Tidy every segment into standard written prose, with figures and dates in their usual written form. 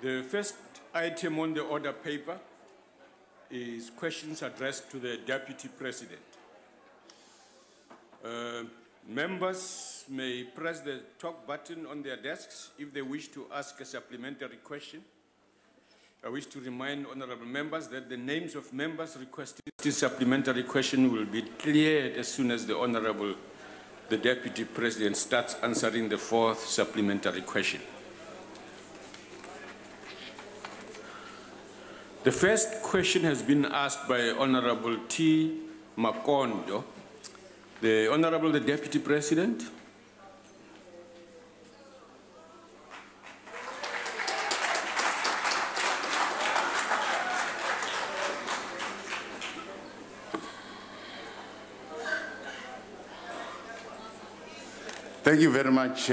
The first item on the order paper is questions addressed to the Deputy President. Members may press the talk button on their desks if they wish to ask a supplementary question. I wish to remind honorable members that the names of members requesting this supplementary question will be cleared as soon as the Deputy President starts answering the fourth supplementary question. The first question has been asked by Honorable T. Makondo. The Deputy President. Thank you very much,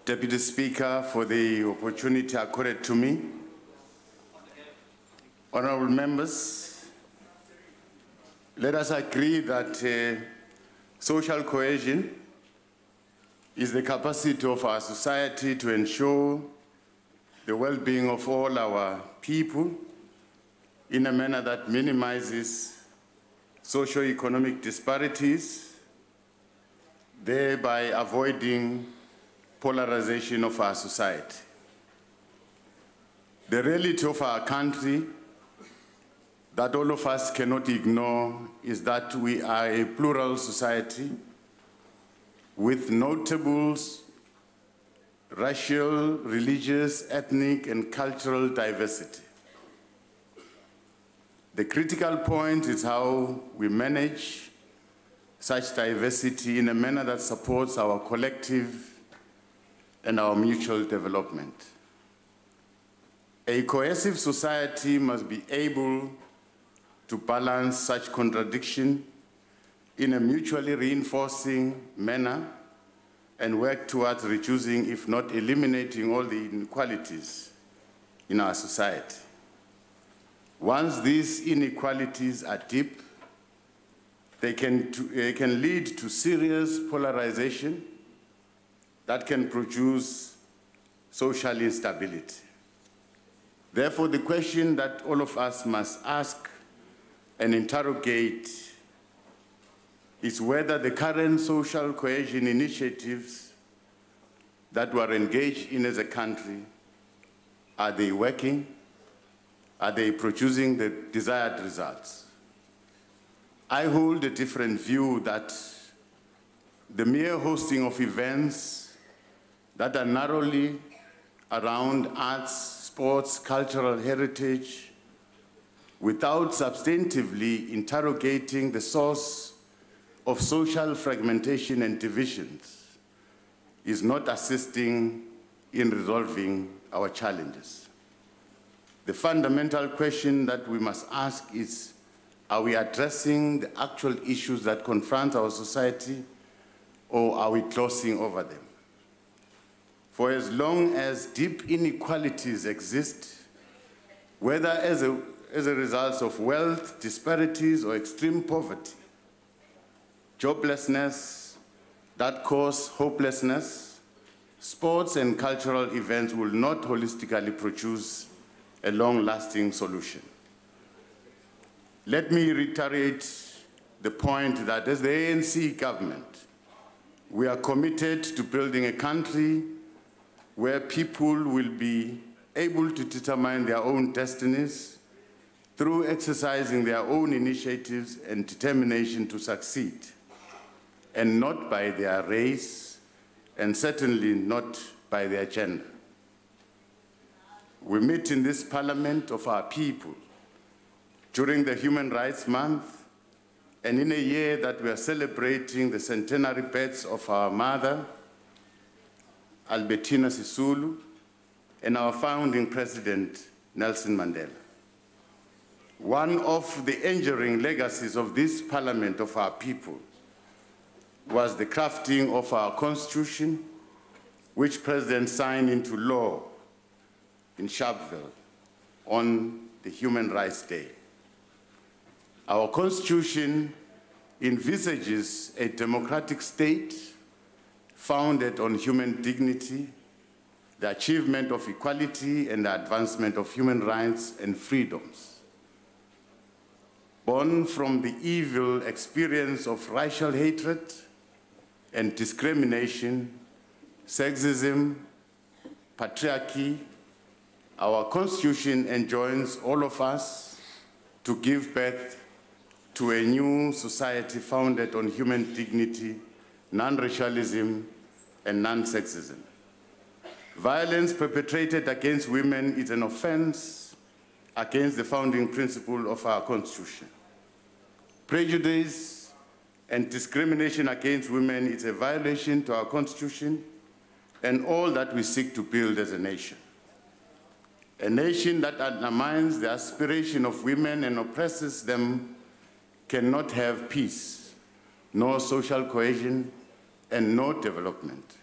Deputy Speaker, for the opportunity accorded to me. Honorable members, let us agree that social cohesion is the capacity of our society to ensure the well-being of all our people in a manner that minimizes socio-economic disparities, thereby avoiding polarization of our society. The reality of our country that all of us cannot ignore is that we are a plural society with notable racial, religious, ethnic, and cultural diversity. The critical point is how we manage such diversity in a manner that supports our collective and our mutual development. A cohesive society must be able to balance such contradiction in a mutually reinforcing manner and work towards reducing, if not eliminating, all the inequalities in our society. Once these inequalities are deep, they can lead to serious polarization that can produce social instability. Therefore, the question that all of us must ask and interrogate is whether the current social cohesion initiatives that we are engaged in as a country, are they working? Are they producing the desired results? I hold a different view that the mere hosting of events that are narrowly around arts, sports, cultural heritage, without substantively interrogating the source of social fragmentation and divisions is not assisting in resolving our challenges. The fundamental question that we must ask is, are we addressing the actual issues that confront our society, or are we glossing over them? For as long as deep inequalities exist, whether as a result of wealth disparities or extreme poverty, joblessness that cause hopelessness, sports and cultural events will not holistically produce a long-lasting solution. Let me reiterate the point that as the ANC government, we are committed to building a country where people will be able to determine their own destinies through exercising their own initiatives and determination to succeed, and not by their race, and certainly not by their gender. We meet in this parliament of our people during the Human Rights Month, and in a year that we are celebrating the centenary births of our mother, Albertina Sisulu, and our founding president, Nelson Mandela. One of the enduring legacies of this parliament of our people was the crafting of our constitution, which President signed into law in Sharpeville on the Human Rights Day. Our constitution envisages a democratic state founded on human dignity, the achievement of equality and the advancement of human rights and freedoms. Born from the evil experience of racial hatred and discrimination, sexism, patriarchy, our Constitution enjoins all of us to give birth to a new society founded on human dignity, non-racialism, and non-sexism. Violence perpetrated against women is an offense against the founding principle of our Constitution. Prejudice and discrimination against women is a violation to our Constitution and all that we seek to build as a nation. A nation that undermines the aspiration of women and oppresses them cannot have peace, no social cohesion, and no development.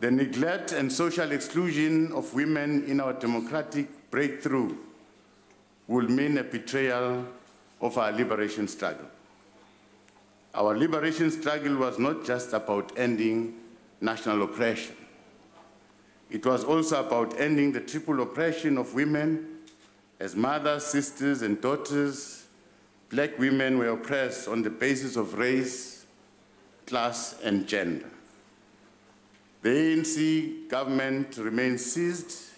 The neglect and social exclusion of women in our democratic breakthrough will mean a betrayal of our liberation struggle. Our liberation struggle was not just about ending national oppression. It was also about ending the triple oppression of women as mothers, sisters, and daughters. Black women were oppressed on the basis of race, class, and gender. The ANC government remains seized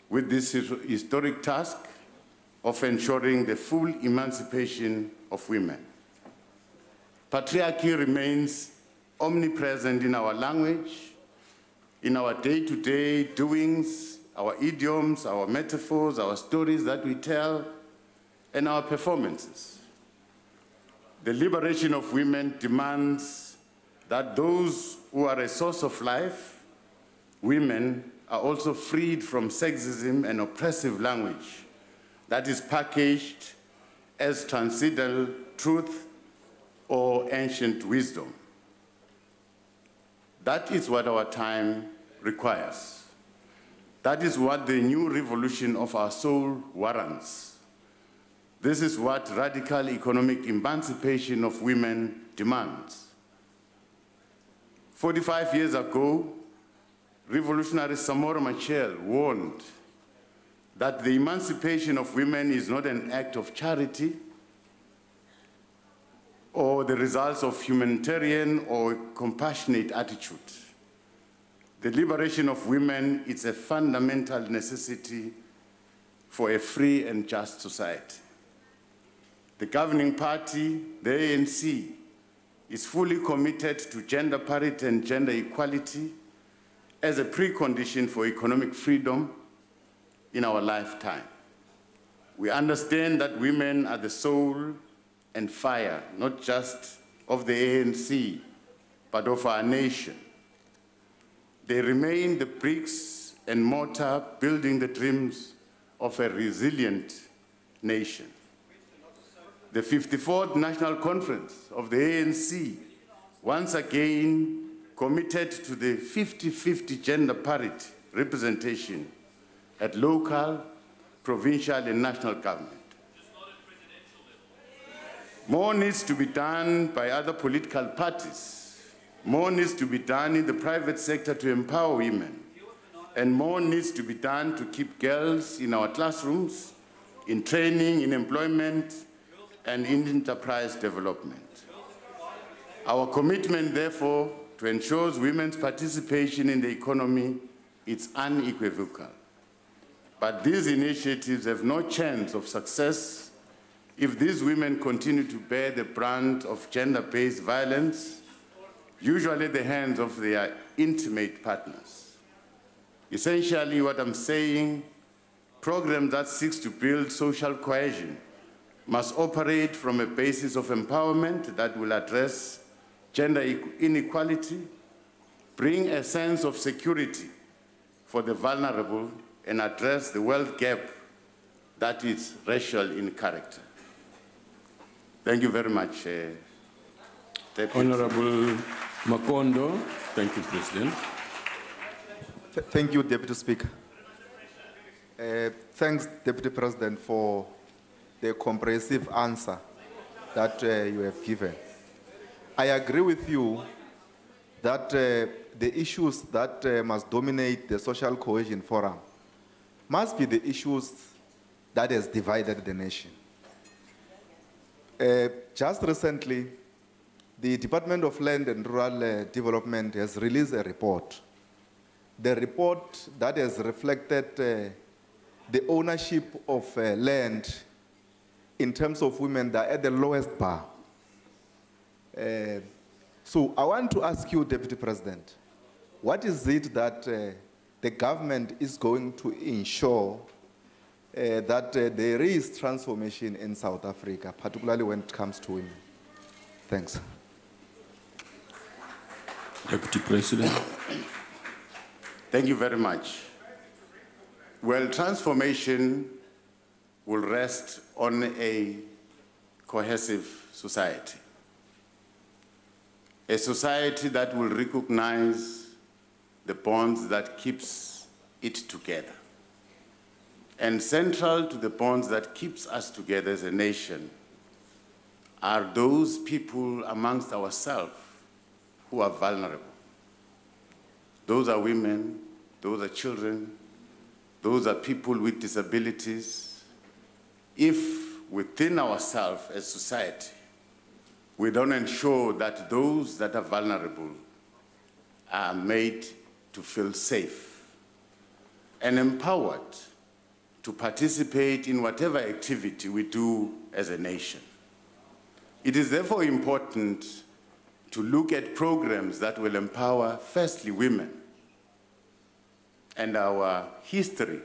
with this historic task of ensuring the full emancipation of women. Patriarchy remains omnipresent in our language, in our day-to-day doings, our idioms, our metaphors, our stories that we tell, and our performances. The liberation of women demands that those who are a source of life, women, are also freed from sexism and oppressive language that is packaged as transcendental truth or ancient wisdom. That is what our time requires. That is what the new revolution of our soul warrants. This is what radical economic emancipation of women demands. 45 years ago, Revolutionary Samora Machel warned that the emancipation of women is not an act of charity or the results of humanitarian or compassionate attitude. The liberation of women is a fundamental necessity for a free and just society. The governing party, the ANC, is fully committed to gender parity and gender equality as a precondition for economic freedom in our lifetime. We understand that women are the soul and fire, not just of the ANC, but of our nation. They remain the bricks and mortar building the dreams of a resilient nation. The 54th National Conference of the ANC once again committed to the 50-50 gender parity representation at local, provincial, and national government. More needs to be done by other political parties. More needs to be done in the private sector to empower women. And more needs to be done to keep girls in our classrooms, in training, in employment, and in enterprise development. Our commitment, therefore, to ensure women's participation in the economy is unequivocal. But these initiatives have no chance of success if these women continue to bear the brunt of gender-based violence, usually at the hands of their intimate partners. Essentially, what I'm saying, programs that seek to build social cohesion must operate from a basis of empowerment that will address gender inequality, bring a sense of security for the vulnerable, and address the wealth gap that is racial in character. Thank you very much, Deputy. Honorable Makondo. Thank you, President. Thank you, Deputy Speaker. Thanks, Deputy President, for the comprehensive answer that you have given. I agree with you that the issues that must dominate the social cohesion forum must be the issues that has divided the nation. Just recently, the Department of Land and Rural Development has released a report. The report that has reflected the ownership of land in terms of women that are at the lowest bar. So I want to ask you, Deputy President, what is it that the government is going to ensure that there is transformation in South Africa, particularly when it comes to women? Thanks. Deputy President. Thank you very much. Well, transformation will rest on a cohesive society. A society that will recognize the bonds that keeps it together. And central to the bonds that keeps us together as a nation are those people amongst ourselves who are vulnerable. Those are women, those are children, those are people with disabilities. If within ourselves as society, we don't ensure that those that are vulnerable are made to feel safe and empowered to participate in whatever activity we do as a nation. It is therefore important to look at programs that will empower, firstly, women. And our history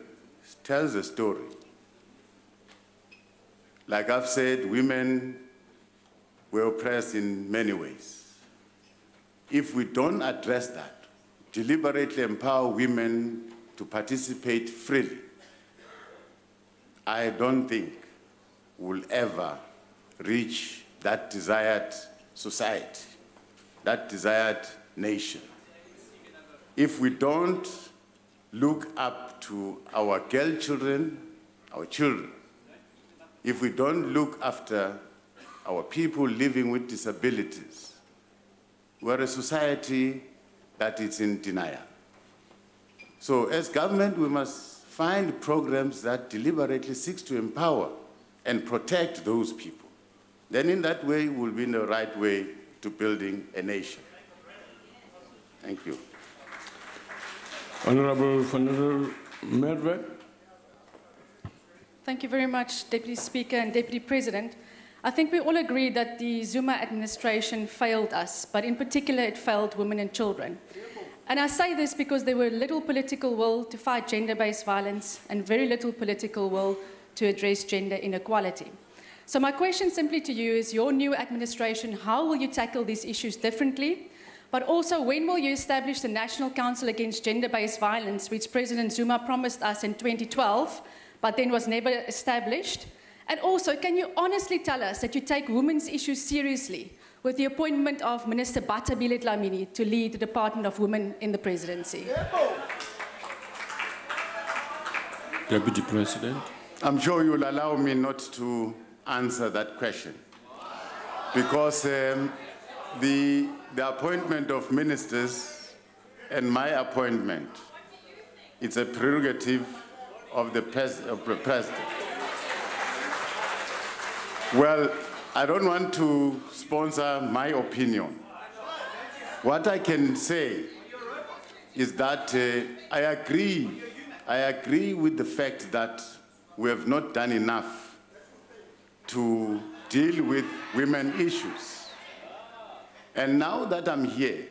tells a story. Like I've said, women were oppressed in many ways. If we don't address that, deliberately empower women to participate freely, I don't think we'll ever reach that desired society, that desired nation. If we don't look up to our girl children, our children, if we don't look after our people living with disabilities, we're a society that is in denial. So as government, we must find programs that deliberately seek to empower and protect those people. Then in that way, we'll be in the right way to building a nation. Thank you. Honorable Merwe. Thank you very much, Deputy Speaker and Deputy President. I think we all agree that the Zuma administration failed us, but in particular it failed women and children. And I say this because there were little political will to fight gender-based violence and very little political will to address gender inequality. So my question simply to you is, your new administration, how will you tackle these issues differently? But also, when will you establish the National Council Against Gender-Based Violence, which President Zuma promised us in 2012, but then was never established? And also, can you honestly tell us that you take women's issues seriously with the appointment of Minister Batabile Dlamini to lead the Department of Women in the presidency? Deputy President. I'm sure you'll allow me not to answer that question, because the appointment of ministers and my appointment, it's a prerogative of the president. Well, I don't want to sponsor my opinion. What I can say is that I agree with the fact that we have not done enough to deal with women issues. And now that I'm here,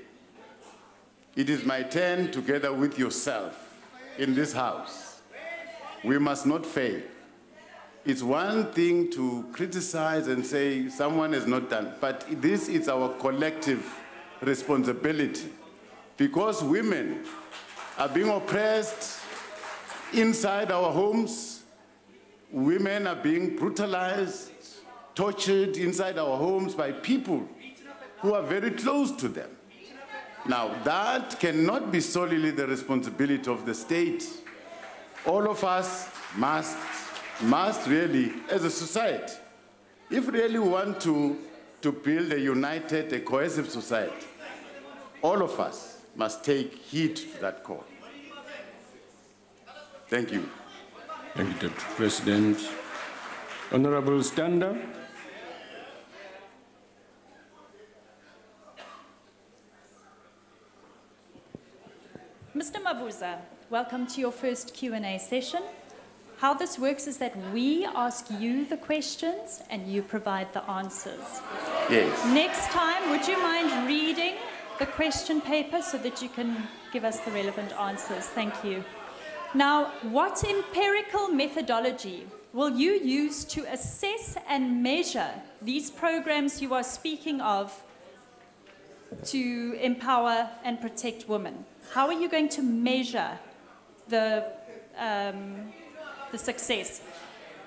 it is my turn, together with yourself in this house. We must not fail. It's one thing to criticize and say someone has not done, but this is our collective responsibility, because women are being oppressed inside our homes. Women are being brutalized, tortured inside our homes by people who are very close to them. Now, that cannot be solely the responsibility of the state. All of us must really, as a society, if really we want to build a united, a cohesive society, all of us must take heed to that call. Thank you. Thank you, Deputy President. Honorable Stander. Mr. Mabuza, welcome to your first Q&A session. How this works is that we ask you the questions and you provide the answers. Yes. Next time, would you mind reading the question paper so that you can give us the relevant answers? Thank you. Now, what empirical methodology will you use to assess and measure these programs you are speaking of to empower and protect women? How are you going to measure the success?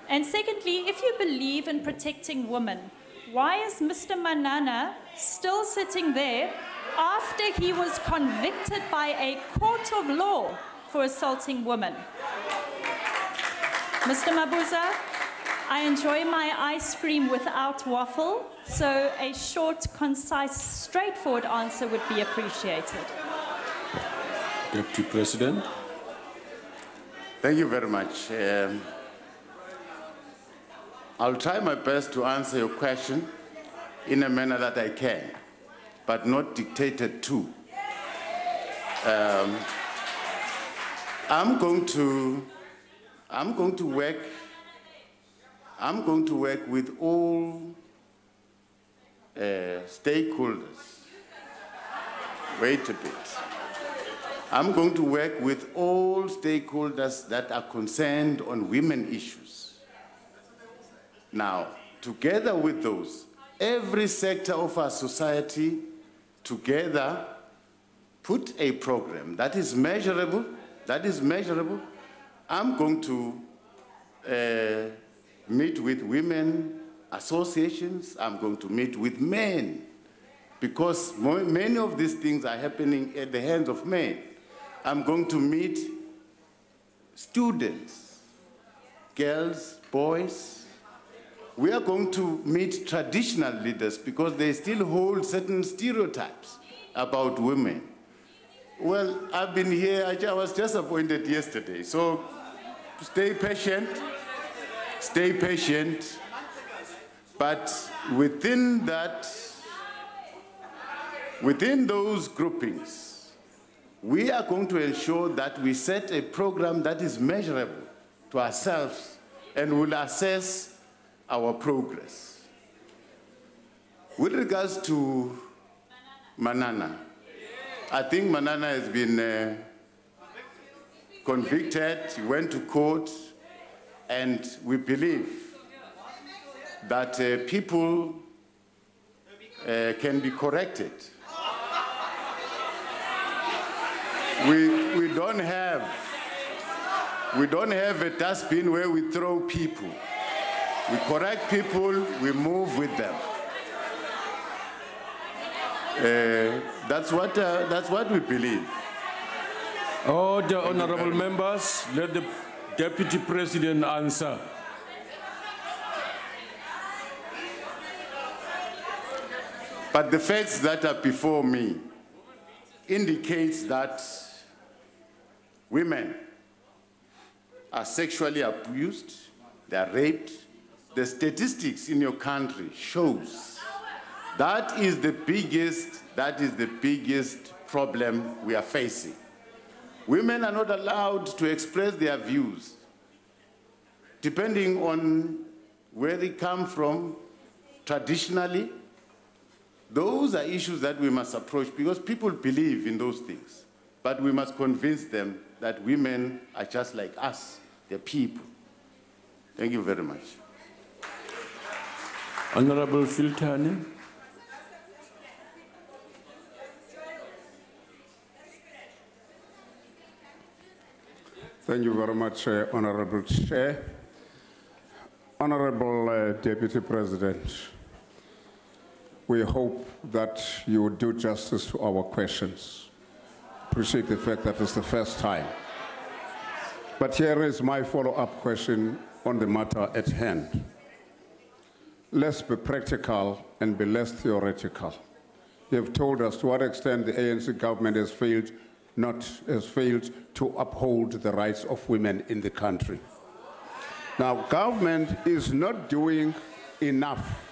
And secondly, if you believe in protecting women, why is Mr. Manana still sitting there after he was convicted by a court of law for assaulting women? Mr. Mabuza, I enjoy my ice cream without waffle, so a short, concise, straightforward answer would be appreciated. Deputy President. Thank you very much. I'll try my best to answer your question in a manner that I can, but not dictated to. I'm going to work with all stakeholders. Wait a bit. I'm going to work with all stakeholders that are concerned on women issues. Now, together with those, every sector of our society together put a program that is measurable, I'm going to meet with women associations, I'm going to meet with men, because many of these things are happening at the hands of men. I'm going to meet students, girls, boys. We are going to meet traditional leaders because they still hold certain stereotypes about women. Well, I've been here, I was just appointed yesterday, so stay patient, but within those groupings, we are going to ensure that we set a program that is measurable to ourselves and will assess our progress. With regards to Manana, I think Manana has been convicted, he went to court, and we believe that people can be corrected. We don't have a dustbin where we throw people. We correct people, we move with them. That's what we believe. Order, honorable members, let the Deputy President answer. But the facts that are before me indicates that women are sexually abused, they are raped. The statistics in your country shows that is the biggest problem we are facing. Women are not allowed to express their views, depending on where they come from traditionally. Those are issues that we must approach because people believe in those things. But we must convince them that women are just like us, they're people. Thank you very much. Honorable Filtani. Thank you very much, Honorable Chair. Honorable Deputy President, we hope that you will do justice to our questions. Appreciate the fact that it's the first time. But here is my follow-up question on the matter at hand. Let's be practical and be less theoretical. You have told us to what extent the ANC government has failed to uphold the rights of women in the country. Now, government is not doing enough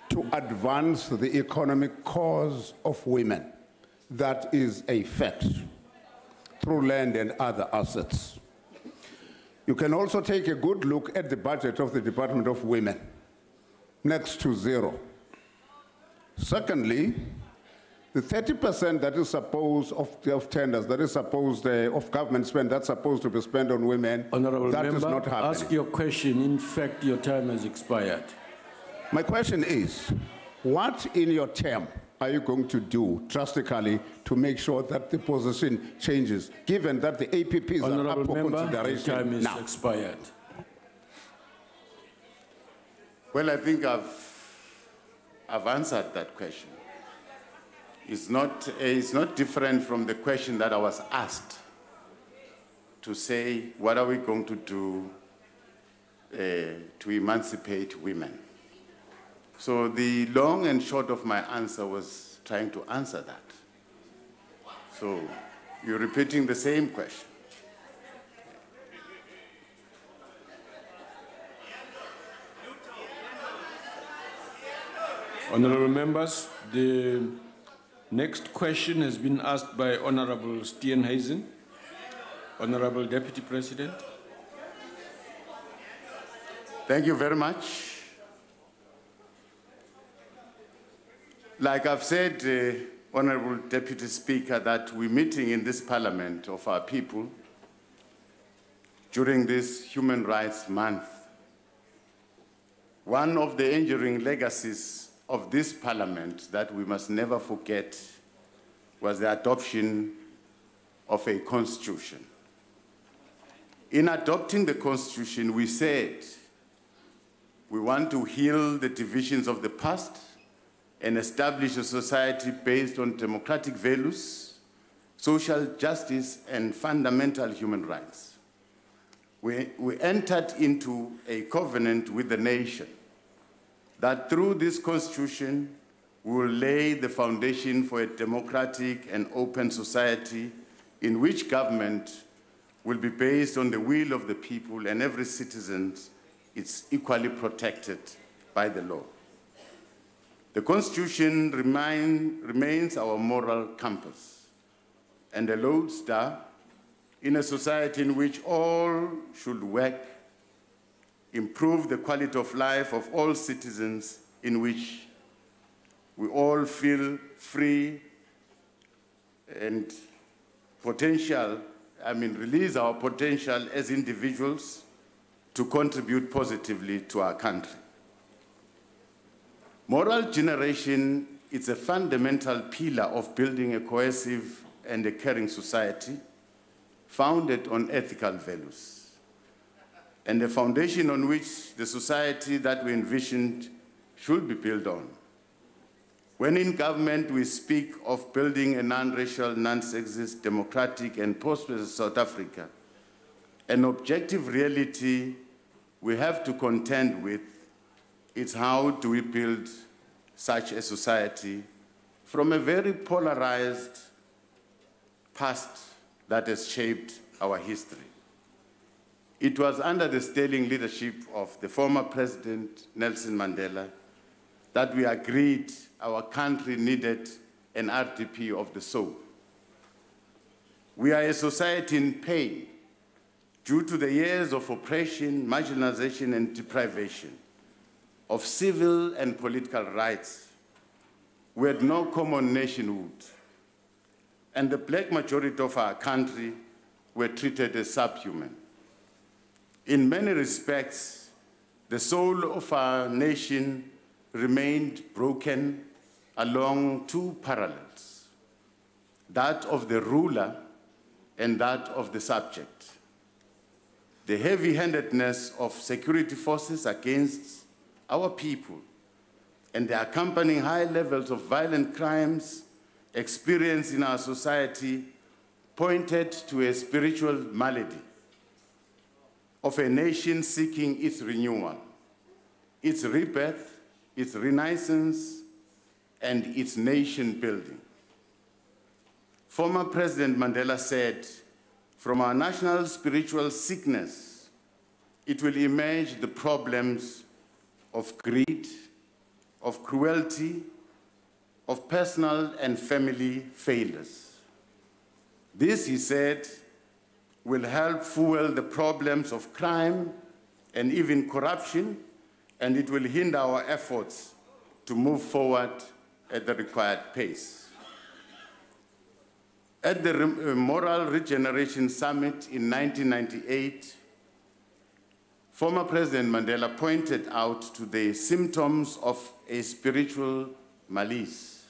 to advance the economic cause of women. That is a fact, through land and other assets. You can also take a good look at the budget of the Department of Women, next to zero. Secondly, the 30% that is supposed of tenders, that is supposed of government spend, that's supposed to be spent on women, Honorable that member, is not happening. ask your question. In fact, your time has expired. My question is, what in your term are you going to do drastically to make sure that the position changes, given that the APPs are up for consideration your time is now? Expired. Well, I think I've answered that question. It's not different from the question that I was asked to say, what are we going to do to emancipate women? So the long and short of my answer was trying to answer that. So you're repeating the same question. Honorable members, the next question has been asked by Honorable Steenhuisen. Honorable Deputy President. Thank you very much. Like I've said, Honorable Deputy Speaker, that we're meeting in this Parliament of our people during this Human Rights Month. One of the enduring legacies of this Parliament that we must never forget was the adoption of a constitution. In adopting the constitution, we said we want to heal the divisions of the past and establish a society based on democratic values, social justice, and fundamental human rights. We entered into a covenant with the nation that through this constitution, we will lay the foundation for a democratic and open society in which government will be based on the will of the people and every citizen is equally protected by the law. The Constitution remains our moral compass and a lodestar in a society in which all should work, improve the quality of life of all citizens, in which we all feel free and release our potential as individuals to contribute positively to our country. Moral generation is a fundamental pillar of building a cohesive and a caring society founded on ethical values, and a foundation on which the society that we envisioned should be built on. When in government we speak of building a non-racial, non-sexist, democratic, and prosperous South Africa, an objective reality we have to contend with is how do we build such a society from a very polarized past that has shaped our history. It was under the sterling leadership of the former President Nelson Mandela that we agreed our country needed an RDP of the soul. We are a society in pain due to the years of oppression, marginalization, and deprivation of civil and political rights. We had no common nationhood, and the black majority of our country were treated as subhuman. In many respects, the soul of our nation remained broken along two parallels, that of the ruler and that of the subject. The heavy-handedness of security forces against our people and the accompanying high levels of violent crimes experienced in our society pointed to a spiritual malady of a nation seeking its renewal, its rebirth, its renaissance, and its nation building. Former President Mandela said, "From our national spiritual sickness, it will emerge the problems of greed, of cruelty, of personal and family failures. This," he said, "will help fuel the problems of crime and even corruption, and it will hinder our efforts to move forward at the required pace." At the Moral Regeneration Summit in 1998, former President Mandela pointed out to the symptoms of a spiritual malaise.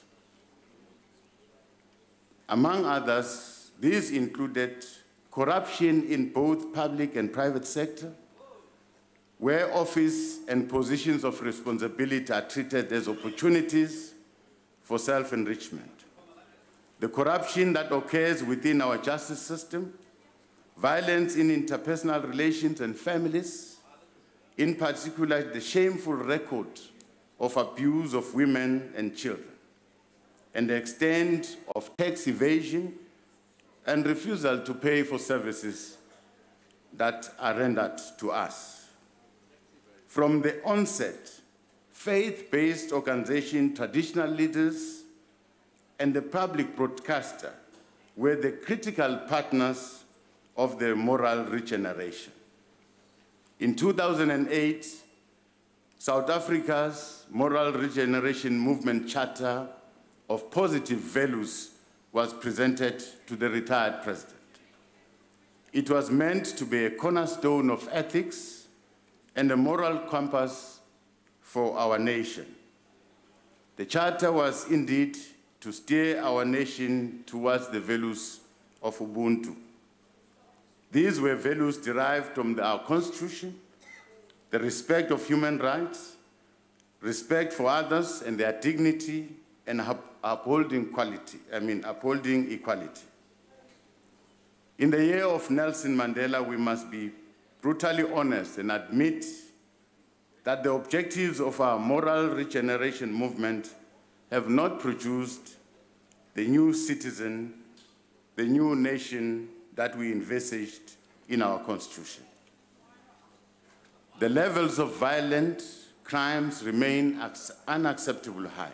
Among others, these included corruption in both public and private sector, where office and positions of responsibility are treated as opportunities for self-enrichment. The corruption that occurs within our justice system, violence in interpersonal relations and families, in particular the shameful record of abuse of women and children, and the extent of tax evasion and refusal to pay for services that are rendered to us. From the onset, faith-based organizations, traditional leaders, and the public broadcaster were the critical partners of the moral regeneration. In 2008, South Africa's Moral Regeneration Movement Charter of Positive Values was presented to the retired president. It was meant to be a cornerstone of ethics and a moral compass for our nation. The charter was indeed to steer our nation towards the values of Ubuntu. These were values derived from our Constitution, the respect of human rights, respect for others and their dignity, and upholding equality. In the year of Nelson Mandela, we must be brutally honest and admit that the objectives of our moral regeneration movement have not produced the new citizen, the new nation that we envisaged in our Constitution. The levels of violent crimes remain unacceptably high.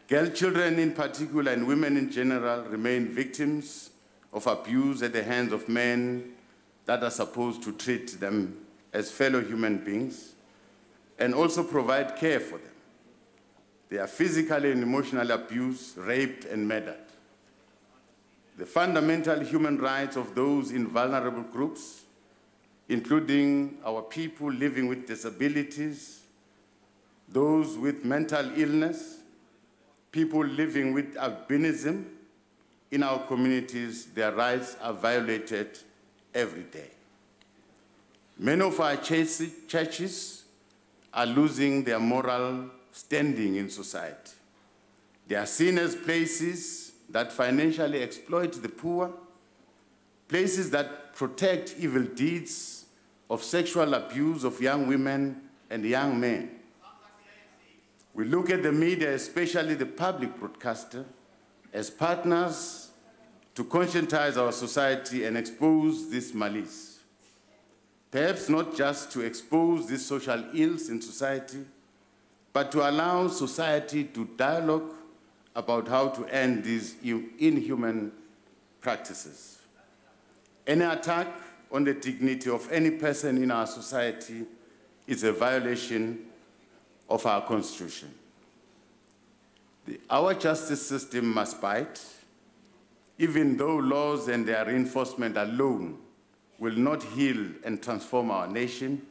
Girl children in particular and women in general remain victims of abuse at the hands of men that are supposed to treat them as fellow human beings and also provide care for them. They are physically and emotionally abused, raped, and murdered. The fundamental human rights of those in vulnerable groups, including our people living with disabilities, those with mental illness, people living with albinism, in our communities, their rights are violated every day. Many of our churches are losing their moral standing in society. They are seen as places that financially exploit the poor, places that protect evil deeds of sexual abuse of young women and young men. We look at the media, especially the public broadcaster, as partners to conscientize our society and expose this malice. Perhaps not just to expose these social ills in society, but to allow society to dialogue about how to end these inhuman practices. Any attack on the dignity of any person in our society is a violation of our Constitution. Our justice system must bite, even though laws and their reinforcement alone will not heal and transform our nation.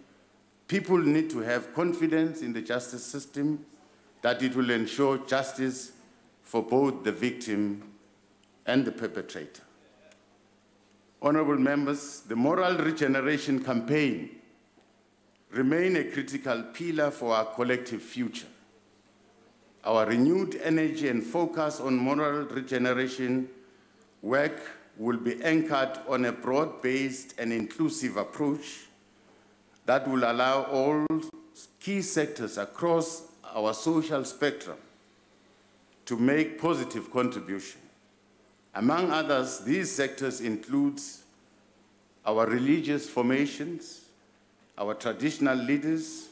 People need to have confidence in the justice system that it will ensure justice for both the victim and the perpetrator. Honorable members, the Moral Regeneration campaign remains a critical pillar for our collective future. Our renewed energy and focus on moral regeneration work will be anchored on a broad-based and inclusive approach that will allow all key sectors across our social spectrum to make positive contribution. Among others, these sectors include our religious formations, our traditional leaders,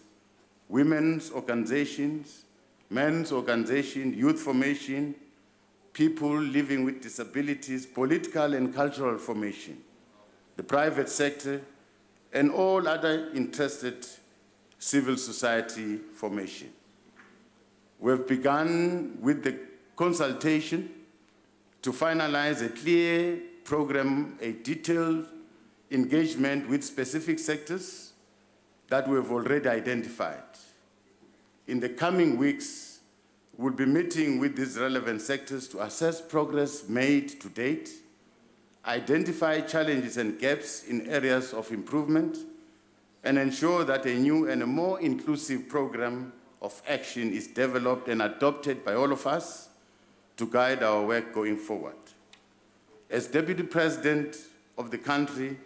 women's organizations, men's organizations, youth formation, people living with disabilities, political and cultural formation, the private sector, and all other interested civil society formation. We've begun with the consultation to finalize a clear program, a detailed engagement with specific sectors that we've already identified. In the coming weeks, we'll be meeting with these relevant sectors to assess progress made to date, identify challenges and gaps in areas of improvement, and ensure that a new and a more inclusive program of action is developed and adopted by all of us to guide our work going forward. As Deputy President of the country,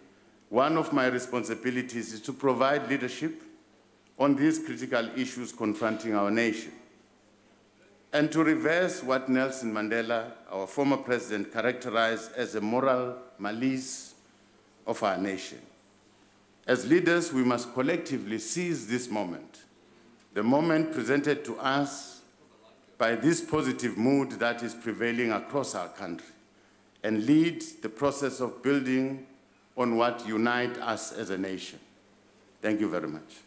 one of my responsibilities is to provide leadership on these critical issues confronting our nation, and to reverse what Nelson Mandela, our former president, characterized as a moral malaise of our nation. As leaders, we must collectively seize this moment, the moment presented to us by this positive mood that is prevailing across our country, and lead the process of building on what unites us as a nation. Thank you very much.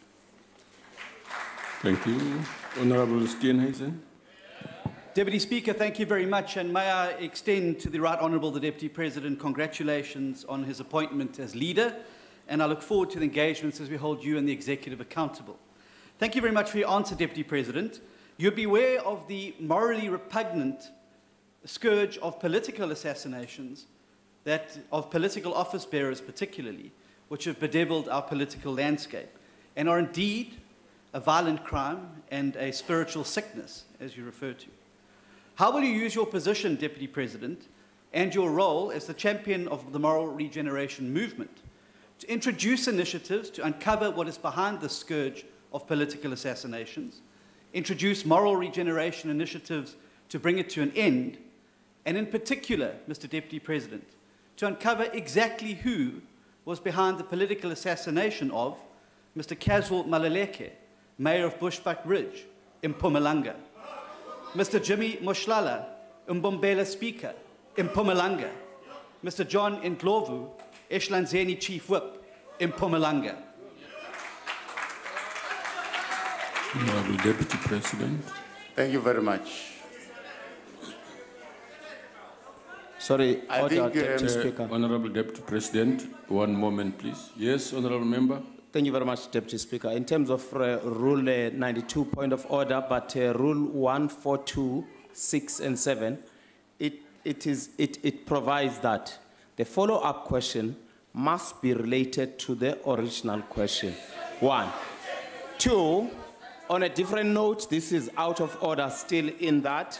Thank you. Honorable Steenhuisen. Deputy Speaker, thank you very much, and may I extend to the Right Honourable the Deputy President congratulations on his appointment as leader, and I look forward to the engagements as we hold you and the Executive accountable. Thank you very much for your answer, Deputy President. You'd be aware of the morally repugnant scourge of political assassinations, of political office bearers particularly, which have bedeviled our political landscape, and are indeed a violent crime and a spiritual sickness, as you refer to. How will you use your position, Deputy President, and your role as the champion of the Moral Regeneration movement to introduce initiatives to uncover what is behind the scourge of political assassinations, introduce moral regeneration initiatives to bring it to an end, and in particular, Mr. Deputy President, to uncover exactly who was behind the political assassination of Mr. Caswell Maluleke, Mayor of Bushbuck Ridge, in Mpumalanga, Mr. Jimmy Moshlala, Mbombela Speaker, in Mpumalanga, Mr. John Ndlovu, Eshlanzeni Chief Whip, in Mpumalanga. Honorable Deputy President. Thank you very much. Sorry, Deputy Speaker. Honorable Deputy President, one moment, please. Yes, Honorable Member. Thank you very much, Deputy Speaker. In terms of Rule 92, point of order, but Rule 142, 6 and 7, it provides that the follow-up question must be related to the original question. 1. 2, on a different note, this is out of order still in that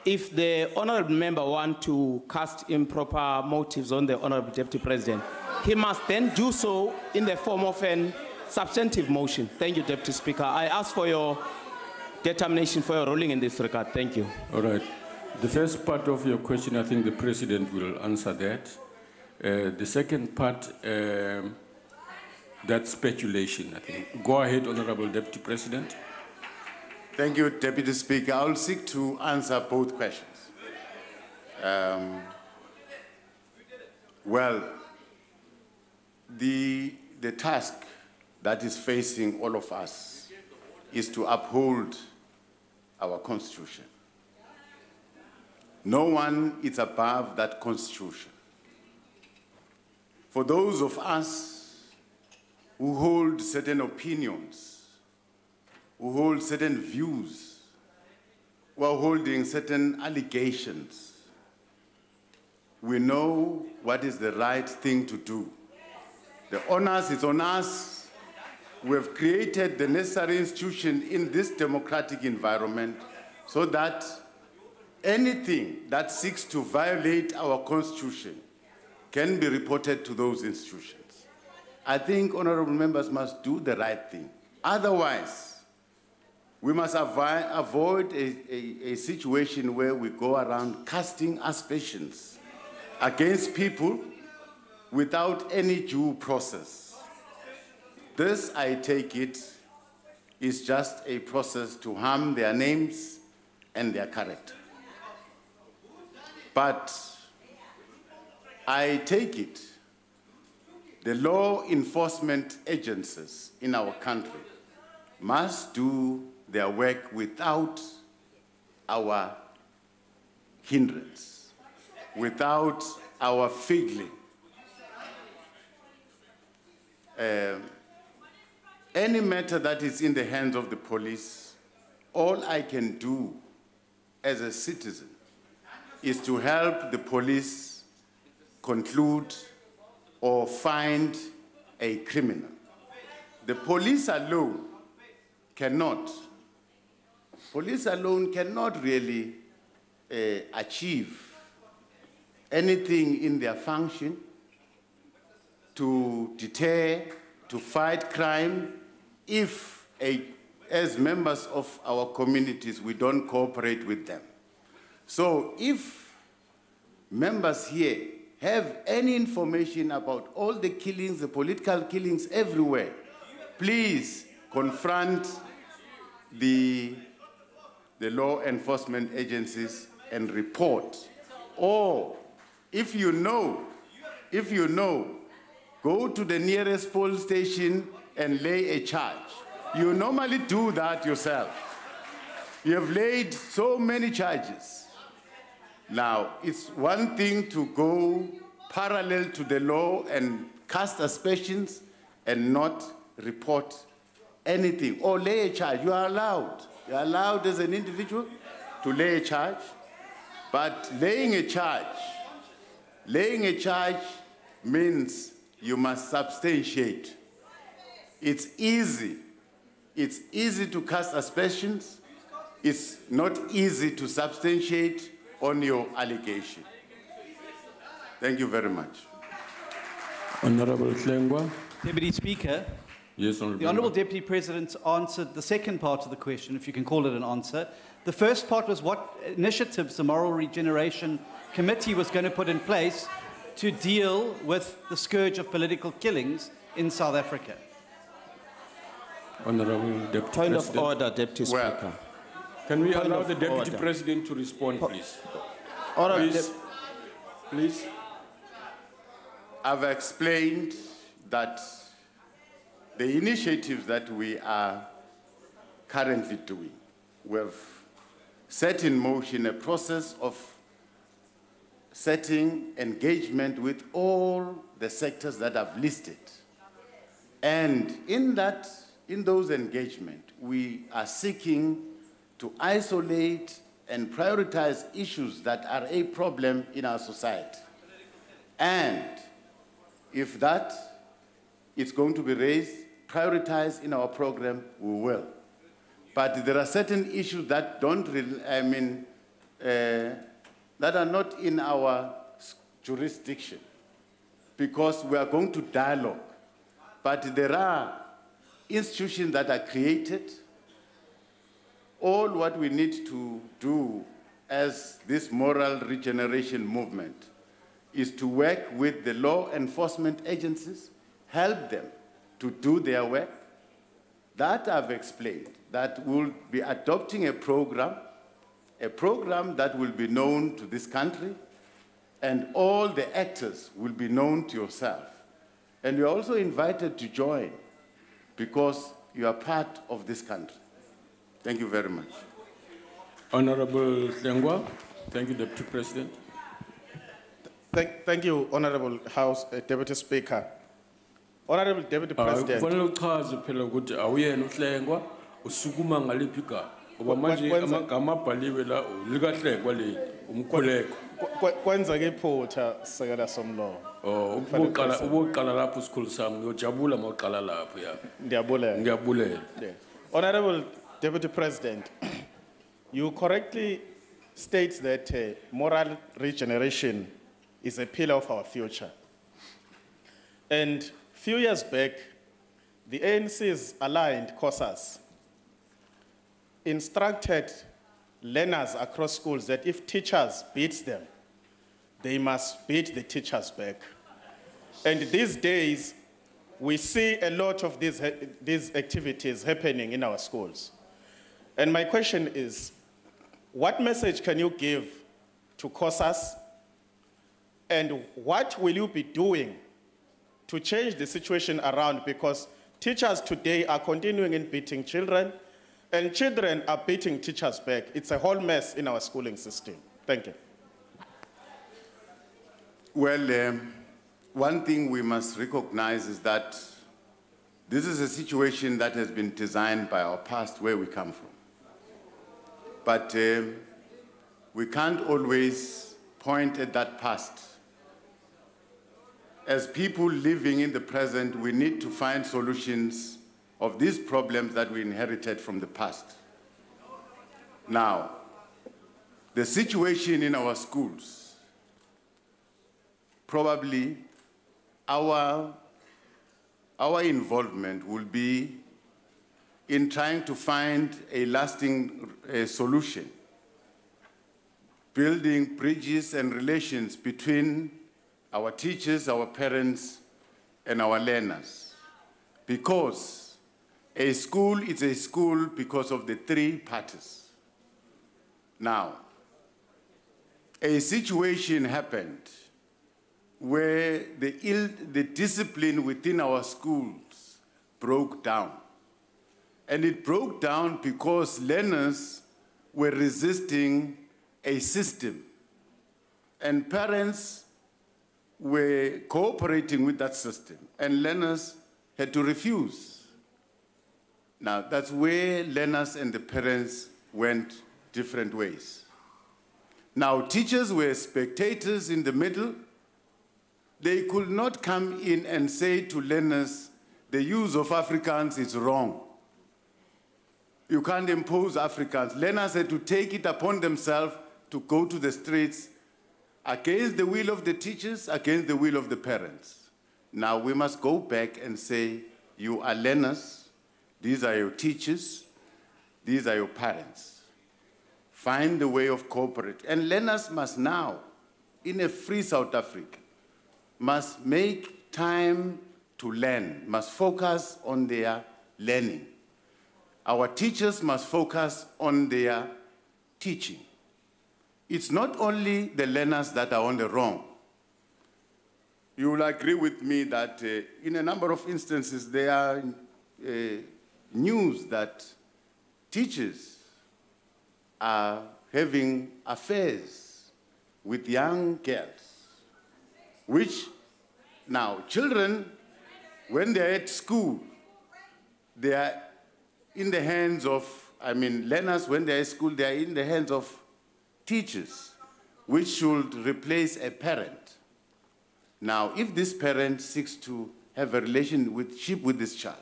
if the Honourable Member wants to cast improper motives on the Honourable Deputy President, he must then do so in the form of a substantive motion. Thank you, Deputy Speaker. I ask for your determination for your ruling in this regard. Thank you. All right. The first part of your question, I think the President will answer that. The second part, that's speculation, I think. Go ahead, Honourable Deputy President. Thank you, Deputy Speaker. I'll seek to answer both questions. Well, the task that is facing all of us is to uphold our Constitution. No one is above that Constitution. For those of us who hold certain opinions, who hold certain views, who are holding certain allegations, we know what is the right thing to do. The onus is on us. We have created the necessary institution in this democratic environment so that anything that seeks to violate our Constitution can be reported to those institutions. I think honorable members must do the right thing. Otherwise, We must avoid a situation where we go around casting aspersions against people without any due process. This, I take it, is just a process to harm their names and their character. But I take it, the law enforcement agencies in our country must do their work without our hindrance, without our fiddling. Any matter that is in the hands of the police, all I can do as a citizen is to help the police conclude or find a criminal. The police alone cannot really achieve anything in their function to deter, to fight crime, if as members of our communities we don't cooperate with them. So if members here have any information about all the killings, the political killings everywhere, please confront the law enforcement agencies and report. Or if you know, go to the nearest police station and lay a charge. You normally do that yourself. You have laid so many charges. Now, it's one thing to go parallel to the law and cast aspersions and not report anything or lay a charge. You are allowed. You are allowed as an individual to lay a charge, but laying a charge means you must substantiate. It's easy to cast aspersions. It's not easy to substantiate on your allegation. Thank you very much. Honorable Hlengwa. Deputy Speaker, Yes, Honorable. the Honourable Deputy President answered the second part of the question, if you can call it an answer. The first part was what initiatives the Moral Regeneration Committee was going to put in place to deal with the scourge of political killings in South Africa. Honorable Deputy Point President. of order, Deputy Speaker. Can we Point allow of the Deputy order. President to respond, please? Order, Please. I've explained that the initiatives that we are currently doing, we've set in motion a process of setting engagement with all the sectors that I've listed. And in those engagements, we are seeking to isolate and prioritize issues that are a problem in our society. And if that is going to be raised, prioritized in our program, we will. But there are certain issues that that are not in our jurisdiction, because we are going to dialogue. But there are institutions that are created. All what we need to do as this moral regeneration movement is to work with the law enforcement agencies, help them to do their work. That I've explained, that we'll be adopting a program that will be known to this country, and all the actors will be known to yourself. And you're also invited to join, because you are part of this country. Thank you very much. Honorable Hlengwa. Thank you, Deputy President. Thank you, Honorable House Deputy Speaker. Honorable Deputy President. Kufanele uchaze phela ukuthi awuyena uHlengwa usukuma ngaliphi igama. Ngoba manje amagama abhaliwe la likaHlengwa le umkhuleko. Kwenzeke iphutha Sekela Somlomo. Uboqala lapho isikhulu sami ngiyojabula mawuqala lapho ya. Ngiyabulela. Honorable Deputy President, you correctly state that moral regeneration is a pillar of our future. And few years back, the ANC's aligned causes instructed learners across schools that if teachers beat them, they must beat the teachers back. And these days, we see a lot of these activities happening in our schools. And my question is, what message can you give to COSAS? And what will you be doing to change the situation around? Because teachers today are continuing in beating children, and children are beating teachers back. It's a whole mess in our schooling system. Thank you. Well, one thing we must recognize is that this is a situation that has been designed by our past, where we come from. But we can't always point at that past. As people living in the present, we need to find solutions of these problems that we inherited from the past. Now, the situation in our schools, probably our involvement will be in trying to find a lasting solution, building bridges and relations between our teachers, our parents, and our learners. Because a school is a school because of the three parties. Now, a situation happened where the discipline within our schools broke down. And it broke down because learners were resisting a system. And parents were cooperating with that system. And learners had to refuse. Now, that's where learners and the parents went different ways. Now, teachers were spectators in the middle. They could not come in and say to learners, the use of Afrikaans is wrong. You can't impose Afrikaans. Learners had to take it upon themselves to go to the streets against the will of the teachers, against the will of the parents. Now we must go back and say, you are learners, these are your teachers, these are your parents. Find the way of cooperating. And learners must now, in a free South Africa, must make time to learn, must focus on their learning. Our teachers must focus on their teaching. It's not only the learners that are on the wrong. You will agree with me that in a number of instances there are news that teachers are having affairs with young girls, which now children, when they're at school, they are in the hands of, learners, when they're at school, they are in the hands of teachers, which should replace a parent. Now, if this parent seeks to have a relationship with this child,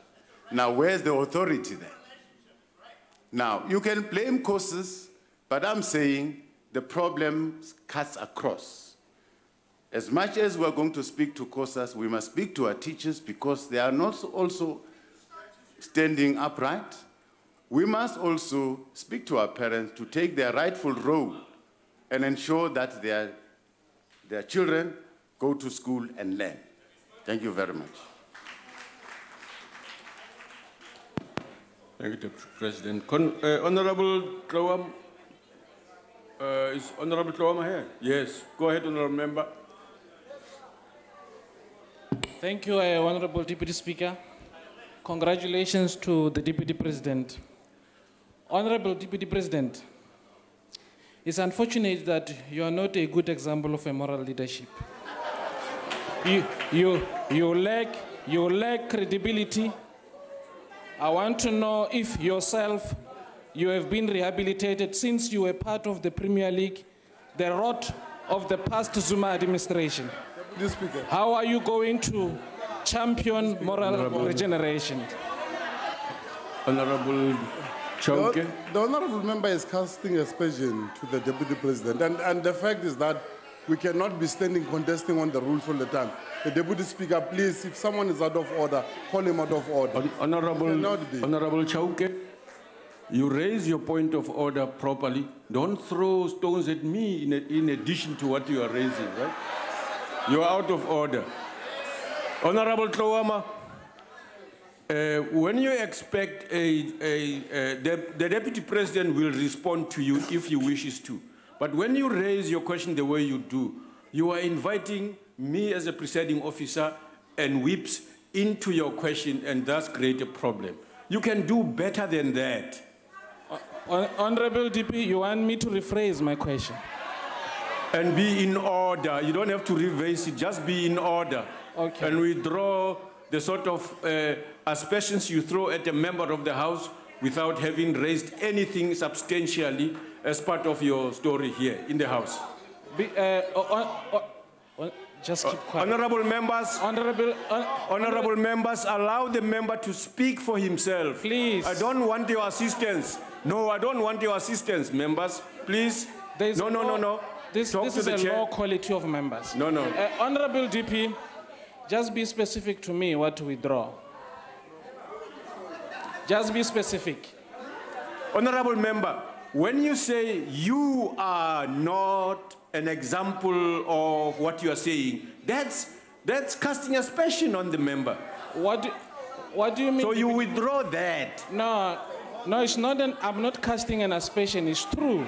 now where's the authority then? Now, you can blame causes, but I'm saying the problem cuts across. As much as we're going to speak to causes, we must speak to our teachers because they are not also standing upright. We must also speak to our parents to take their rightful role and ensure that their children go to school and learn. Thank you very much. Thank you, Deputy President. Honorable Tlawam, is Honorable Tlawam here? Yes. Go ahead, Honorable Member. Thank you, Honorable Deputy Speaker. Congratulations to the Deputy President. Honorable Deputy President, it's unfortunate that you are not a good example of a moral leadership. You lack credibility. I want to know if yourself, you have been rehabilitated since you were part of the Premier League, the rot of the past Zuma administration. How are you going to champion moral regeneration? Honorable Chauke. The honorable member is casting aspersion to the Deputy President, and the fact is that we cannot be standing contesting on the rules all the time. The Deputy Speaker, please, if someone is out of order, call him out of order. Honorable Chauke. You raise your point of order properly. Don't throw stones at me in addition to what you are raising, right? You are out of order. Honorable Tlowama, when you expect the Deputy President will respond to you if he wishes to. But when you raise your question the way you do, you are inviting me as a presiding officer and whips into your question and thus create a problem. You can do better than that. Honorable DP, you want me to rephrase my question? And be in order. You don't have to revise it, just be in order. Okay. And withdraw the sort of aspersions you throw at a member of the House without having raised anything substantially as part of your story here in the House. Just keep quiet. Honorable members, honorable members, allow the member to speak for himself. Please. I don't want your assistance. No, I don't want your assistance, members. Please. No. This is a low quality of members. No. Honorable DP, just be specific to me what to withdraw. Just be specific. Honorable member, when you say you are not an example of what you are saying, that's casting aspersion on the member. What do you mean? So you withdraw that. No, it's not. I'm not casting an aspersion. It's true.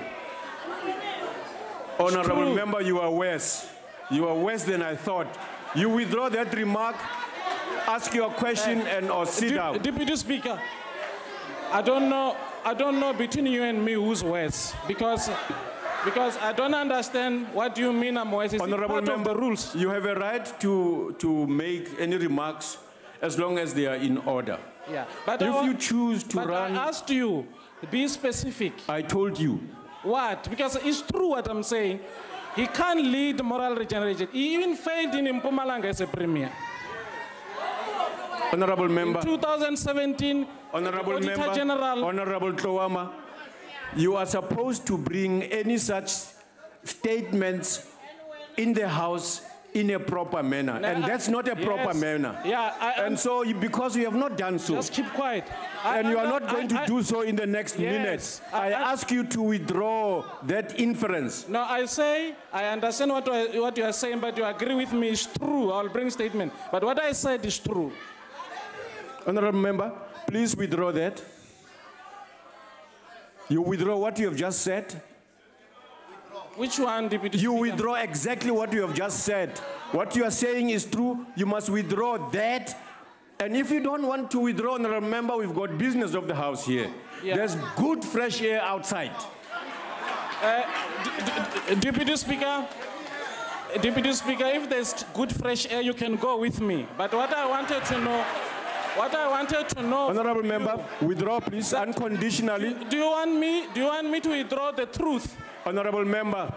Honorable member, you are worse. You are worse than I thought. You withdraw that remark, ask your question, or sit down. Deputy Speaker, I don't know between you and me who's worse because I don't understand what you mean I'm worse. It's Honorable part member, of the rules. You have a right to make any remarks as long as they are in order. Yeah, but if you choose to run... I asked you, be specific. I told you. What? Because it's true what I'm saying. He can't lead Moral Regeneration. He even failed in Mpumalanga as a premier. Honorable member. In 2017, Honorable Auditor member, General. Honorable Tlowama, you are supposed to bring any such statements in the House in a proper manner. And that's not a proper manner. Yeah, so because you have not done so. Just keep quiet. And you are not going to do so in the next minutes. I ask you to withdraw that inference. No, I say, I understand what you are saying, but you agree with me, it's true. I'll bring statement. But what I said is true. Honorable member, please withdraw that. You withdraw what you have just said. Which one, Deputy Speaker? You withdraw exactly what you have just said. What you are saying is true. You must withdraw that. And if you don't want to withdraw, honorable member, we've got business of the House here. Yeah. There's good fresh air outside. Deputy Speaker, if there's good fresh air, you can go with me. But what I wanted to know, honorable member, withdraw please unconditionally. Do you want me to withdraw the truth? Honorable member,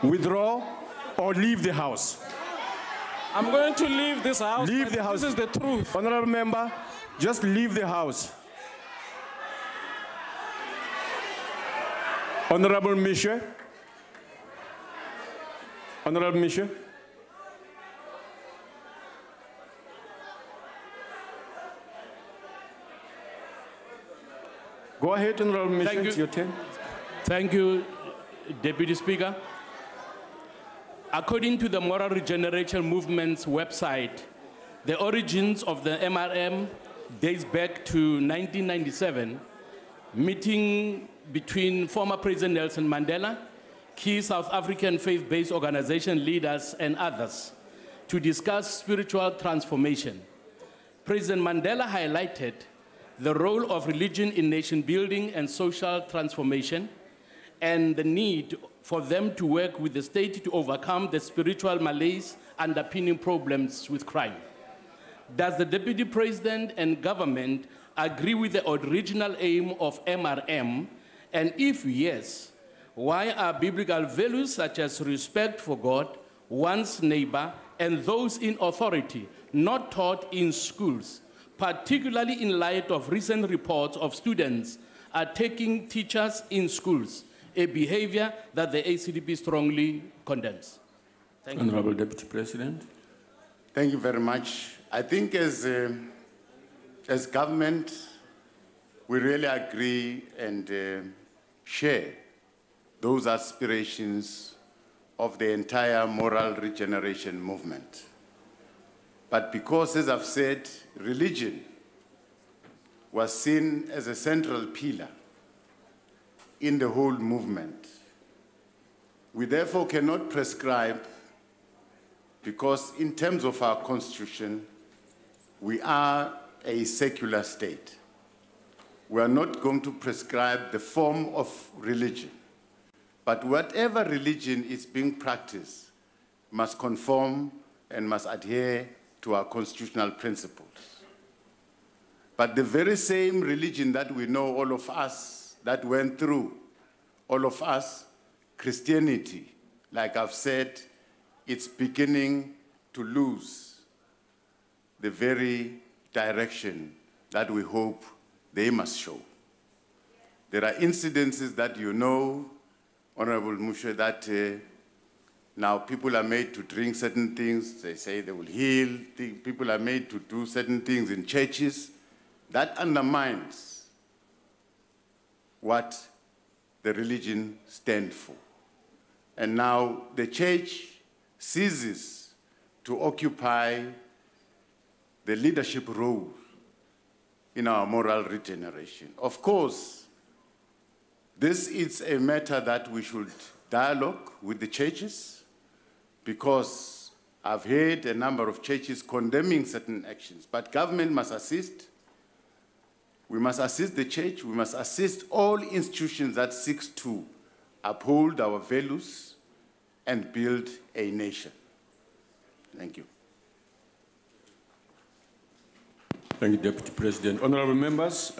withdraw or leave the House. I'm going to leave this House. Leave the House. This is the truth. Honorable member, just leave the House. Honorable Misha. Honorable Misha. Go ahead, Honorable Misha, it's your turn. Thank you, Deputy Speaker. According to the Moral Regeneration Movement's website, the origins of the MRM dates back to 1997, meeting between former President Nelson Mandela, key South African faith-based organization leaders, and others to discuss spiritual transformation. President Mandela highlighted the role of religion in nation building and social transformation, and the need for them to work with the state to overcome the spiritual malaise underpinning problems with crime. Does the Deputy President and government agree with the original aim of MRM? And if yes, why are biblical values such as respect for God, one's neighbor, and those in authority not taught in schools, particularly in light of recent reports of students attacking teachers in schools, a behavior that the ACDP strongly condemns? Thank you. Honorable Deputy President. Thank you very much. I think as government, we really agree and share those aspirations of the entire moral regeneration movement. But because, as I've said, religion was seen as a central pillar in the whole movement, we therefore cannot prescribe, because in terms of our constitution, we are a secular state. We are not going to prescribe the form of religion. But whatever religion is being practiced must conform and must adhere to our constitutional principles. But the very same religion that we know, all of us, that went through, all of us, Christianity, like I've said, it's beginning to lose the very direction that we hope they must show. There are incidences that you know, Honorable Mushe, that now people are made to drink certain things. They say they will heal. People are made to do certain things in churches. That undermines what the religion stands for. And now the church ceases to occupy the leadership role in our moral regeneration. Of course, this is a matter that we should dialogue with the churches, because I've heard a number of churches condemning certain actions, but government must assist. We must assist the church. We must assist all institutions that seek to uphold our values and build a nation. Thank you. Thank you, Deputy President. Honorable members,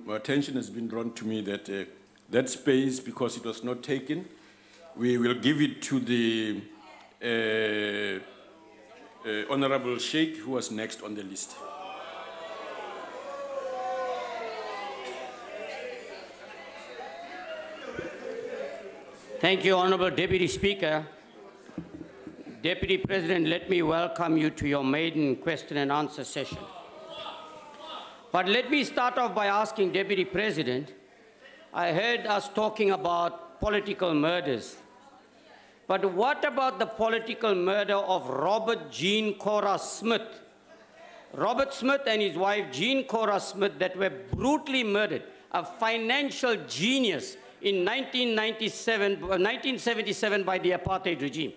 attention has been drawn to me that that space, because it was not taken, we will give it to the Honorable Sheikh, who was next on the list. Thank you, Honorable Deputy Speaker. Deputy President, let me welcome you to your maiden question and answer session. But let me start off by asking Deputy President, I heard us talking about political murders. But what about the political murder of Robert Jean Cora Smith? Robert Smith and his wife Jean Cora Smith that were brutally murdered, a financial genius in 1977 by the apartheid regime,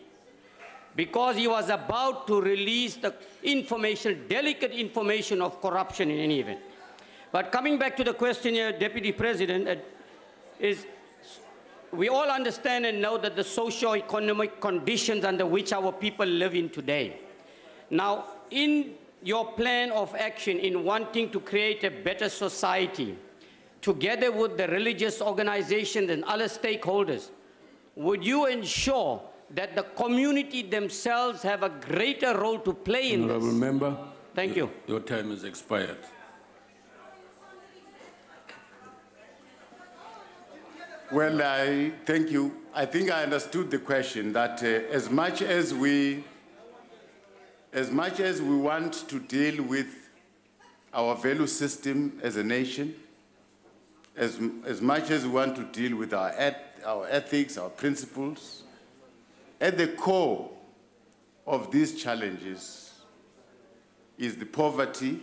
because he was about to release the information, delicate information of corruption in any event. But coming back to the question here, Deputy President, we all understand and know that the socio-economic conditions under which our people live in today. Now, in your plan of action in wanting to create a better society, together with the religious organizations and other stakeholders, would you ensure that the community themselves have a greater role to play in Honorable this? Member, Thank you. Your time has expired. Well, thank you. I think I understood the question, that as much as we want to deal with our value system as a nation, as much as we want to deal with our ethics, our principles, at the core of these challenges is the poverty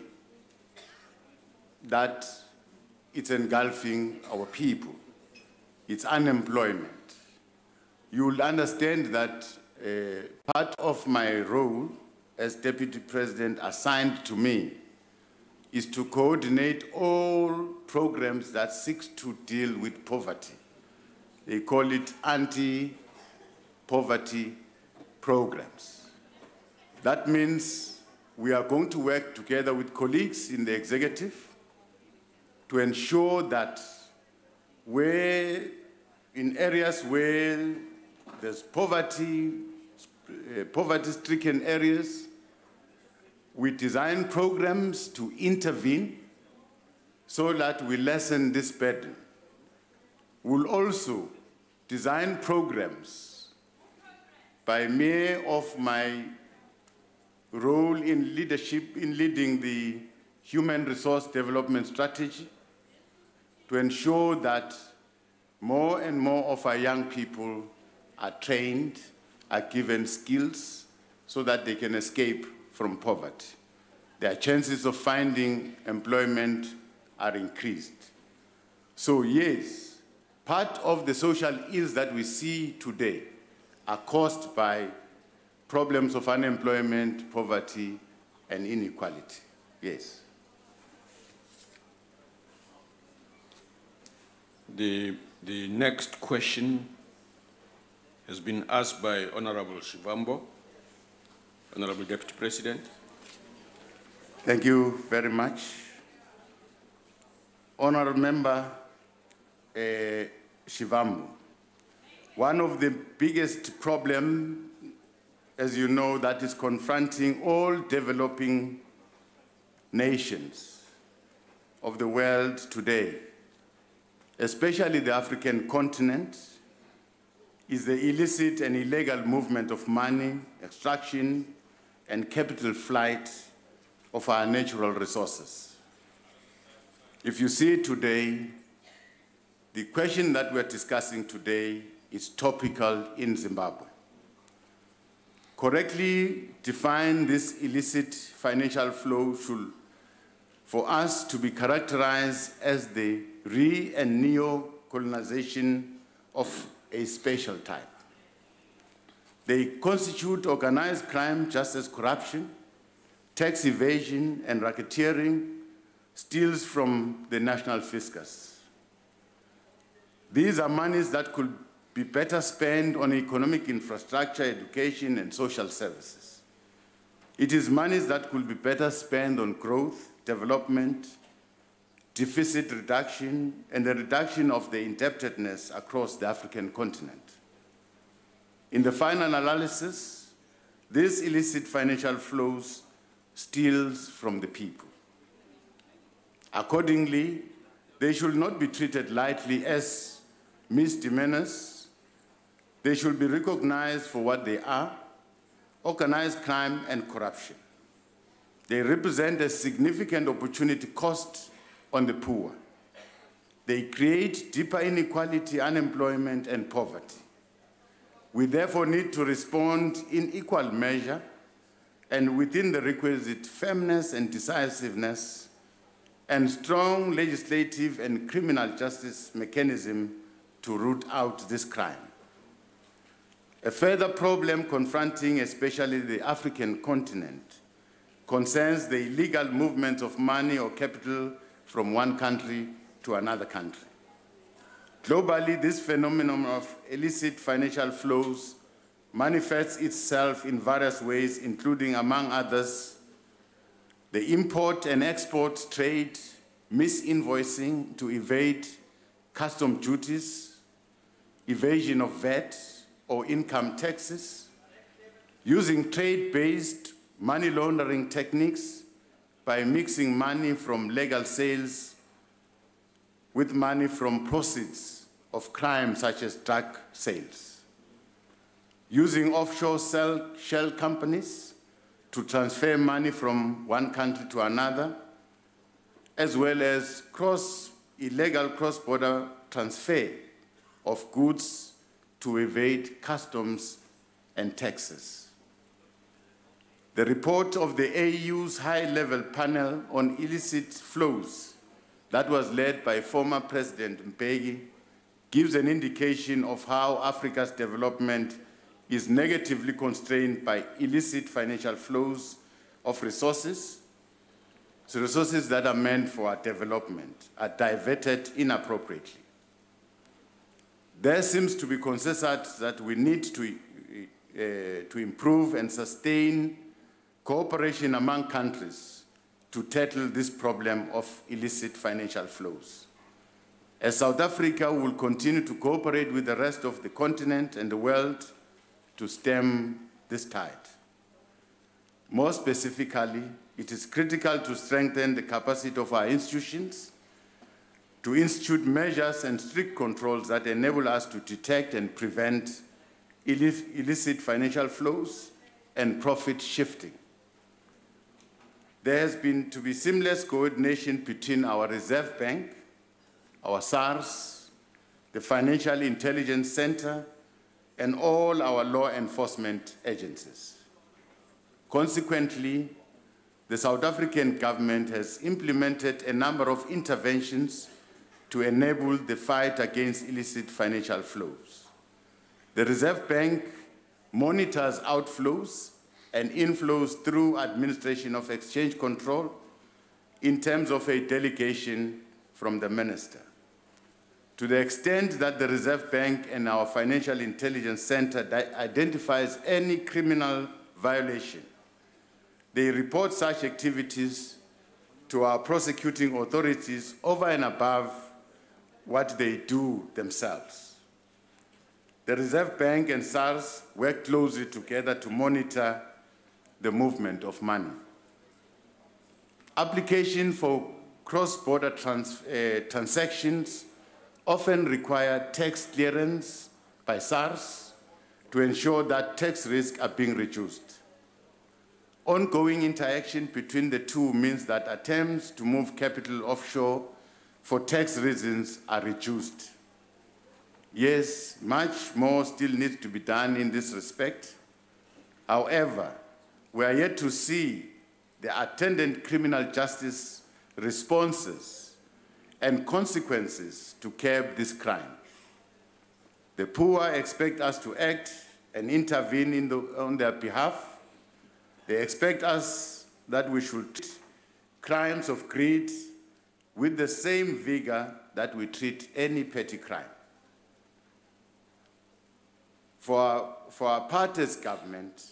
that it's engulfing our people. It's unemployment. You will understand that part of my role as Deputy President assigned to me is to coordinate all programs that seek to deal with poverty. They call it anti-poverty programs. That means we are going to work together with colleagues in the executive to ensure that in areas where there's poverty-stricken areas, we design programs to intervene so that we lessen this burden. We'll also design programs by mere of my role in leadership, in leading the Human Resource Development Strategy, to ensure that more and more of our young people are trained, are given skills so that they can escape from poverty. Their chances of finding employment are increased. So yes, part of the social ills that we see today are caused by problems of unemployment, poverty, and inequality. Yes. The next question has been asked by Honorable Shivambo. Honorable Deputy President. Thank you very much. Honorable Member Shivambo, one of the biggest problems, as you know, that is confronting all developing nations of the world today, especially the African continent, is the illicit and illegal movement of money, extraction, and capital flight of our natural resources. If you see today, the question that we're discussing today is topical in Zimbabwe. Correctly define this illicit financial flow should, for us to be characterized as the re- and neo-colonization of a special type. They constitute organized crime, just as corruption, tax evasion, and racketeering steals from the national fiscus. These are monies that could be better spent on economic infrastructure, education, and social services. It is monies that could be better spent on growth, development, deficit reduction, and the reduction of the indebtedness across the African continent. In the final analysis, these illicit financial flows steals from the people. Accordingly, they should not be treated lightly as misdemeanors. They should be recognized for what they are: organized crime and corruption. They represent a significant opportunity cost on the poor. They create deeper inequality, unemployment, and poverty. We therefore need to respond in equal measure and within the requisite firmness and decisiveness and strong legislative and criminal justice mechanism to root out this crime. A further problem confronting especially the African continent concerns the illegal movement of money or capital from one country to another country. Globally, this phenomenon of illicit financial flows manifests itself in various ways, including, among others, the import and export trade, misinvoicing to evade custom duties, evasion of VAT or income taxes, using trade-based money laundering techniques by mixing money from legal sales with money from proceeds of crime such as drug sales, using offshore shell companies to transfer money from one country to another, as well as illegal cross-border transfer of goods to evade customs and taxes. The report of the AU's high-level panel on illicit flows that was led by former President Mbeki gives an indication of how Africa's development is negatively constrained by illicit financial flows of resources. So resources that are meant for our development are diverted inappropriately. There seems to be consensus that we need to improve and sustain cooperation among countries to tackle this problem of illicit financial flows. As South Africa will continue to cooperate with the rest of the continent and the world to stem this tide. More specifically, it is critical to strengthen the capacity of our institutions to institute measures and strict controls that enable us to detect and prevent illicit financial flows and profit shifting. There has been to be seamless coordination between our Reserve Bank, our Sars, the Financial Intelligence Center, and all our law enforcement agencies. Consequently, the South African government has implemented a number of interventions to enable the fight against illicit financial flows. The Reserve Bank monitors outflows and inflows through administration of exchange control in terms of a delegation from the minister. To the extent that the Reserve Bank and our Financial Intelligence Center identifies any criminal violation, they report such activities to our prosecuting authorities over and above what they do themselves. The Reserve Bank and SARS work closely together to monitor the movement of money. Application for cross-border transactions often require tax clearance by SARS to ensure that tax risks are being reduced. Ongoing interaction between the two means that attempts to move capital offshore for tax reasons are reduced. Yes, much more still needs to be done in this respect. However, we are yet to see the attendant criminal justice responses and consequences to curb this crime. The poor expect us to act and intervene on their behalf. They expect us that we should treat crimes of greed with the same vigor that we treat any petty crime. For our party's government,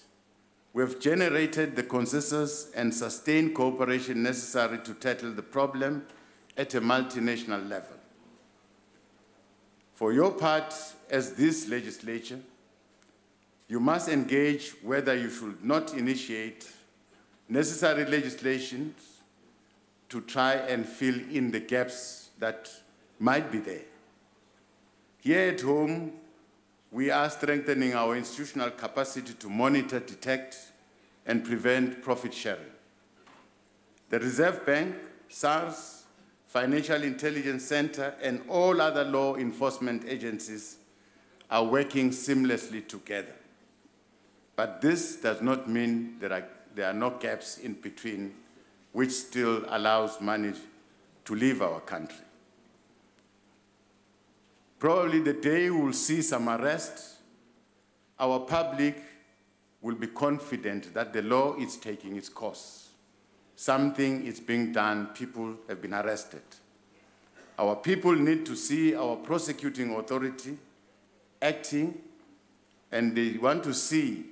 we have generated the consensus and sustained cooperation necessary to tackle the problem at a multinational level. For your part, as this legislature, you must engage whether you should not initiate necessary legislation to try and fill in the gaps that might be there. Here at home, we are strengthening our institutional capacity to monitor, detect, and prevent profit sharing. The Reserve Bank, SARS, Financial Intelligence Center, and all other law enforcement agencies are working seamlessly together. But this does not mean there are no gaps in between, which still allows money to leave our country. Probably the day we will see some arrests, our public will be confident that the law is taking its course. Something is being done, people have been arrested. Our people need to see our prosecuting authority acting, and they want to see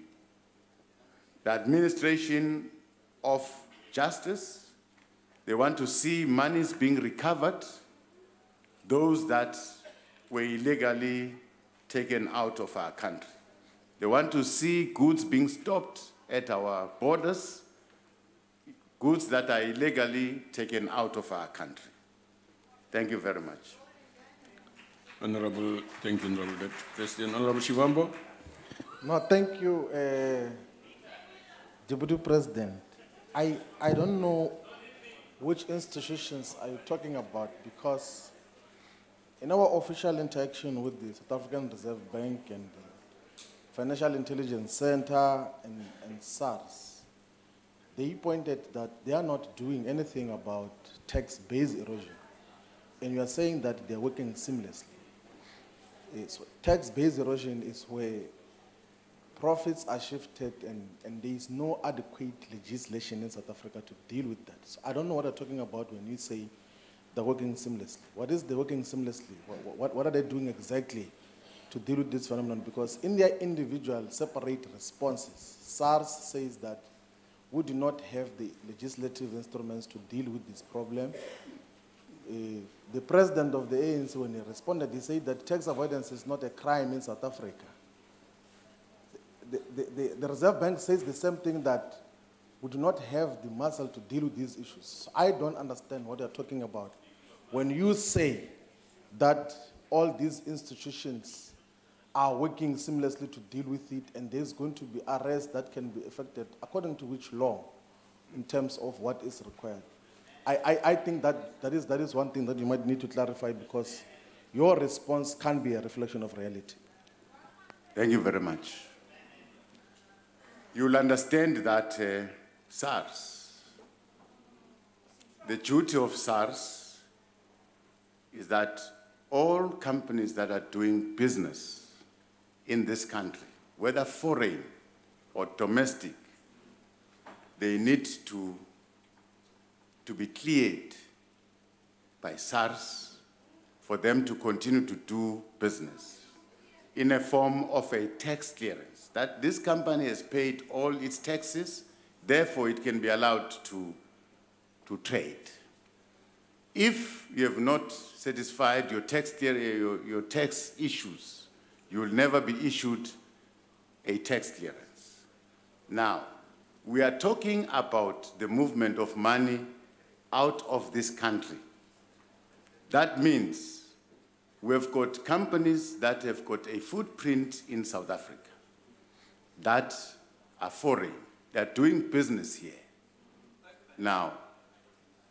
the administration of justice. They want to see monies being recovered, those that were illegally taken out of our country. They want to see goods being stopped at our borders, goods that are illegally taken out of our country. Thank you very much. Honorable, thank you, Honorable Deputy President. Honorable Shivambo. No, thank you, Deputy President. I don't know which institutions are you talking about, because in our official interaction with the South African Reserve Bank and the Financial Intelligence Center and SARS, they pointed that they are not doing anything about tax-based erosion. And you are saying that they're working seamlessly. So tax-based erosion is where profits are shifted and there is no adequate legislation in South Africa to deal with that. So I don't know what you're talking about when you say they're working seamlessly. What is the working seamlessly? What are they doing exactly to deal with this phenomenon? Because in their individual separate responses, SARS says that we do not have the legislative instruments to deal with this problem. The president of the ANC, when he responded, he said that tax avoidance is not a crime in South Africa. The Reserve Bank says the same thing, that we do not have the muscle to deal with these issues. So I don't understand what you're talking about when you say that all these institutions are working seamlessly to deal with it, and there's going to be arrests that can be effected according to which law in terms of what is required. I think that is one thing that you might need to clarify, because your response can't be a reflection of reality. Thank you very much. You'll understand that SARS, the duty of SARS is that all companies that are doing business in this country, whether foreign or domestic, they need to be cleared by SARS for them to continue to do business in a form of a tax clearance, that this company has paid all its taxes, therefore it can be allowed to trade. If you have not satisfied your tax issues, you will never be issued a tax clearance. Now, we are talking about the movement of money out of this country. That means we've got companies that have got a footprint in South Africa that are foreign. They're doing business here. Now,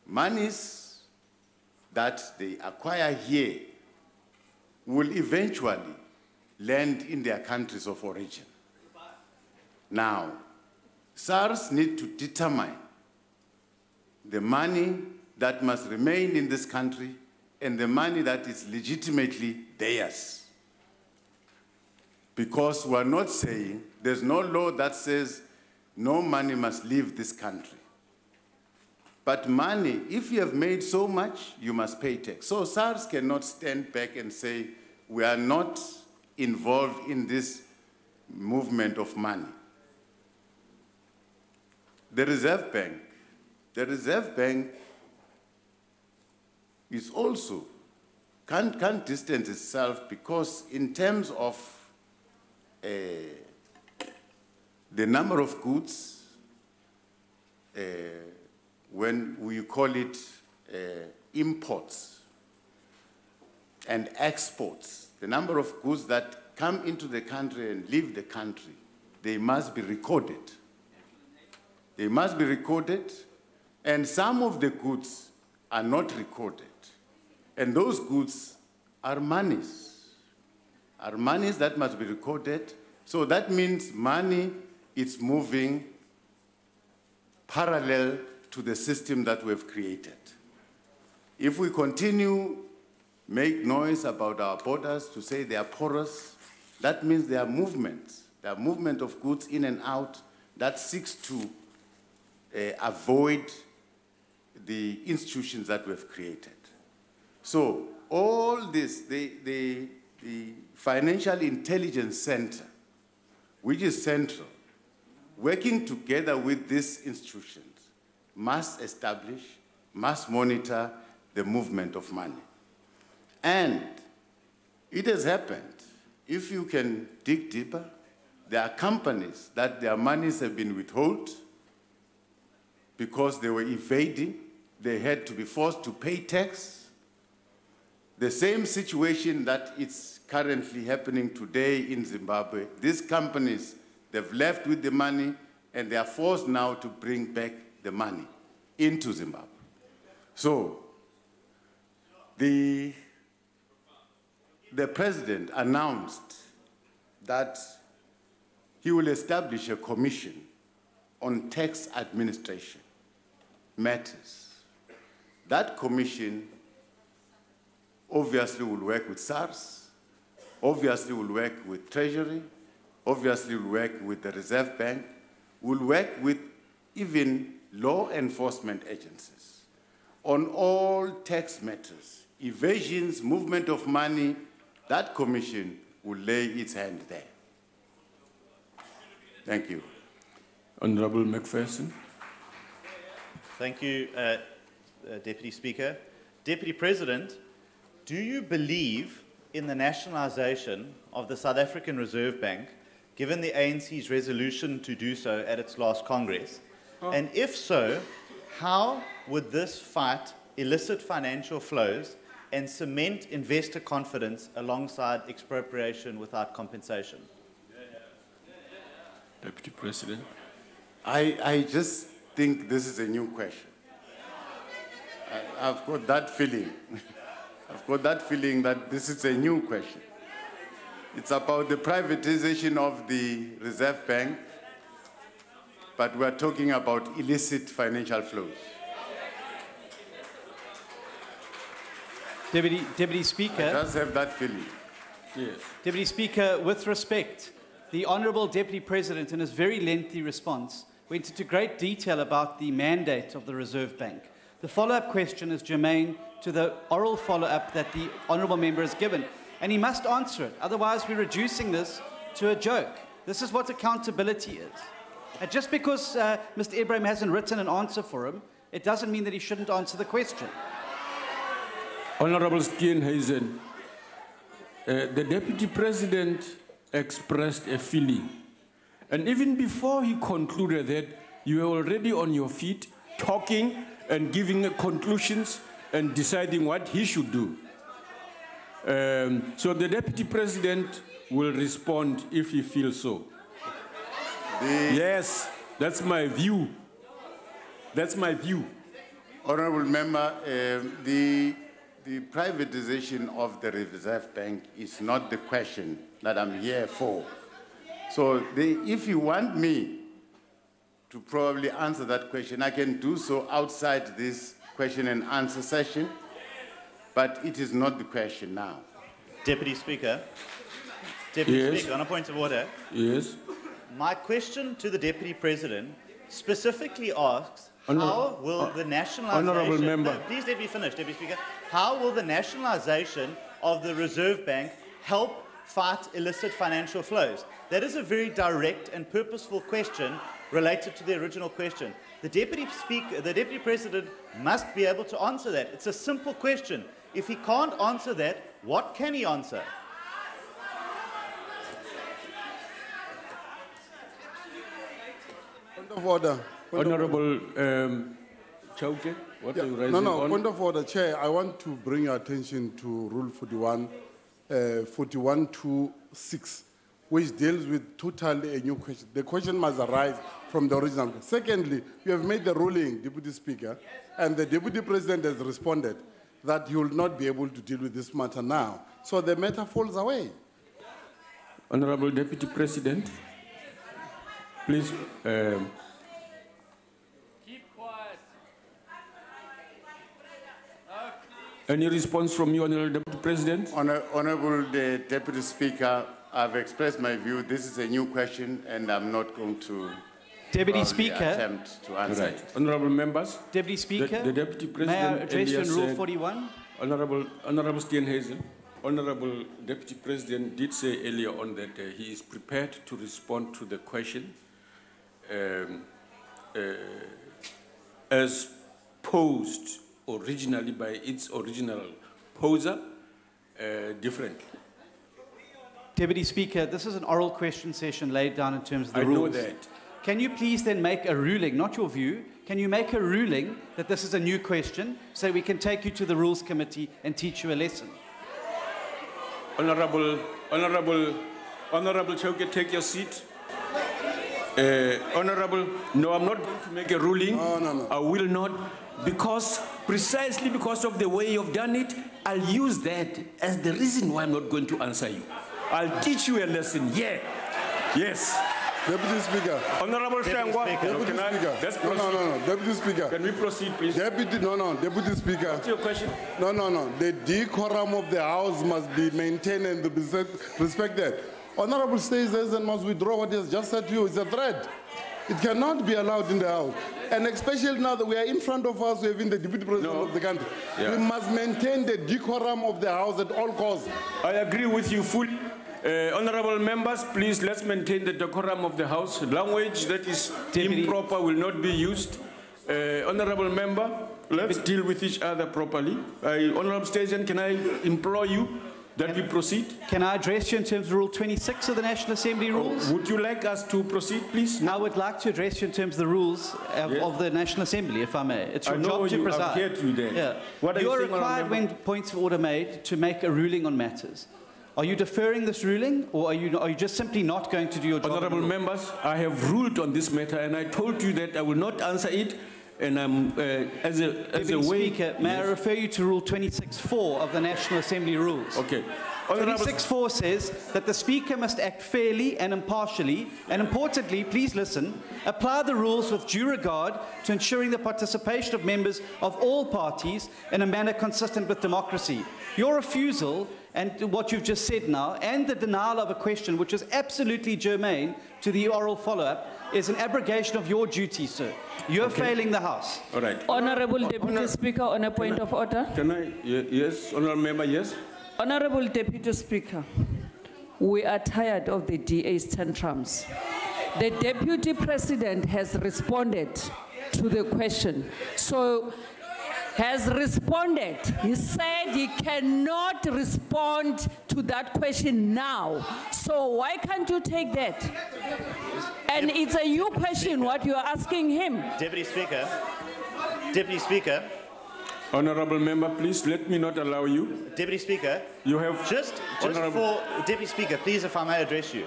monies that they acquire here will eventually land in their countries of origin. Now, SARS need to determine the money that must remain in this country and the money that is legitimately theirs. Because we're not saying, there's no law that says no money must leave this country. But money, if you have made so much, you must pay tax. So SARS cannot stand back and say, we are not involved in this movement of money. The Reserve Bank is also, can't distance itself, because in terms of the number of goods, when we call it imports and exports, the number of goods that come into the country and leave the country, they must be recorded. They must be recorded, and some of the goods are not recorded. And those goods are monies that must be recorded. So that means money is moving parallel to the system that we've created. If we continue make noise about our borders to say they are porous, that means there are movements. There are movement of goods in and out that seeks to avoid the institutions that we've created. So all this, the Financial Intelligence Center, which is central, working together with these institutions, must establish, must monitor the movement of money. And it has happened. If you can dig deeper, there are companies that their monies have been withheld because they were evading. They had to be forced to pay tax. The same situation that is currently happening today in Zimbabwe. These companies, they've left with the money and they are forced now to bring back the money into Zimbabwe. So the president announced that he will establish a commission on tax administration matters. That commission obviously will work with SARS, obviously will work with Treasury, obviously will work with the Reserve Bank, will work with even law enforcement agencies on all tax matters, evasions, movement of money. That commission will lay its hand there. Thank you. Honorable McPherson. Thank you, Deputy Speaker. Deputy President, do you believe in the nationalisation of the South African Reserve Bank, given the ANC's resolution to do so at its last Congress? And if so, how would this fight illicit financial flows and cement investor confidence alongside expropriation without compensation? Deputy President. I just think this is a new question. I've got that feeling. I've got that feeling that this is a new question. It's about the privatization of the Reserve Bank, but we're talking about illicit financial flows. Deputy Speaker. I just have that feeling. Yes. Deputy Speaker, with respect, the Honourable Deputy President, in his very lengthy response, went into great detail about the mandate of the Reserve Bank. The follow-up question is germane to the oral follow-up that the Honourable Member has given, and he must answer it. Otherwise, we're reducing this to a joke. This is what accountability is. And just because Mr. Ibrahim hasn't written an answer for him, it doesn't mean that he shouldn't answer the question. Honourable Steenhuisen, the Deputy President expressed a feeling. And even before he concluded that, you were already on your feet, talking and giving conclusions and deciding what he should do. So the Deputy President will respond if he feels so. Yes, that's my view. That's my view. Honourable Member, the privatization of the Reserve Bank is not the question that I'm here for. So if you want me to probably answer that question, I can do so outside this question and answer session, but it is not the question now. Deputy Speaker, on a point of order. Yes. My question to the Deputy President specifically asks, how will the nationalisation... Honourable Member. No, please let me finish, Deputy Speaker. How will the nationalisation of the Reserve Bank help fight illicit financial flows? That is a very direct and purposeful question related to the original question. The Deputy President must be able to answer that. It's a simple question. If he can't answer that, what can he answer? Point of order. Honourable Chauke, what are you raising on? Point of order, Chair. I want to bring your attention to Rule 41.26, which deals with totally a new question. The question must arise from the original. Secondly, you have made the ruling, Deputy Speaker, and the Deputy President has responded that he will not be able to deal with this matter now. So the matter falls away. Honourable Deputy President, please. Any response from you, Honourable Deputy President? Honourable Deputy Speaker, I've expressed my view. This is a new question, and I'm not going to Deputy Speaker, attempt to answer it. Honourable members, Deputy Speaker, the Deputy President, may I address you in Rule 41? Honourable Steenhuisen, Honourable Deputy President did say earlier on that he is prepared to respond to the question as posed originally by its original poser differently. Deputy Speaker, this is an oral question session laid down in terms of the rules. I know that. Can you please then make a ruling, not your view, can you make a ruling that this is a new question so we can take you to the Rules Committee and teach you a lesson? Honourable Chauke, take your seat. Honourable, no, I'm not going to make a ruling. No. I will not, precisely because of the way you've done it, I'll use that as the reason why I'm not going to answer you. I'll teach you a lesson, yeah. Yes. Deputy Speaker. Honourable Shangwa. Deputy Speaker. Let's proceed. No. Deputy Speaker. Can we proceed, please? Deputy Speaker. What's your question? No. The decorum of the House must be maintained and be respected. Honourable Steenhuisen must withdraw what he has just said to you. It's a threat. It cannot be allowed in the House. And especially now that we are in front of us, we have been the Deputy President of the country. Yeah. We must maintain the decorum of the House at all costs. I agree with you fully. Honourable members, please let's maintain the decorum of the House. Language that is improper will not be used. Honourable member, let's deal with each other properly. Honourable Station, can I implore you that we proceed? Can I address you in terms of Rule 26 of the National Assembly rules? Would you like us to proceed, please? I would like to address you in terms of the rules of the National Assembly, if I may. It's your job to preside. I've heard you there. Yeah. What are you are saying, required, when points of order made, to make a ruling on matters. Are you deferring this ruling, or are you just simply not going to do your job? Honourable members, I have ruled on this matter, and I told you that I will not answer it and I'm, as a Deputy way... Speaker, may I refer you to Rule 26.4 of the National Assembly Rules? Okay. 26.4 says that the Speaker must act fairly and impartially, and importantly, please listen, apply the rules with due regard to ensuring the participation of members of all parties in a manner consistent with democracy. Your refusal, and what you've just said now, and the denial of a question which is absolutely germane to the oral follow-up, is an abrogation of your duty, sir. You're failing the House. All right. Honourable Deputy Speaker, on a point of order. Can I? Yes, Honourable Member, yes. Honourable Deputy Speaker, we are tired of the DA's tantrums. The Deputy President has responded to the question. So, has responded. He said he cannot respond to that question now. So why can't you take that? And it's a new question, what you are asking him. Deputy Speaker. Honourable Member, please let me not allow you. Deputy Speaker. You have... Just for... Deputy Speaker, please, if I may address you.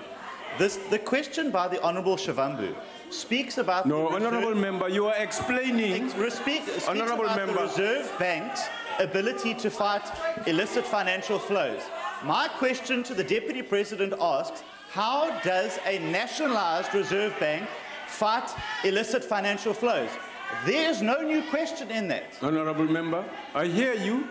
The question by the Honourable Shavambu speaks about... No, Honourable Member, you are explaining... Speaks Honourable about Member. the Reserve Bank's ability to fight illicit financial flows. My question to the Deputy President asks, how does a nationalised Reserve Bank fight illicit financial flows? There is no new question in that. Honourable Member, I hear you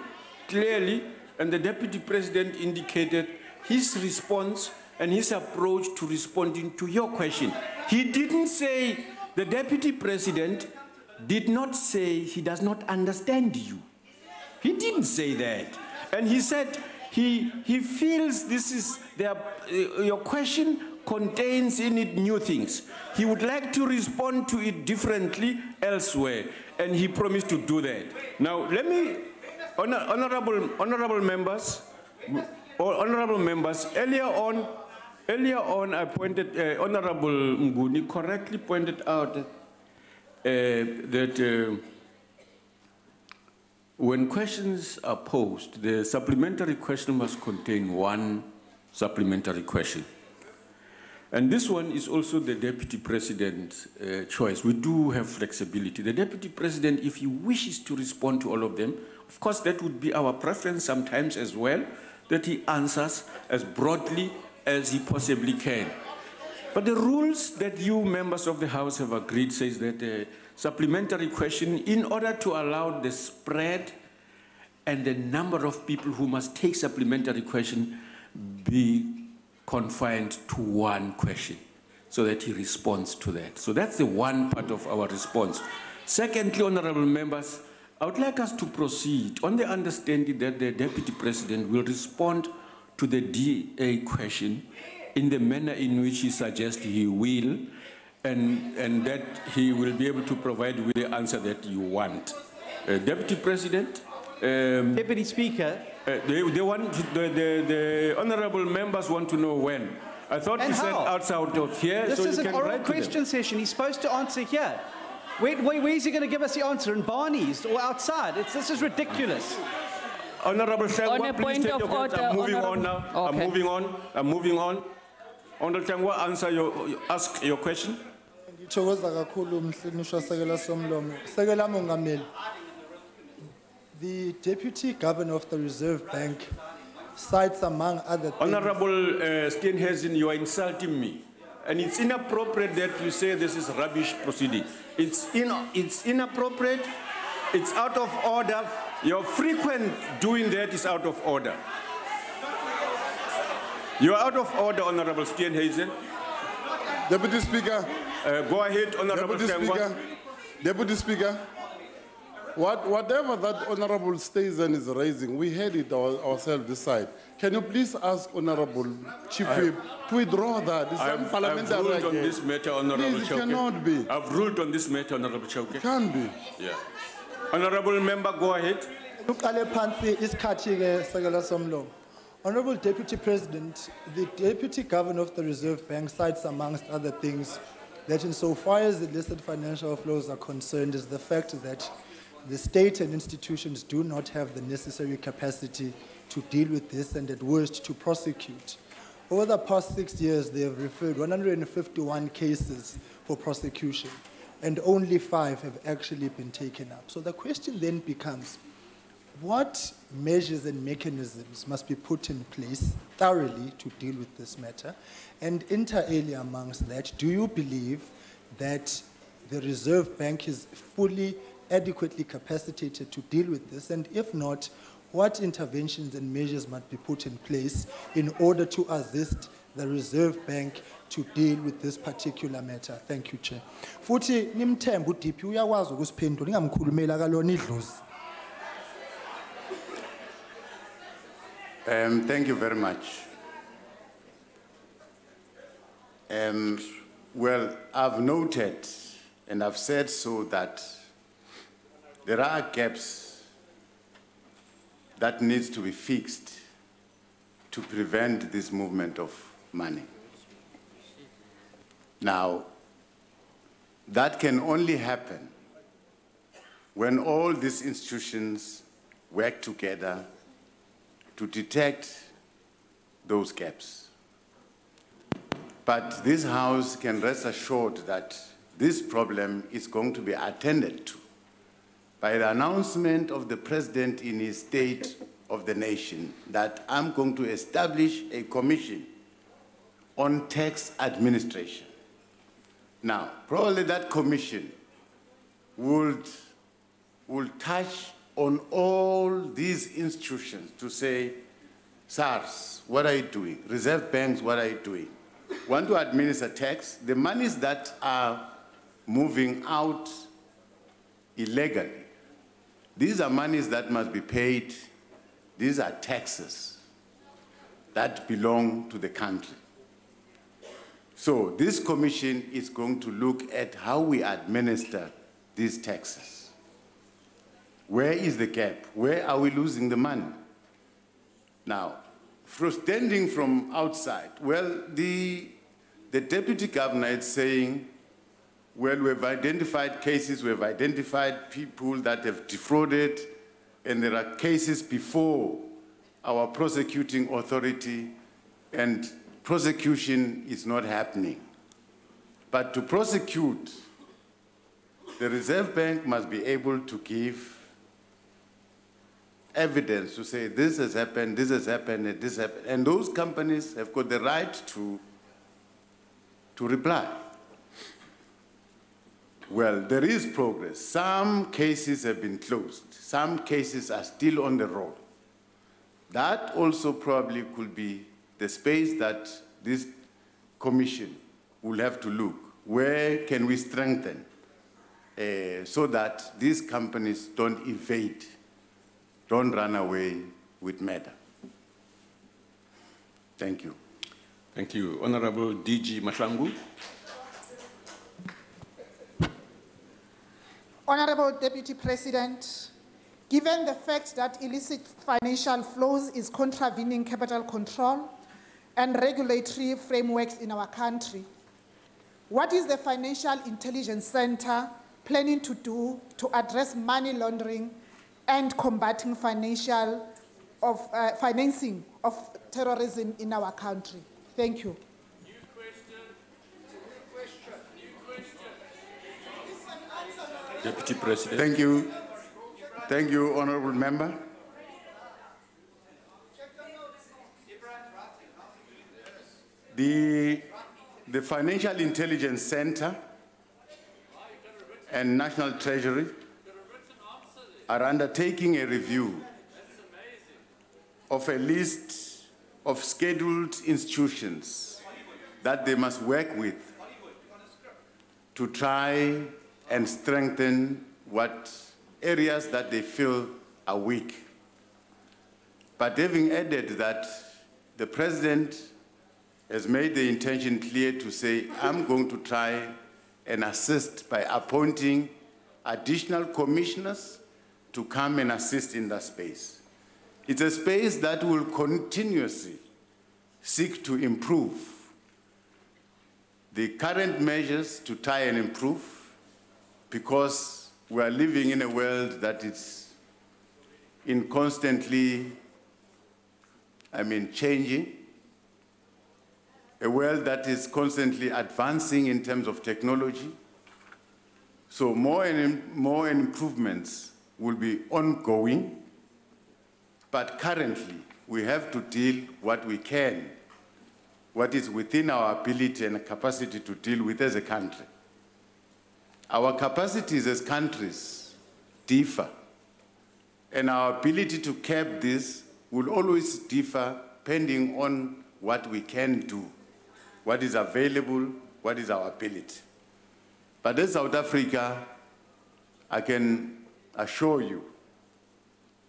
clearly, and the Deputy President indicated his response and his approach to responding to your question. He didn't say, the Deputy President did not say he does not understand you. He didn't say that. And he said he feels this is, your question contains in it new things. He would like to respond to it differently elsewhere, and he promised to do that. Now, let me, honorable members, earlier on I pointed, Honorable Mguni correctly pointed out that when questions are posed, the supplementary question must contain one supplementary question. And this one is also the Deputy President's choice. We do have flexibility. The Deputy President, if he wishes to respond to all of them, of course that would be our preference sometimes as well, that he answers as broadly as he possibly can. But the rules that you members of the House have agreed says that a supplementary question, in order to allow the spread and the number of people who must take supplementary question, be confined to one question so that he responds to that. So that's the one part of our response. Secondly, honorable members, I would like us to proceed on the understanding that the Deputy President will respond to the DA question in the manner in which he suggests he will, and that he will be able to provide with the answer that you want. Deputy President? Deputy Speaker. The honourable members want to know when. I thought he said outside of here, this so is you an can oral write to them. question session. He's supposed to answer here. Where is he going to give us the answer? In Barney's or outside? This is ridiculous. Honourable Sangwa, On a please point take of your order, I'm moving on Honourable- now. Okay. I'm moving on. Honourable Sangwa, ask your question. Ngithokoza kakhulu umhlonishwa Sekela Somlomo. Sekela Mongameli. The Deputy Governor of the Reserve Bank cites, among other things... Honourable Steenhuisen, you are insulting me. And it's inappropriate that you say this is rubbish proceeding. It's inappropriate, it's out of order. Your frequent doing that is out of order. You are out of order, Honourable Steenhuisen. Deputy Speaker. Go ahead, Honourable Sangwa. Deputy Speaker. Whatever that Honourable Steenhuisen is raising, we heard it ourselves this side. Can you please ask Honourable Chief Whip to withdraw that? It's I've unparliamentary ruled on this matter, Honourable Please, it Chauke. cannot be. I've ruled on this matter, Honourable Chauke. It can be. Yeah. Honourable Member, go ahead. Honourable Deputy President, the Deputy Governor of the Reserve Bank cites, amongst other things, that insofar as illicit financial flows are concerned, is the fact that the state and institutions do not have the necessary capacity to deal with this and at worst to prosecute. Over the past 6 years, they have referred 151 cases for prosecution. and only 5 have actually been taken up. So the question then becomes, what measures and mechanisms must be put in place thoroughly to deal with this matter? And inter alia amongst that, do you believe that the Reserve Bank is fully, adequately capacitated to deal with this? And if not, what interventions and measures must be put in place in order to assist the Reserve Bank to deal with this particular matter? Thank you, Chair. Futhi nimthemba uDP uyakwazi ukusiphendula, ningamkhulumela kalona idlozi. Thank you very much. Well, I've noted, and I've said so, that there are gaps that needs to be fixed to prevent this movement of money. Now, that can only happen when all these institutions work together to detect those gaps. But this House can rest assured that this problem is going to be attended to by the announcement of the President in his State of the Nation that I'm going to establish a commission on tax administration. Now, probably that commission will touch on all these institutions to say, Sars, what are you doing? Reserve banks, what are you doing? Want to administer tax? The monies that are moving out illegally, these are monies that must be paid. These are taxes that belong to the country. So this commission is going to look at how we administer these taxes. Where is the gap? Where are we losing the money? Now, standing from outside, well, the deputy governor is saying, well, we've identified cases, we've identified people that have defrauded, and there are cases before our prosecuting authority, and prosecution is not happening. But to prosecute, the Reserve Bank must be able to give evidence to say this has happened, this has happened, and this happened. And those companies have got the right to reply. Well, there is progress. Some cases have been closed. Some cases are still on the roll. That also probably could be the space that this commission will have to look. Where can we strengthen so that these companies don't evade, don't run away with matter? Thank you. Thank you. Honorable DG Mahlangu. Honorable Deputy President, given the fact that illicit financial flows is contravening capital control and regulatory frameworks in our country, what is the Financial Intelligence Center planning to do to address money laundering and combating financing of terrorism in our country? Thank you. Deputy President. Thank you. Thank you, Honorable Member. The Financial Intelligence Center and National Treasury are undertaking a review of a list of scheduled institutions that they must work with to try and strengthen what areas that they feel are weak. But having added that, the President has made the intention clear to say, I'm going to try and assist by appointing additional commissioners to come and assist in that space. It's a space that will continuously seek to improve the current measures to try and improve, because we are living in a world that is in constantly, changing, a world that is constantly advancing in terms of technology, So more improvements will be ongoing, but currently we have to deal what we can, what is within our ability and capacity to deal with as a country. Our capacities as countries differ, and our ability to cap this will always differ depending on what we can do, what is available, what is our ability. But as South Africa, I can assure you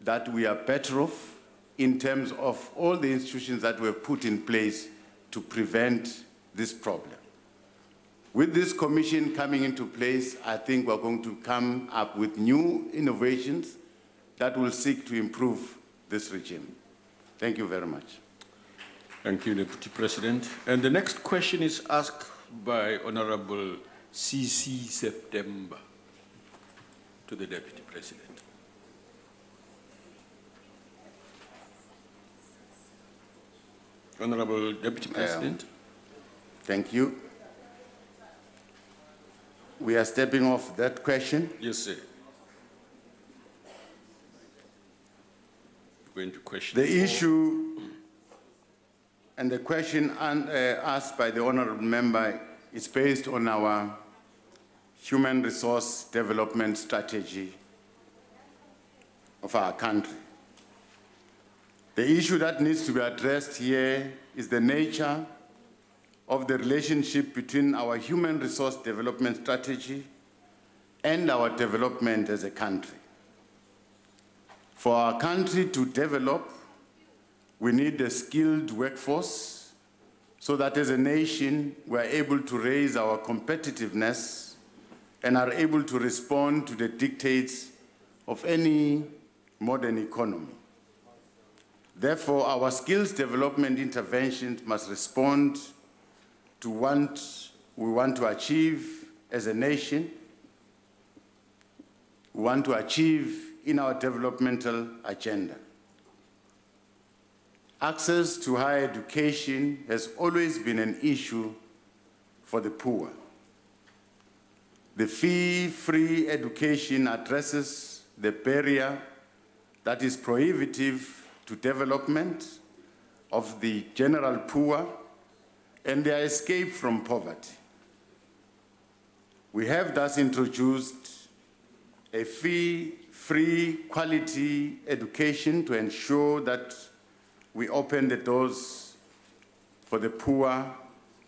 that we are better off in terms of all the institutions that were put in place to prevent this problem. With this commission coming into place, I think we're going to come up with new innovations that will seek to improve this regime. Thank you very much. Thank you, Deputy President. And the next question is asked by Honorable C.C. September to the Deputy President. Honorable Deputy President. Thank you. We are stepping off that question. Yes, sir. Going to question the issue and the question asked by the honorable member is based on our human resource development strategy of our country. The issue that needs to be addressed here is the nature of the relationship between our human resource development strategy and our development as a country. For our country to develop, we need a skilled workforce so that as a nation, we are able to raise our competitiveness and are able to respond to the dictates of any modern economy. Therefore, our skills development interventions must respond to what we want to achieve as a nation, we want to achieve in our developmental agenda. Access to higher education has always been an issue for the poor. The fee-free education addresses the barrier that is prohibitive to development of the general poor and their escape from poverty. We have thus introduced a fee-free quality education to ensure that we open the doors for the poor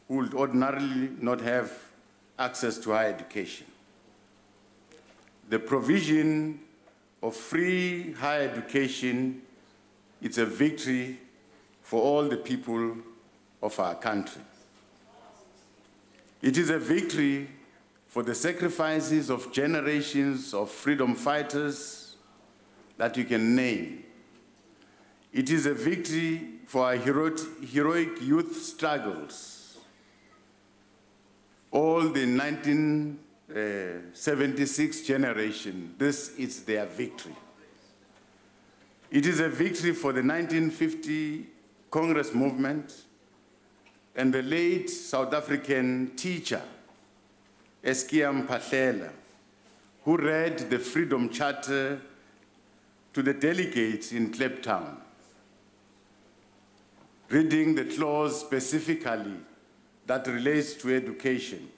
who would ordinarily not have access to higher education. The provision of free higher education is a victory for all the people of our country. It is a victory for the sacrifices of generations of freedom fighters that you can name. It is a victory for our heroic youth struggles. All the 1976 generation, this is their victory. It is a victory for the 1950 Congress movement and the late South African teacher, Eskiam Pahlela, who read the Freedom Charter to the delegates in Kliptown, reading the clause specifically that relates to education,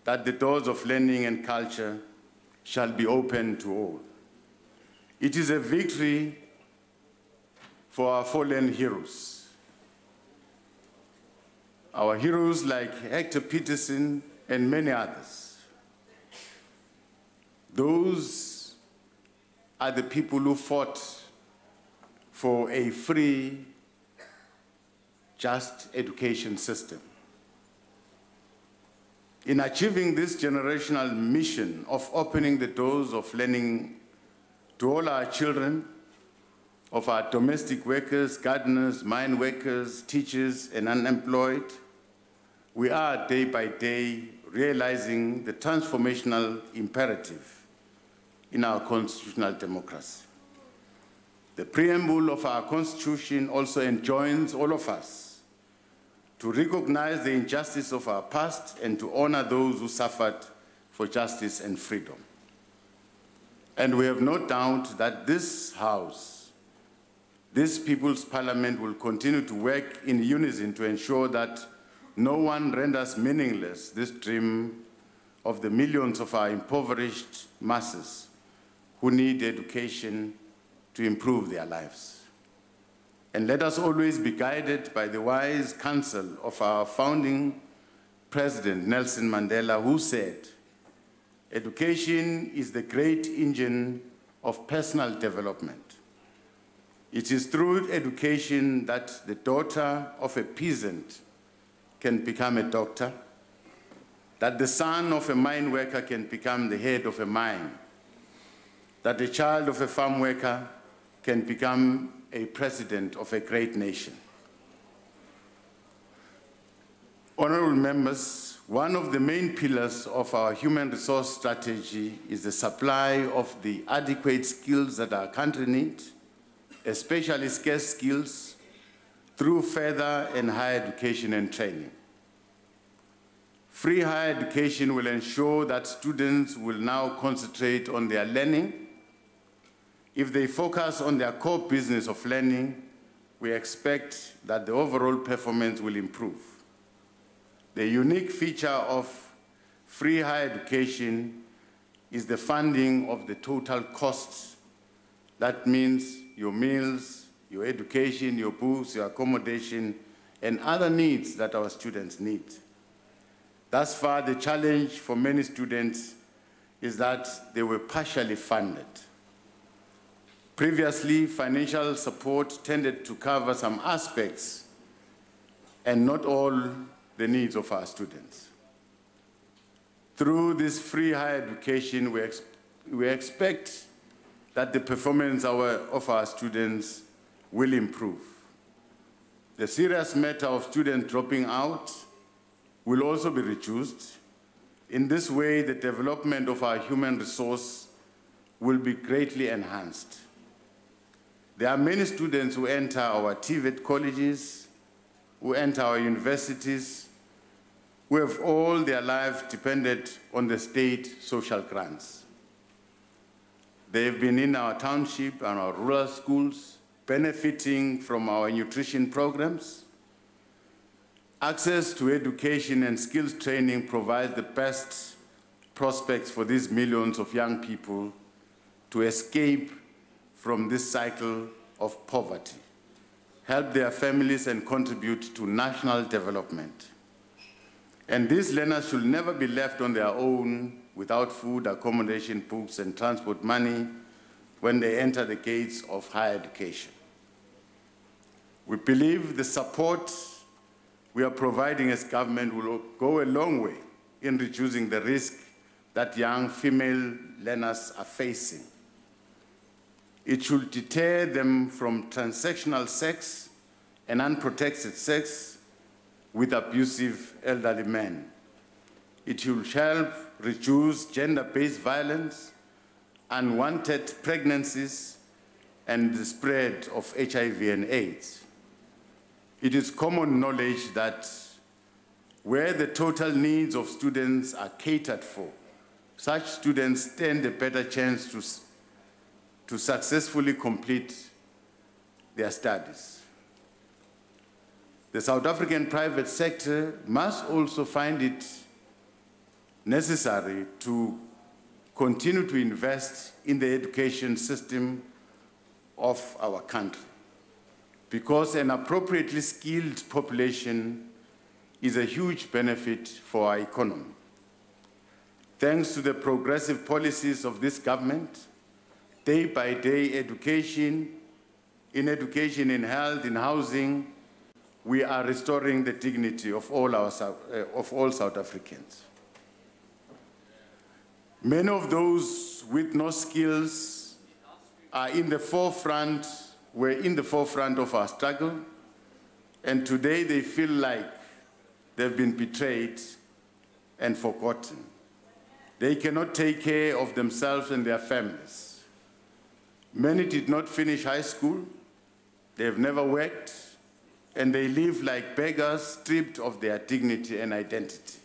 that the doors of learning and culture shall be open to all. It is a victory for our fallen heroes. Our heroes like Hector Peterson and many others. Those are the people who fought for a free, just education system. In achieving this generational mission of opening the doors of learning to all our children, of our domestic workers, gardeners, mine workers, teachers, and unemployed, we are day by day realizing the transformational imperative in our constitutional democracy. The preamble of our Constitution also enjoins all of us to recognize the injustice of our past and to honor those who suffered for justice and freedom. And we have no doubt that this House, this People's Parliament, will continue to work in unison to ensure that no one renders meaningless this dream of the millions of our impoverished masses who need education to improve their lives. And let us always be guided by the wise counsel of our founding President Nelson Mandela, who said, "Education is the great engine of personal development. It is through education that the daughter of a peasant can become a doctor, that the son of a mine worker can become the head of a mine, that the child of a farm worker can become a president of a great nation." Honorable members, one of the main pillars of our human resource strategy is the supply of the adequate skills that our country needs, especially scarce skills, through further and higher education and training. Free higher education will ensure that students will now concentrate on their learning. If they focus on their core business of learning, we expect that the overall performance will improve. The unique feature of free higher education is the funding of the total costs. That means your meals, your education, your books, your accommodation, and other needs that our students need. Thus far, the challenge for many students is that they were partially funded. Previously, financial support tended to cover some aspects and not all the needs of our students. Through this free higher education, we expect that the performance of our students will improve. The serious matter of students dropping out will also be reduced. In this way, the development of our human resource will be greatly enhanced. There are many students who enter our TVET colleges, who enter our universities, who have all their life depended on the state social grants. They have been in our township and our rural schools, benefiting from our nutrition programs. Access to education and skills training provides the best prospects for these millions of young people to escape from this cycle of poverty, help their families, and contribute to national development. And these learners should never be left on their own without food, accommodation, books, and transport money when they enter the gates of higher education. We believe the support we are providing as government will go a long way in reducing the risk that young female learners are facing. It should deter them from transactional sex and unprotected sex with abusive elderly men. It should help reduce gender-based violence, unwanted pregnancies, and the spread of HIV and AIDS. It is common knowledge that where the total needs of students are catered for, such students stand a better chance to successfully complete their studies. The South African private sector must also find it necessary to continue to invest in the education system of our country, because an appropriately skilled population is a huge benefit for our economy. Thanks to the progressive policies of this government, day by day, in education, in health, in housing, we are restoring the dignity of all South Africans. Many of those with no skills are in the forefront, were in the forefront of our struggle, and today they feel like they've been betrayed and forgotten. They cannot take care of themselves and their families. Many did not finish high school, they've never worked, and they live like beggars, stripped of their dignity and identity.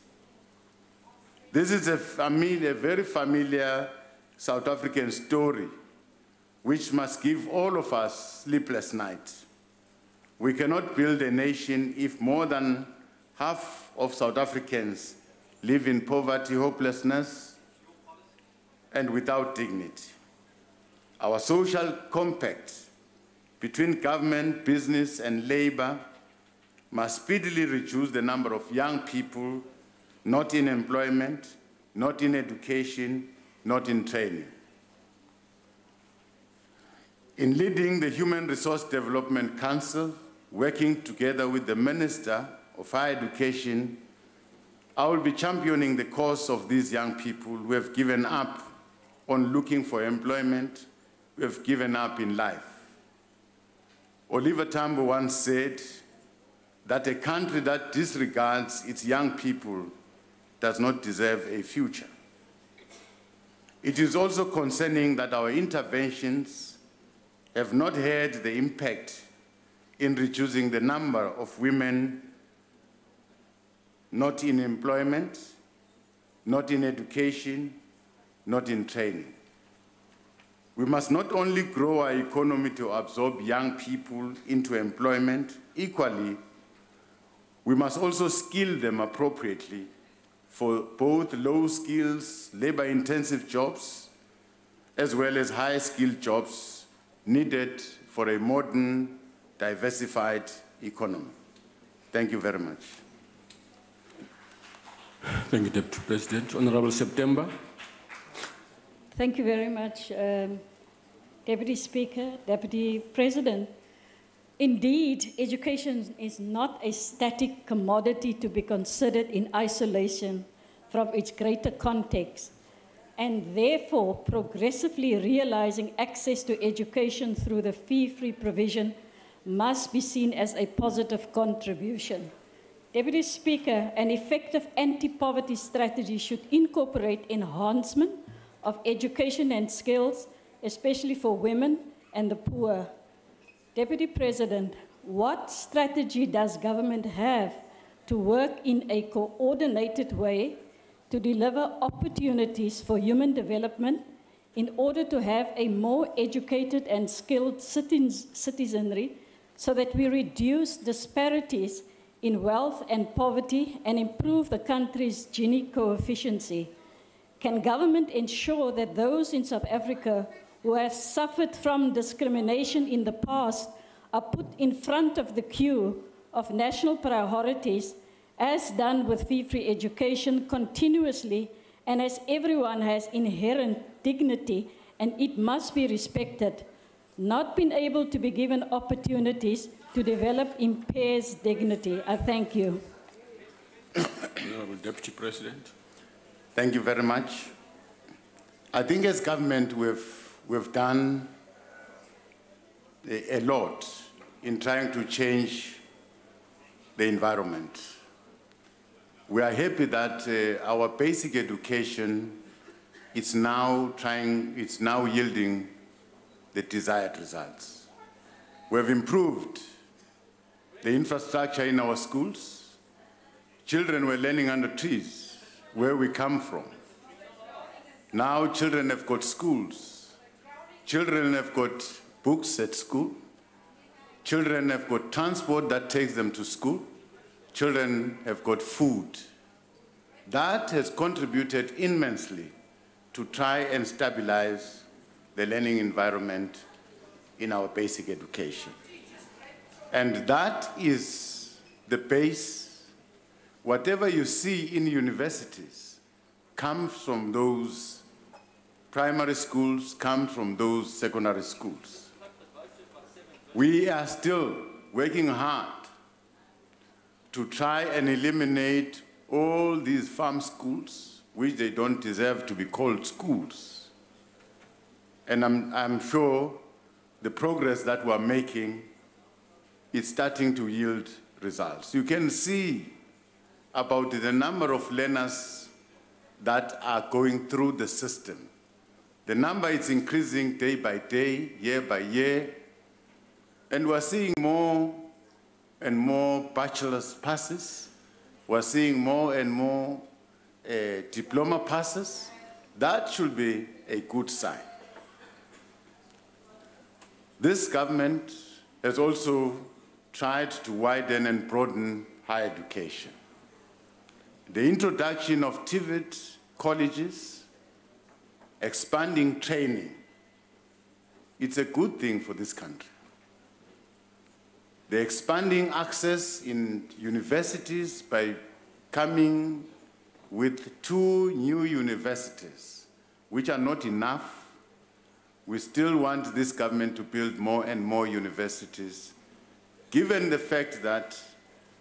This is a very familiar South African story, which must give all of us sleepless nights. We cannot build a nation if more than half of South Africans live in poverty, hopelessness, and without dignity. Our social compact between government, business, and labor must speedily reduce the number of young people not in employment, not in education, not in training. In leading the Human Resource Development Council, working together with the Minister of Higher Education, I will be championing the cause of these young people who have given up on looking for employment, who have given up in life. Oliver Tambo once said that a country that disregards its young people does not deserve a future. It is also concerning that our interventions have not had the impact in reducing the number of women not in employment, not in education, not in training. We must not only grow our economy to absorb young people into employment, equally, we must also skill them appropriately for both low skills, labor-intensive jobs, as well as high-skilled jobs needed for a modern, diversified economy. Thank you very much. Thank you, Deputy President. Honorable September. Thank you very much, Deputy Speaker, Deputy President. Indeed, education is not a static commodity to be considered in isolation from its greater context, and therefore progressively realizing access to education through the fee-free provision must be seen as a positive contribution. Deputy Speaker, an effective anti-poverty strategy should incorporate enhancement of education and skills, especially for women and the poor. Deputy President, what strategy does government have to work in a coordinated way to deliver opportunities for human development in order to have a more educated and skilled citizenry so that we reduce disparities in wealth and poverty and improve the country's Gini coefficient? Can government ensure that those in South Africa who have suffered from discrimination in the past are put in front of the queue of national priorities, as done with fee-free education continuously, and as everyone has inherent dignity and it must be respected? Not being able to be given opportunities to develop impairs dignity. I thank you. Honorable Deputy President. Thank you very much. I think as government we've done a lot in trying to change the environment. We are happy that our basic education is now yielding the desired results. We have improved the infrastructure in our schools. Children were learning under trees, where we come from. Now children have got schools. Children have got books at school. Children have got transport that takes them to school. Children have got food. That has contributed immensely to try and stabilize the learning environment in our basic education. And that is the base. Whatever you see in universities comes from those primary schools, comes from those secondary schools. We are still working hard to try and eliminate all these farm schools, which they don't deserve to be called schools. And I'm sure the progress that we're making is starting to yield results. You can see about the number of learners that are going through the system. The number is increasing day by day, year by year, and we're seeing more and more bachelor's passes. We're seeing more and more diploma passes, that should be a good sign. This government has also tried to widen and broaden higher education. The introduction of TVET colleges, expanding training, it's a good thing for this country. The expanding access in universities by coming with 2 new universities, which are not enough. We still want this government to build more and more universities, given the fact that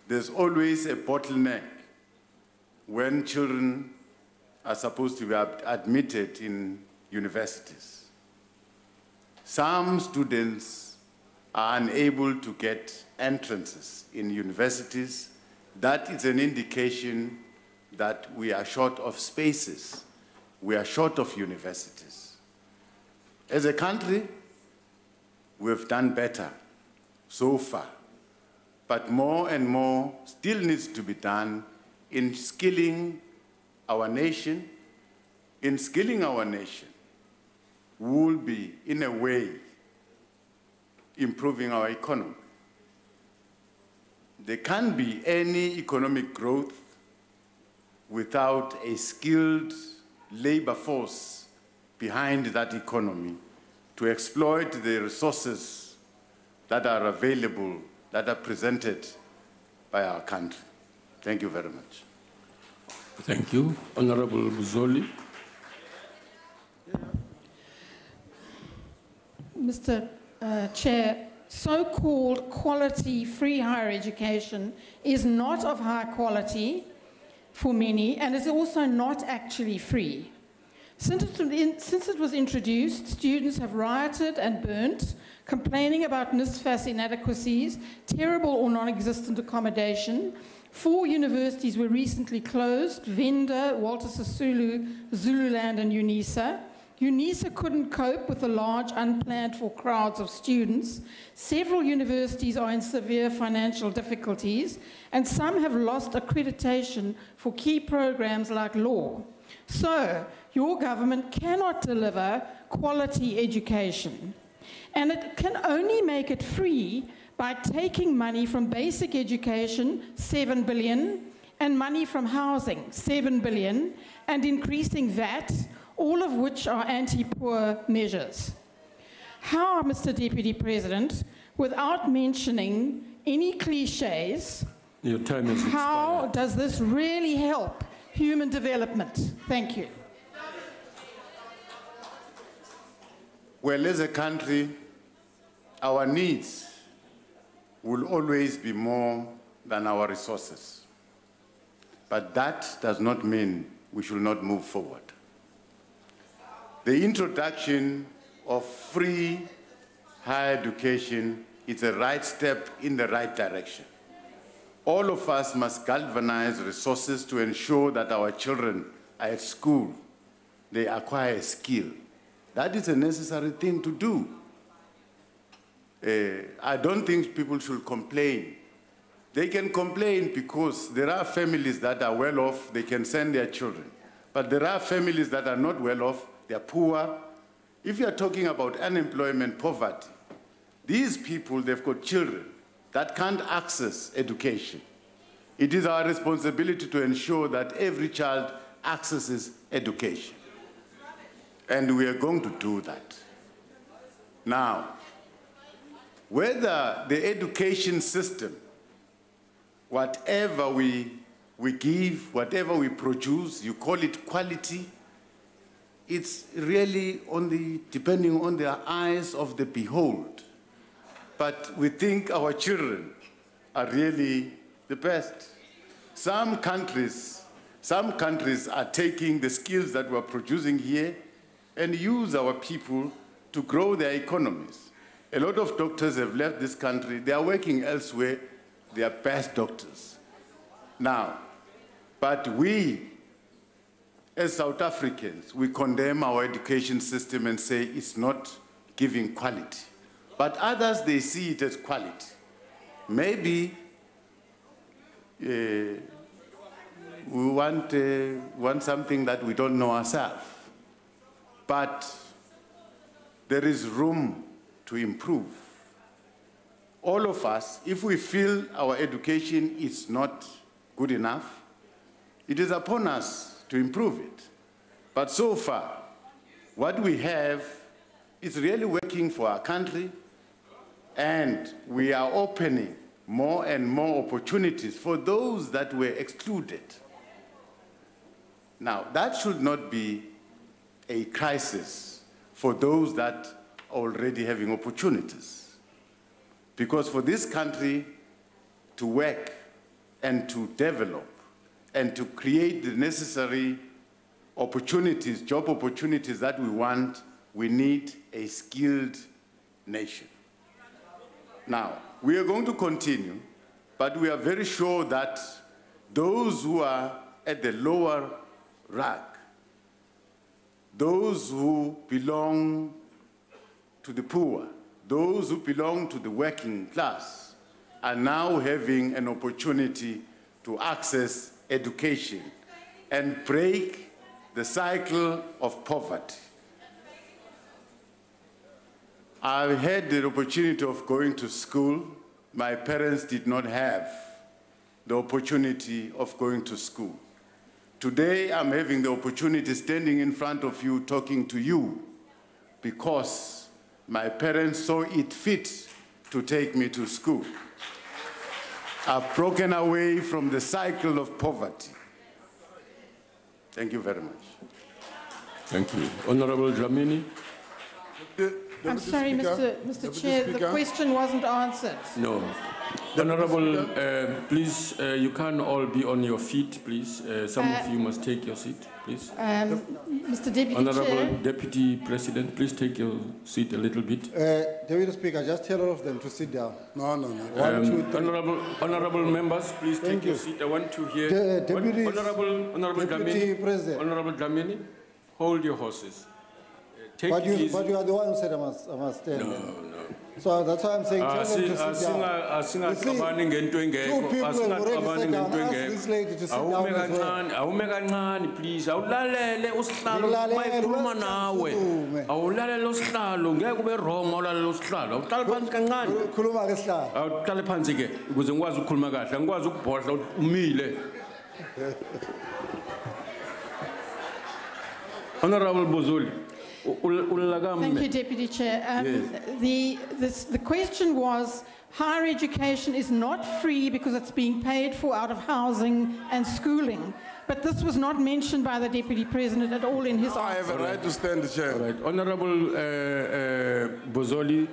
there's always a bottleneck when children are supposed to be admitted in universities. Some students are unable to get entrances in universities. That is an indication that we are short of spaces. We are short of universities. As a country, we've done better so far, but more and more still needs to be done in skilling our nation. In skilling our nation, we will be, in a way, improving our economy. There can't be any economic growth without a skilled labor force behind that economy to exploit the resources that are available, that are presented by our country. Thank you very much. Thank you. Honorable Buzoli. Mr. Chair, so-called quality free higher education is not of high quality for many, and is also not actually free. Since it was introduced, students have rioted and burnt, complaining about NSFAS inadequacies, terrible or non-existent accommodation. 4 universities were recently closed: Venda, Walter Sisulu, Zululand, and UNISA. UNISA couldn't cope with the large, unplanned-for crowds of students. Several universities are in severe financial difficulties, and some have lost accreditation for key programs like law. So, your government cannot deliver quality education, and it can only make it free by taking money from basic education, 7 billion, and money from housing, 7 billion, and increasing VAT, all of which are anti-poor measures. How, Mr. Deputy President, without mentioning any cliches, your time is how expired. does this really help human development? Thank you. Well, as a country, our needs will always be more than our resources. But that does not mean we should not move forward. The introduction of free higher education is a right step in the right direction. All of us must galvanize resources to ensure that our children are at school, they acquire a skill. That is a necessary thing to do. I don't think people should complain. They can complain because there are families that are well off, they can send their children. But there are families that are not well off, they're poor. If you're talking about unemployment, poverty, these people, they've got children that can't access education. It is our responsibility to ensure that every child accesses education. And we are going to do that. Now, whether the education system, whatever we give, whatever we produce, you call it quality, it's really depending on the eyes of the behold. But we think our children are really the best. Some countries are taking the skills that we're producing here and use our people to grow their economies. A lot of doctors have left this country. They are working elsewhere. They are best doctors. Now, but we, as South Africans, we condemn our education system and say it's not giving quality. But others, they see it as quality. Maybe we want something that we don't know ourselves. But there is room to improve. All of us, if we feel our education is not good enough, it is upon us to improve it. But so far, what we have is really working for our country, and we are opening more and more opportunities for those that were excluded. Now, that should not be a crisis for those that are already having opportunities. Because for this country to work and to develop and to create the necessary opportunities, job opportunities that we want, we need a skilled nation. Now, we are going to continue, but we are very sure that those who are at the lower rung, those who belong to the poor, those who belong to the working class, are now having an opportunity to access education and break the cycle of poverty. I had the opportunity of going to school. My parents did not have the opportunity of going to school. Today, I'm having the opportunity standing in front of you, talking to you, because my parents saw it fit to take me to school. I've broken away from the cycle of poverty. Thank you very much. Thank you. Honorable Dlamini. I'm sorry, Mr. Chair, the question wasn't answered. No. Honorable, please, you can't all be on your feet, please. Some of you must take your seat, please. Mr. Deputy Honorable Chair. Deputy President, please take your seat a little bit. Deputy Speaker, just tell all of them to sit down. No. 1, 2, 3. Honorable members, please take your seat. I want to hear. Honorable Dlamini, hold your horses. But you are the one who said I must stand. No. So that's why I'm saying tell them to sit down. You see, 2 people have already said down. Ask this lady to sit down as well. Awume please. Awulalele usihlalo mayikhuluma nawe. Awulalele usihlalo ngeke ube wrong awulalele usihlalo. Awuqale phansi kancane. Khuluma ke sihlalo. Awuqale phansi ke ukuze ngikwazi ukukhuluma kahle. Ngikwazi ukubhodla umile. Honorable Buzuli. Thank you, Deputy Chair. Yes. The question was, higher education is not free because it's being paid for out of housing and schooling. But this was not mentioned by the Deputy President at all in his answer. I have a right to stand, Chair. All right. Honorable Bozoli,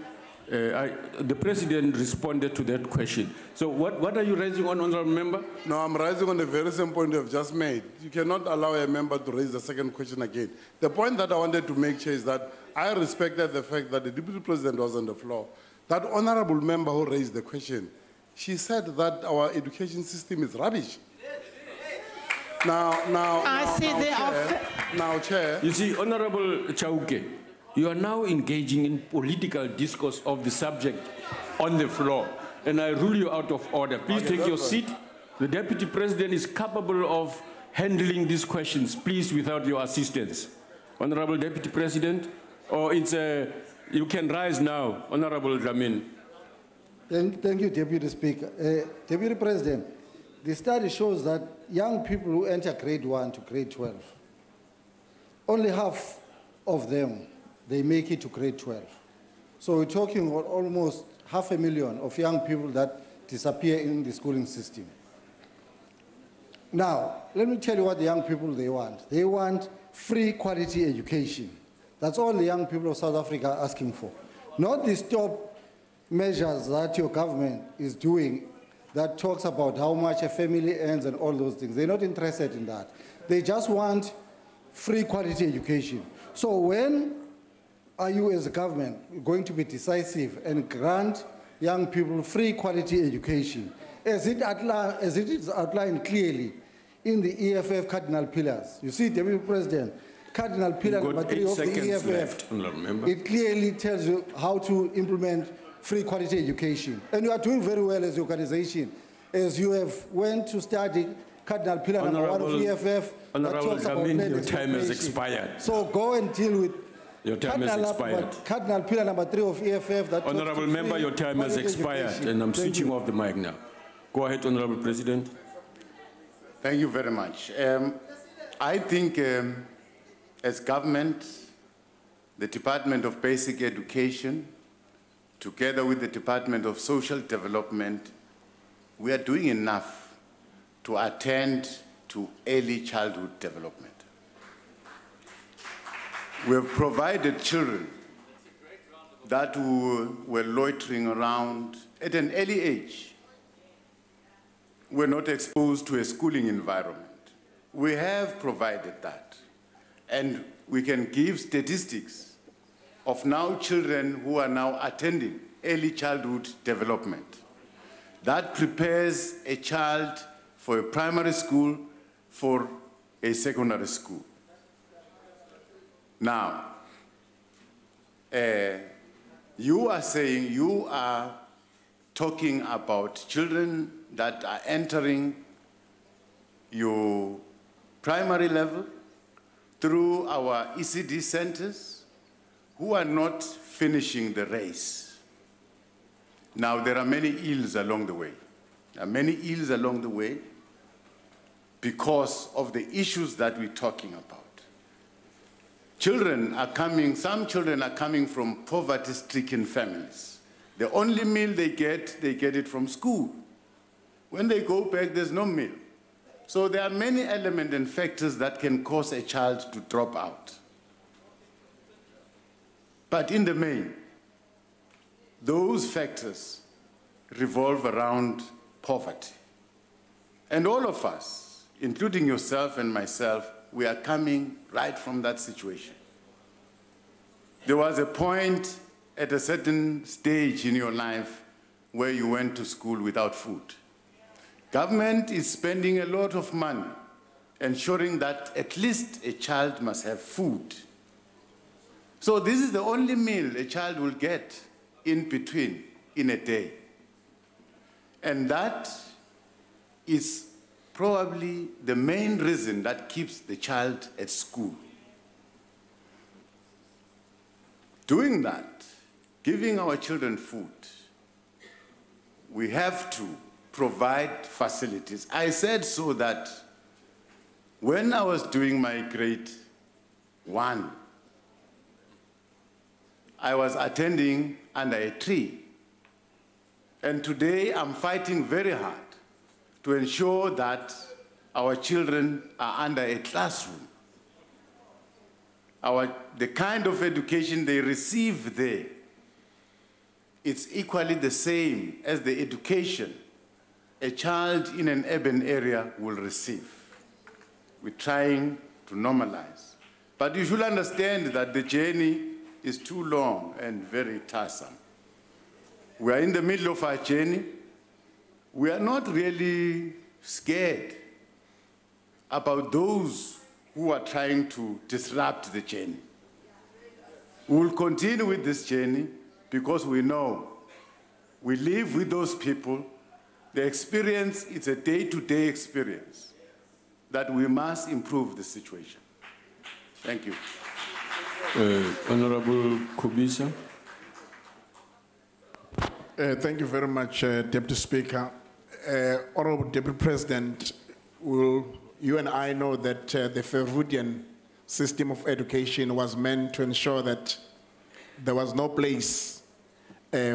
the President responded to that question. So what are you raising on, Honorable Member? No, I'm raising on the very same point you have just made. You cannot allow a member to raise the second question again. The point that I wanted to make, Chair, is that I respected the fact that the Deputy President was on the floor. That honorable member who raised the question, she said that our education system is rubbish. Now, Chair. You see, Honorable Chauke, you are now engaging in political discourse of the subject on the floor, and I rule you out of order. Please take your seat. The Deputy President is capable of handling these questions, please, without your assistance. Honorable Deputy President, or you can rise now, Honorable Dlamini. Thank you, Deputy Speaker. Deputy President, the study shows that young people who enter grade 1 to grade 12, only half of them, they make it to grade 12. So we're talking about almost 500,000 of young people that disappear in the schooling system. Now, let me tell you what the young people they want. They want free quality education. That's all the young people of South Africa are asking for. Not the stop measures that your government is doing that talks about how much a family earns and all those things. They're not interested in that. They just want free quality education. So when are you as a government going to be decisive and grant young people free quality education as it is outlined clearly in the EFF cardinal pillars? You see, Deputy President, cardinal pillar number 3 of the EFF, it clearly tells you how to implement free quality education. And you are doing very well as an organization, as you have went to study Cardinal Pillar number 1 of EFF that Honorable talks about Gamin, land your time has expropriation. expired. So go and deal with Your time has expired. Cardinal Pillar number 3 of EFF that Honorable talks to Member, free your time has quality expired, education. and I'm Thank switching you. off the mic now. Go ahead, Honorable President. Thank you very much. I think as government, the Department of Basic Education, together with the Department of Social Development, we are doing enough to attend to early childhood development. We have provided children that were loitering around at an early age, were not exposed to a schooling environment. We have provided that. And we can give statistics of now children who are now attending early childhood development. That prepares a child for a primary school, for a secondary school. Now, you are saying you are talking about children that are entering your primary level through our ECD centers who are not finishing the race. Now, there are many ills along the way. There are many ills along the way because of the issues that we're talking about. Children are coming, some children are coming from poverty-stricken families. The only meal they get it from school. When they go back, there's no meal. So there are many elements and factors that can cause a child to drop out. But in the main, those factors revolve around poverty. And all of us, including yourself and myself, we are coming right from that situation. There was a point at a certain stage in your life where you went to school without food. Government is spending a lot of money ensuring that at least a child must have food. So this is the only meal a child will get in between in a day. And that is probably the main reason that keeps the child at school. Doing that, giving our children food, we have to provide facilities. I said so that when I was doing my grade 1, I was attending under a tree. And today I'm fighting very hard to ensure that our children are under a classroom. The kind of education they receive there, it's equally the same as the education a child in an urban area will receive. We're trying to normalize. But you should understand that the journey is too long and very tiresome. We are in the middle of our journey. We are not really scared about those who are trying to disrupt the journey. We will continue with this journey because we know we live with those people. The experience is a day-to-day experience that we must improve the situation. Thank you. Honorable Kobisa. Thank you very much, Deputy Speaker. Honorable Deputy President, you and I know that the Freudian system of education was meant to ensure that there was no place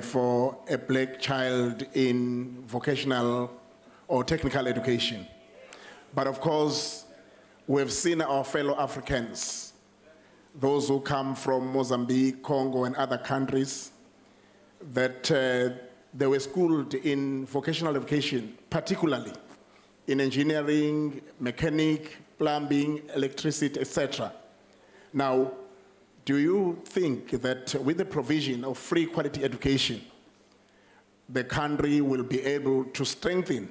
for a black child in vocational or technical education. But of course, we've seen our fellow Africans, those who come from Mozambique, Congo, and other countries, that they were schooled in vocational education, particularly in engineering, mechanic, plumbing, electricity, etc. Now, do you think that with the provision of free quality education, the country will be able to strengthen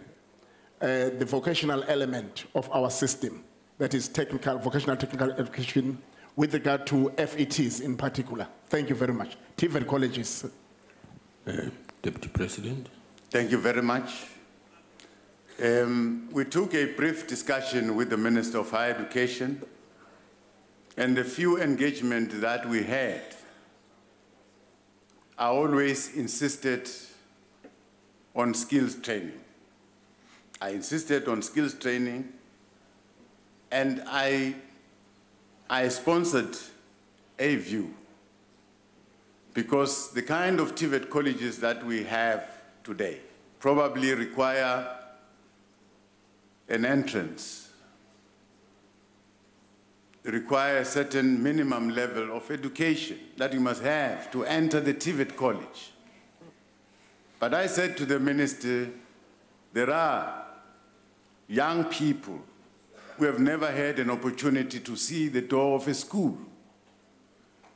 the vocational element of our system, that is vocational technical education, with regard to FETs in particular? Thank you very much. TVET colleges. Deputy President. Thank you very much. We took a brief discussion with the Minister of Higher Education, and the few engagements that we had, I always insisted on skills training. I insisted on skills training, and I sponsored a view, because the kind of TVET colleges that we have today probably require an entrance, require a certain minimum level of education that you must have to enter the TVET college. But I said to the minister, there are young people who have never had an opportunity to see the door of a school.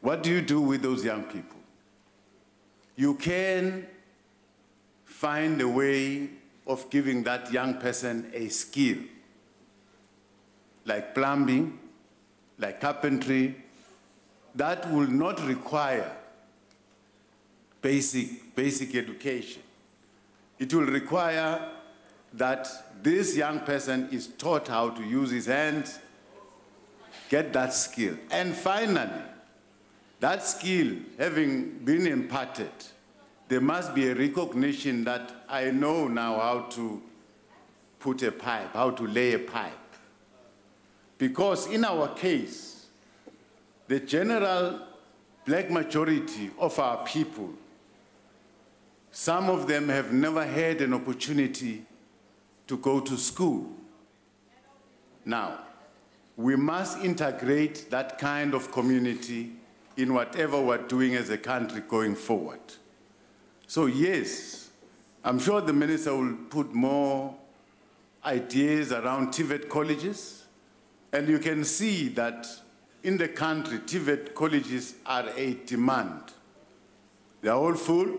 What do you do with those young people? You can find a way of giving that young person a skill, like plumbing, like carpentry, that will not require basic education. It will require that this young person is taught how to use his hands, get that skill. And finally, that skill having been imparted, there must be a recognition that I know now how to put a pipe, how to lay a pipe. Because in our case, the general black majority of our people, some of them have never had an opportunity to go to school. Now, we must integrate that kind of community in whatever we're doing as a country going forward. So yes, I'm sure the minister will put more ideas around TVET colleges, and you can see that in the country, TVET colleges are a demand. They're all full.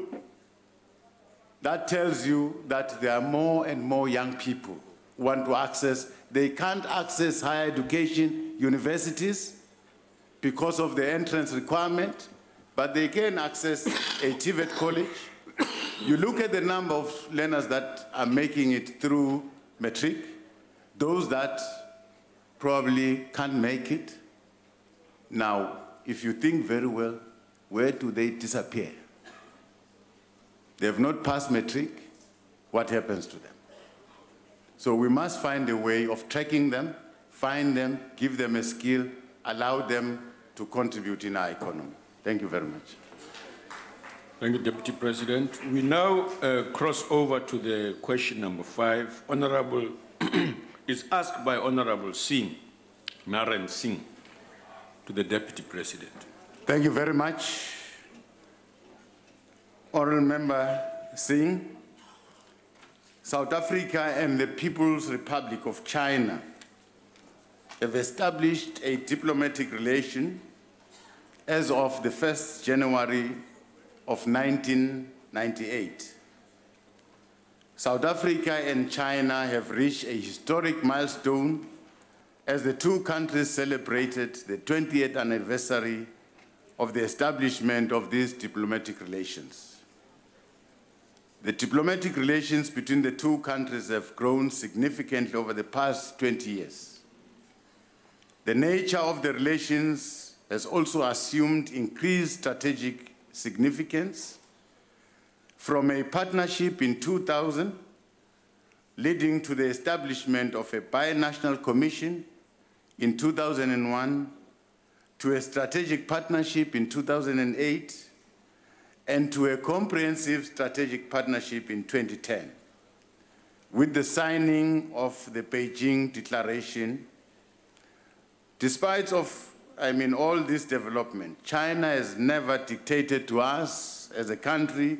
That tells you that there are more and more young people who want to access. They can't access higher education, universities, because of the entrance requirement, but they can access a TVET college. You look at the number of learners that are making it through matric, those that probably can't make it. Now, if you think very well, where do they disappear? They have not passed matric. What happens to them? So we must find a way of tracking them, find them, give them a skill, allow them to contribute in our economy. Thank you very much. Thank you, Deputy President. We now cross over to the question number 5. Honorable is asked by Honorable Singh, Naren Singh, to the Deputy President. Thank you very much. Honourable Member Singh, South Africa and the People's Republic of China have established a diplomatic relation as of the 1st January of 1998. South Africa and China have reached a historic milestone as the two countries celebrated the 20th anniversary of the establishment of these diplomatic relations. The diplomatic relations between the two countries have grown significantly over the past 20 years. The nature of the relations has also assumed increased strategic significance, from a partnership in 2000, leading to the establishment of a binational commission in 2001, to a strategic partnership in 2008, and to a comprehensive strategic partnership in 2010. With the signing of the Beijing Declaration, despite all this development, China has never dictated to us as a country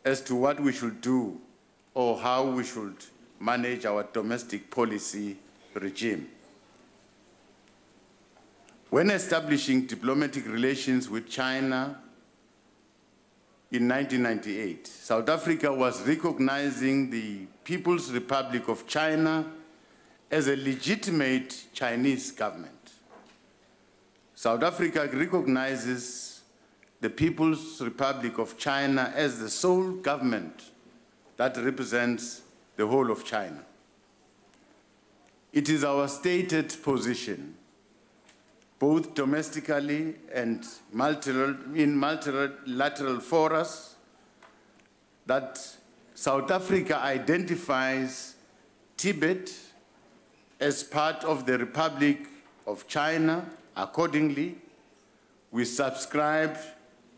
as to what we should do or how we should manage our domestic policy regime. When establishing diplomatic relations with China in 1998, South Africa was recognizing the People's Republic of China as a legitimate Chinese government. South Africa recognizes the People's Republic of China as the sole government that represents the whole of China. It is our stated position, both domestically and in multilateral forums, that South Africa identifies Tibet as part of the Republic of China. Accordingly, we subscribe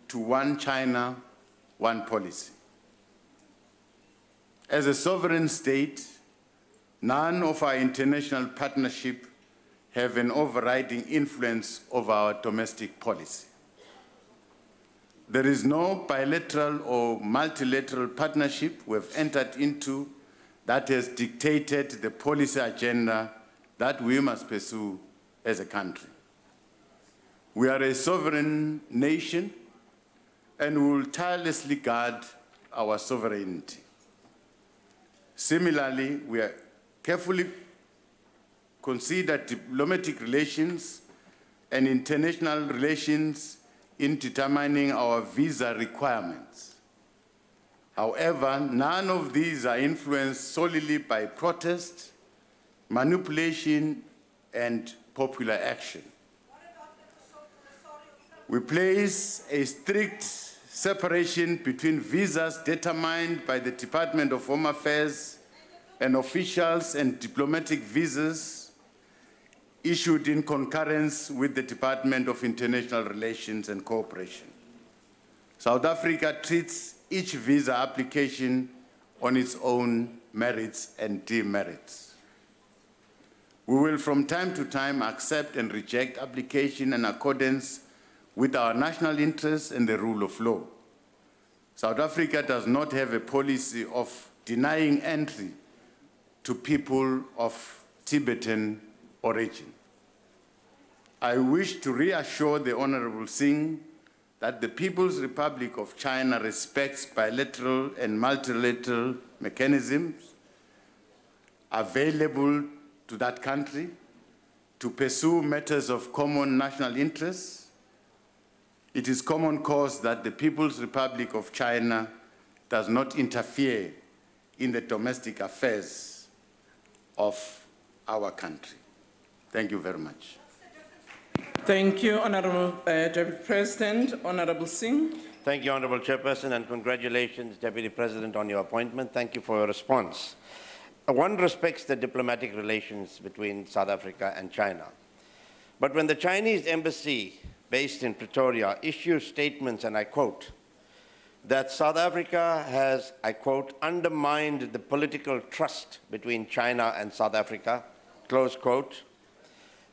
to one China, one policy. As a sovereign state, none of our international partnerships have an overriding influence over our domestic policy. There is no bilateral or multilateral partnership we've entered into that has dictated the policy agenda that we must pursue as a country. We are a sovereign nation and we will tirelessly guard our sovereignty. Similarly, we are carefully consider diplomatic relations and international relations in determining our visa requirements. However, none of these are influenced solely by protest, manipulation, and popular action. We place a strict separation between visas determined by the Department of Home Affairs and officials and diplomatic visas issued in concurrence with the Department of International Relations and Cooperation. South Africa treats each visa application on its own merits and demerits. We will from time to time accept and reject application in accordance with our national interests and the rule of law. South Africa does not have a policy of denying entry to people of Tibetan origin. I wish to reassure the Honorable Singh that the People's Republic of China respects bilateral and multilateral mechanisms available to that country to pursue matters of common national interest. It is common cause that the People's Republic of China does not interfere in the domestic affairs of our country. Thank you very much. Thank you, Honorable Deputy President. Honorable Singh. Thank you, Honorable Chairperson, and congratulations, Deputy President, on your appointment. Thank you for your response. One respects the diplomatic relations between South Africa and China. But when the Chinese embassy based in Pretoria issues statements, and I quote, that South Africa has, I quote, undermined the political trust between China and South Africa, close quote.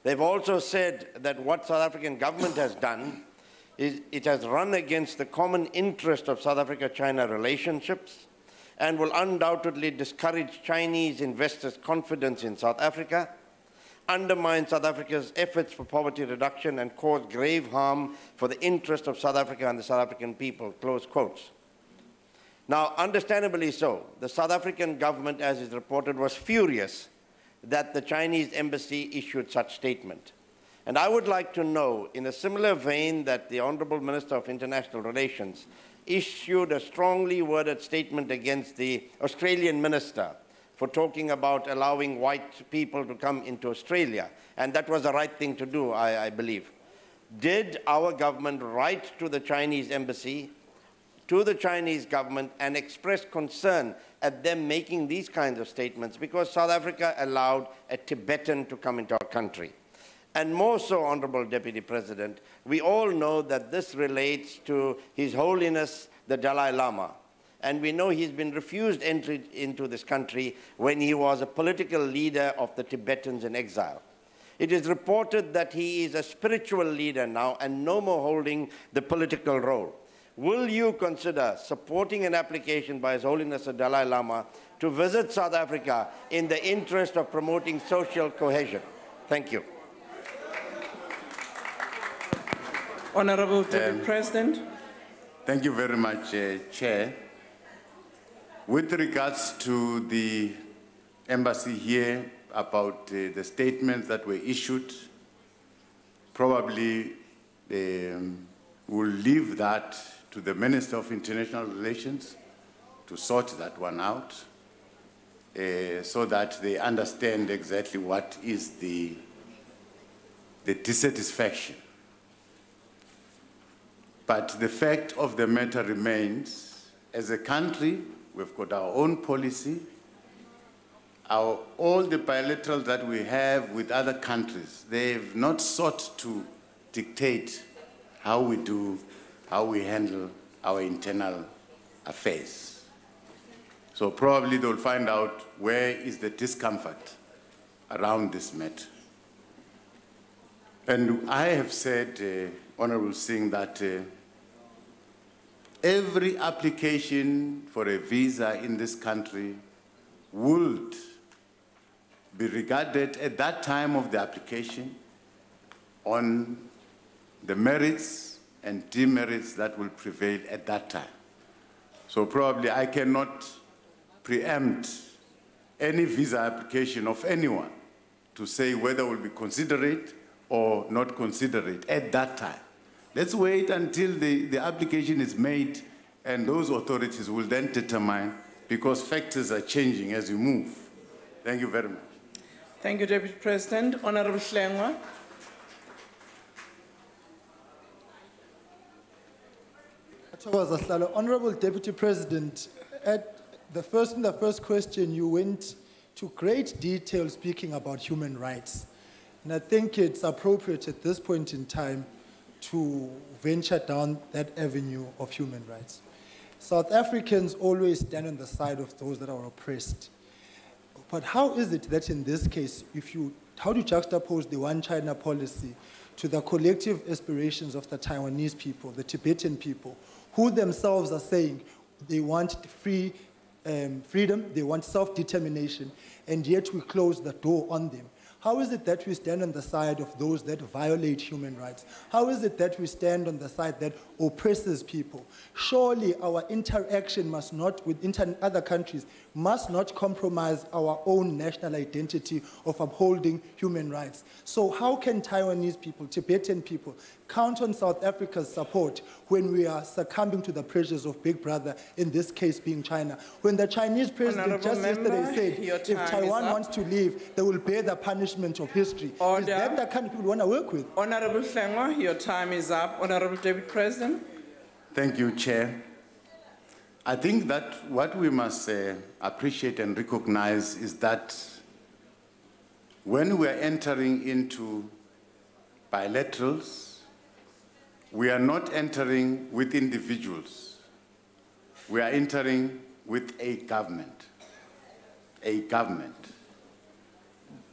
They've also said that what South African government has done is it has run against the common interest of South Africa-China relationships and will undoubtedly discourage Chinese investors' confidence in South Africa, undermine South Africa's efforts for poverty reduction, and cause grave harm for the interest of South Africa and the South African people, close quotes. Now, understandably so, the South African government, as is reported, was furious that the Chinese embassy issued such statement. And I would like to know, in a similar vein that the Honourable Minister of International Relations issued a strongly worded statement against the Australian minister for talking about allowing white people to come into Australia, and that was the right thing to do, I believe. Did our government write to the Chinese embassy, to the Chinese government, and express concern at them making these kinds of statements because South Africa allowed a Tibetan to come into our country? And more so, Honorable Deputy President, we all know that this relates to His Holiness the Dalai Lama. And we know he's been refused entry into this country when he was a political leader of the Tibetans in exile. It is reported that he is a spiritual leader now and no more holding the political role. Will you consider supporting an application by His Holiness the Dalai Lama to visit South Africa in the interest of promoting social cohesion? Thank you. Honorable Deputy President. Thank you very much, Chair. With regards to the embassy here about the statements that were issued, probably we'll leave that to the Minister of International Relations to sort that one out. so that they understand exactly what is the dissatisfaction. But the fact of the matter remains, as a country, we've got our own policy. All the bilaterals that we have with other countries, they've not sought to dictate how we handle our internal affairs. So probably they'll find out where is the discomfort around this matter. And I have said, Honorable Singh, that every application for a visa in this country would be regarded at that time of the application on the merits and demerits that will prevail at that time. So probably I cannot preempt any visa application of anyone to say whether we'll be considerate or not considerate at that time. Let's wait until the application is made, and those authorities will then determine, because factors are changing as we move. Thank you very much. Thank you, Deputy President. Honorable Shlengwa. Honorable Deputy President, in the first question, you went to great detail speaking about human rights. And I think it's appropriate at this point in time to venture down that avenue of human rights. South Africans always stand on the side of those that are oppressed. But how is it that in this case, how do you juxtapose the one China policy to the collective aspirations of the Taiwanese people, the Tibetan people, who themselves are saying they want freedom, they want self-determination, and yet we close the door on them? How is it that we stand on the side of those that violate human rights? How is it that we stand on the side that oppresses people? Surely our interaction must not, with other countries, must not compromise our own national identity of upholding human rights. So how can Taiwanese people, Tibetan people, count on South Africa's support when we are succumbing to the pressures of Big Brother, in this case being China? When the Chinese president just yesterday said, if Taiwan wants to leave, they will bear the punishment of history. Order. Is that the kind of people we want to work with? Honorable Shlengwa, your time is up. Honorable Deputy President. Thank you, Chair. I think that what we must appreciate and recognize is that when we are entering into bilaterals, we are not entering with individuals. We are entering with a government. A government.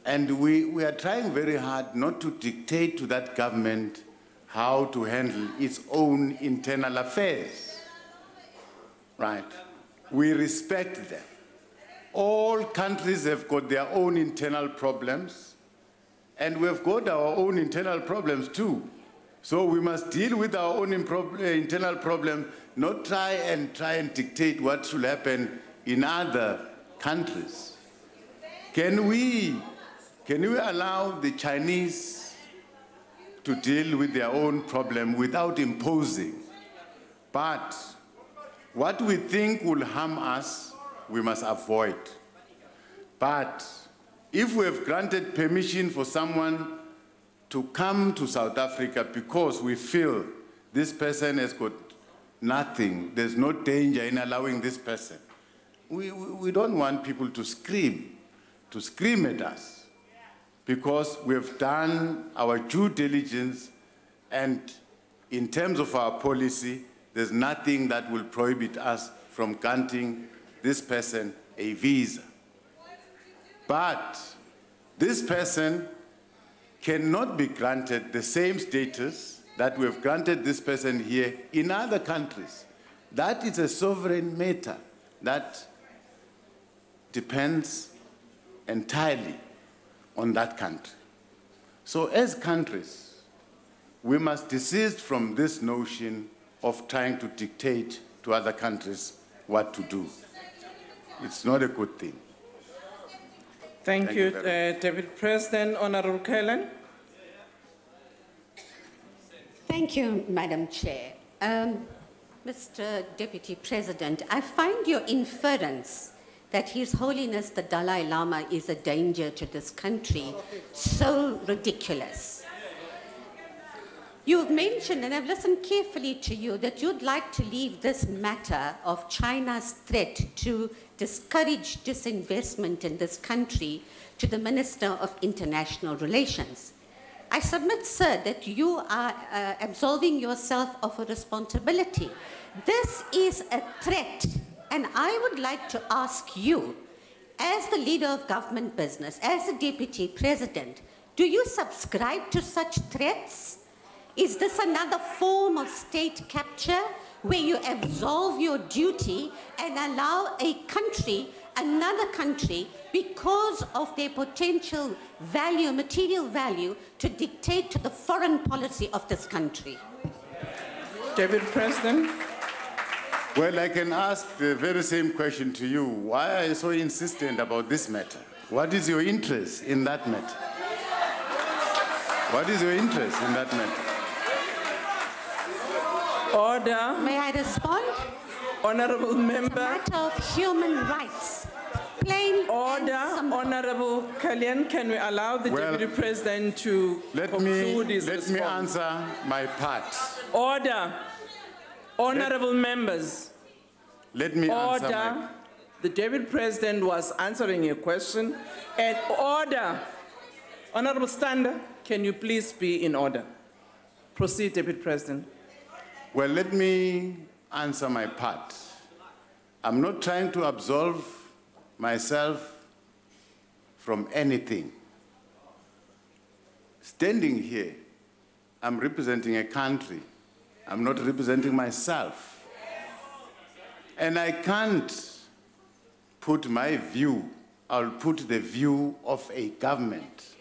And we are trying very hard not to dictate to that government how to handle its own internal affairs. Right? We respect them. All countries have got their own internal problems, and we've got our own internal problems too. So we must deal with our own internal problem, not try and dictate what should happen in other countries. Can we allow the Chinese to deal with their own problem without imposing? But what we think will harm us, we must avoid. But if we have granted permission for someone to come to South Africa because we feel this person has got nothing, there's no danger in allowing this person, we don't want people to scream at us, because we've done our due diligence, and in terms of our policy, there's nothing that will prohibit us from granting this person a visa. But this person cannot be granted the same status that we have granted this person here in other countries. That is a sovereign matter that depends entirely on that country. So as countries, we must desist from this notion of trying to dictate to other countries what to do. It's not a good thing. Thank you, Deputy President. Honorable Kellen. Thank you, Madam Chair. Mr. Deputy President, I find your inference that His Holiness the Dalai Lama is a danger to this country so ridiculous? You've mentioned, and I've listened carefully to you, that you'd like to leave this matter of China's threat to discourage disinvestment in this country to the Minister of International Relations. I submit, sir, that you are absolving yourself of a responsibility. This is a threat, and I would like to ask you, as the leader of government business, as the Deputy President, do you subscribe to such threats? Is this another form of state capture where you absolve your duty and allow a country, another country, because of their potential value, material value, to dictate to the foreign policy of this country? Deputy President. Well, I can ask the very same question to you. Why are you so insistent about this matter? What is your interest in that matter? What is your interest in that matter? Order. May I respond? Honorable member. It's a matter of human rights. Plain order. Honorable Kalyan, can we allow the Deputy President to conclude his response? Let me answer my part. Order. Honorable members. Let me answer Order. The Deputy President was answering a question. And order. Honorable Stander, can you please be in order? Proceed, Deputy President. Well, let me answer my part. I'm not trying to absolve myself from anything. Standing here, I'm representing a country. I'm not representing myself. And I can't put my view, I'll put the view of a government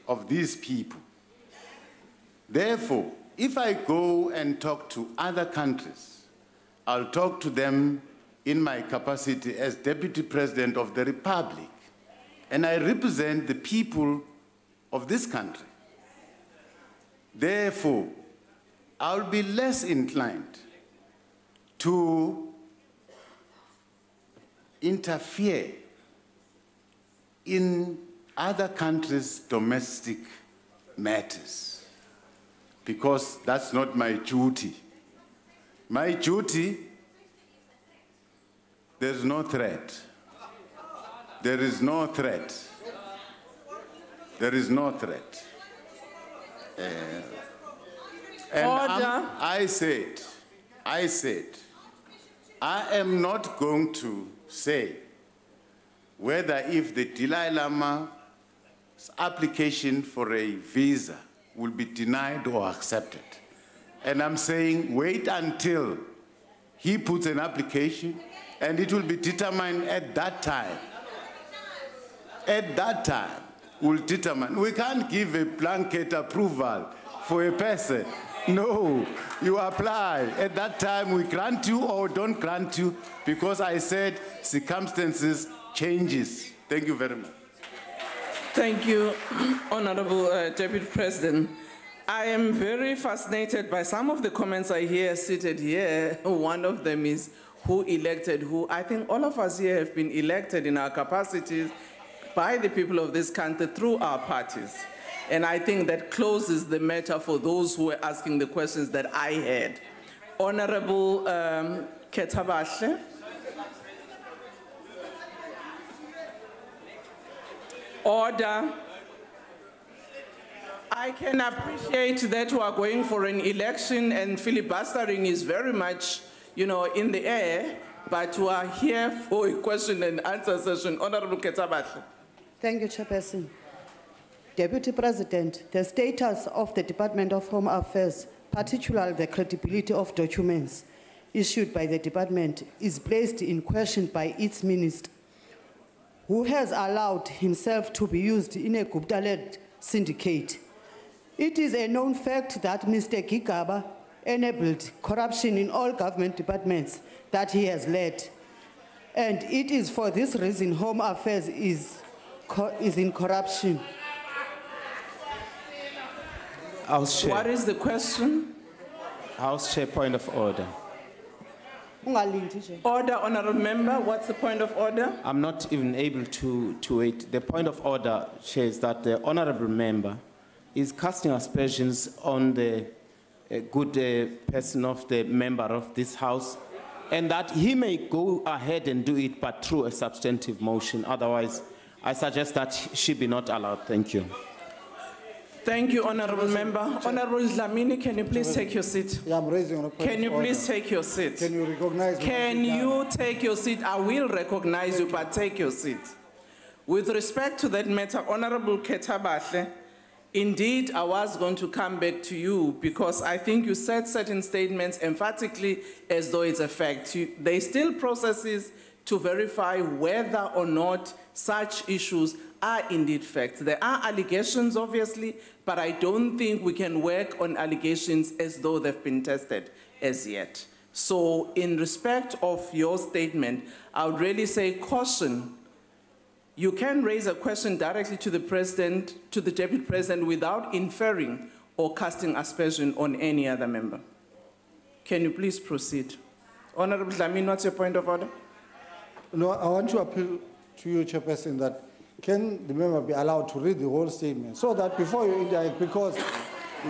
of these people. Therefore, if I go and talk to other countries, I'll talk to them in my capacity as Deputy President of the Republic, and I represent the people of this country. Therefore, I'll be less inclined to interfere in other countries' domestic matters, because that's not my duty. My duty, there is no threat. There is no threat. There is no threat. I said, I am not going to say whether if the Dalai Lama's application for a visa will be denied or accepted. And I'm saying wait until he puts an application, and it will be determined at that time. At that time, we'll determine. We can't give a blanket approval for a person. No, you apply. At that time, we grant you or don't grant you, because I said circumstances changes. Thank you very much. Thank you, Honorable Deputy President. I am very fascinated by some of the comments I hear seated here. One of them is who elected who. I think all of us here have been elected in our capacities by the people of this country through our parties. And I think that closes the matter for those who were asking the questions that I had. Honorable Ketabashe. Order. I can appreciate that we are going for an election and filibustering is very much, in the air, but we are here for a question and answer session. Honorable Ketabashe. Thank you, Chairperson. Deputy President, the status of the Department of Home Affairs, particularly the credibility of documents issued by the department, is placed in question by its minister, who has allowed himself to be used in a Gupta-led syndicate. It is a known fact that Mr. Gigaba enabled corruption in all government departments that he has led. And it is for this reason Home Affairs is in corruption. House Chair. What is the question? House Chair, point of order. Ungalindi nje. Order, honorable member. What's the point of order? I'm not even able to wait. The point of order, Chair, is that the honorable member is casting aspersions on the good person of the member of this House, and that he may go ahead and do it, but through a substantive motion. Otherwise, I suggest that she be not allowed. Thank you. Thank you, honorable member. Honorable Dlamini, can you please take your seat? Yeah, I'm raising a point Can you of please order. take your seat? Can you recognize me? Can you take your seat? I will recognize you, but take your seat. With respect to that matter, Honorable Ketabahle, indeed, I was going to come back to you because I think you said certain statements emphatically as though it's a fact. There still processes to verify whether or not such issues are indeed facts. There are allegations, obviously, but I don't think we can work on allegations as though they've been tested as yet. So in respect of your statement, I would really say caution. You can raise a question directly to the President, to the Deputy President, without inferring or casting aspersion on any other member. Can you please proceed? Honorable Dlamini, what's your point of order? No, I want to appeal to you, Chairperson, that can the member be allowed to read the whole statement so that before you interact, because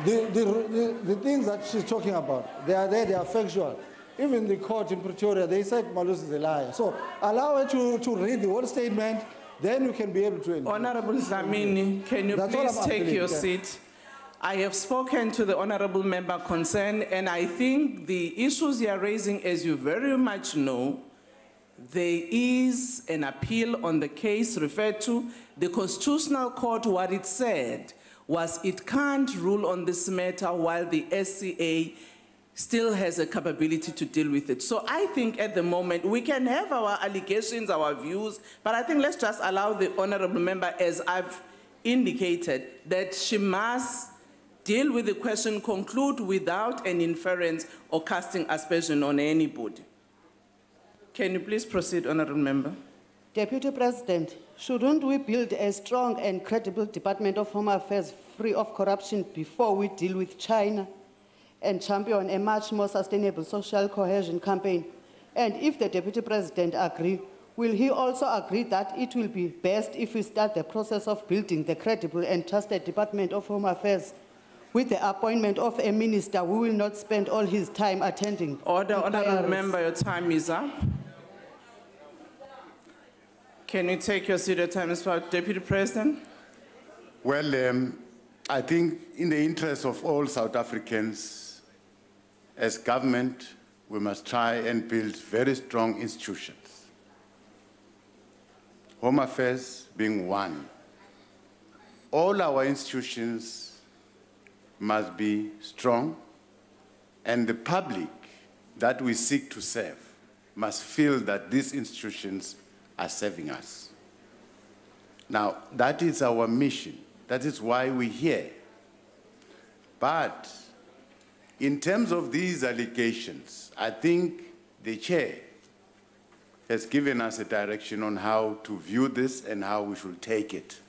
the things that she's talking about, they are there, they are factual. Even the court in Pretoria, they said Malus is a liar. So allow her to read the whole statement, then you can be able to... Honorable Dlamini, can you please take your seat? I have spoken to the honorable member concerned, and I think the issues you are raising, as you very much know, there is an appeal on the case referred to. The Constitutional Court, what it said was it can't rule on this matter while the SCA still has a capability to deal with it. So I think at the moment we can have our allegations, our views, but I think let's just allow the honorable member, as I've indicated, that she must deal with the question, conclude without an inference or casting aspersion on anybody. Can you please proceed, honorable member? Deputy President, shouldn't we build a strong and credible Department of Home Affairs free of corruption before we deal with China and champion a much more sustainable social cohesion campaign? And if the Deputy President agrees, will he also agree that it will be best if we start the process of building the credible and trusted Department of Home Affairs with the appointment of a minister who will not spend all his time attending? Order, honorable member, your time is up. Can you take your seat at time, Mr. Deputy President? Well, I think in the interest of all South Africans, as government, we must try and build very strong institutions. Home Affairs being one. All our institutions must be strong, and the public that we seek to serve must feel that these institutions are serving us. Now, that is our mission. That is why we're here. But in terms of these allegations, I think the chair has given us a direction on how to view this and how we should take it.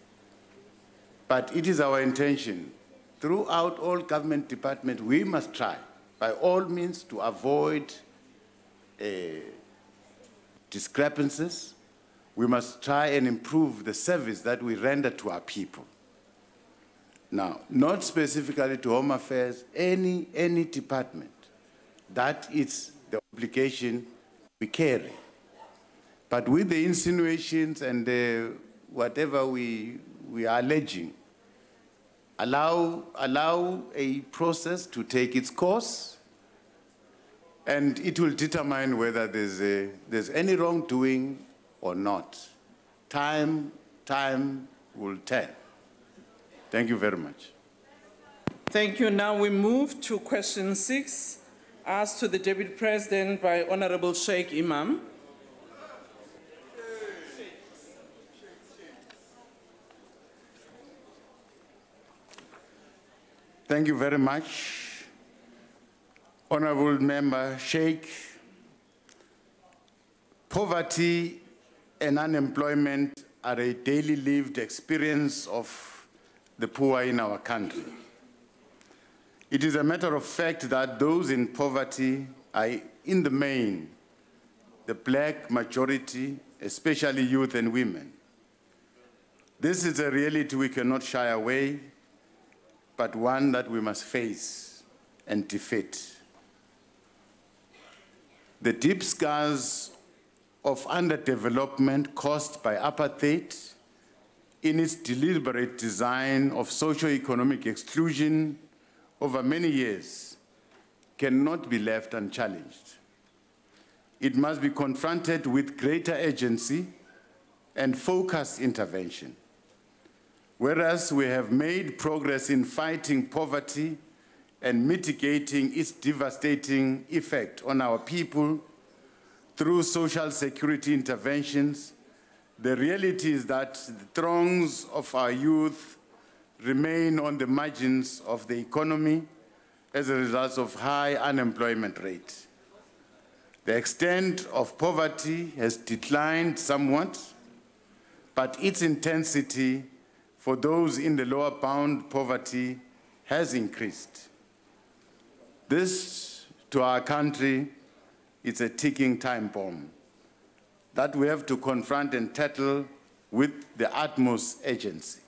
But it is our intention, throughout all government departments, we must try, by all means, to avoid discrepancies. We must try and improve the service that we render to our people. Now, not specifically to Home Affairs, any department, that is the obligation we carry. But with the insinuations and whatever we are alleging, allow a process to take its course, and it will determine whether there's any wrongdoing or not. Time will tell. Thank you very much. Thank you. Now we move to question 6, asked to the Deputy President by Honorable Sheikh Imam. Thank you very much. Honorable Member Sheikh, poverty and unemployment are a daily lived experience of the poor in our country. It is a matter of fact that those in poverty are, in the main, the black majority, especially youth and women. This is a reality we cannot shy away, but one that we must face and defeat. The deep scars of underdevelopment caused by apartheid in its deliberate design of socio-economic exclusion over many years cannot be left unchallenged. It must be confronted with greater urgency and focused intervention. Whereas we have made progress in fighting poverty and mitigating its devastating effect on our people through social security interventions, the reality is that the throngs of our youth remain on the margins of the economy as a result of high unemployment rate. The extent of poverty has declined somewhat, but its intensity for those in the lower bound poverty has increased. This, to our country, is a ticking time bomb that we have to confront and tackle with the utmost urgency.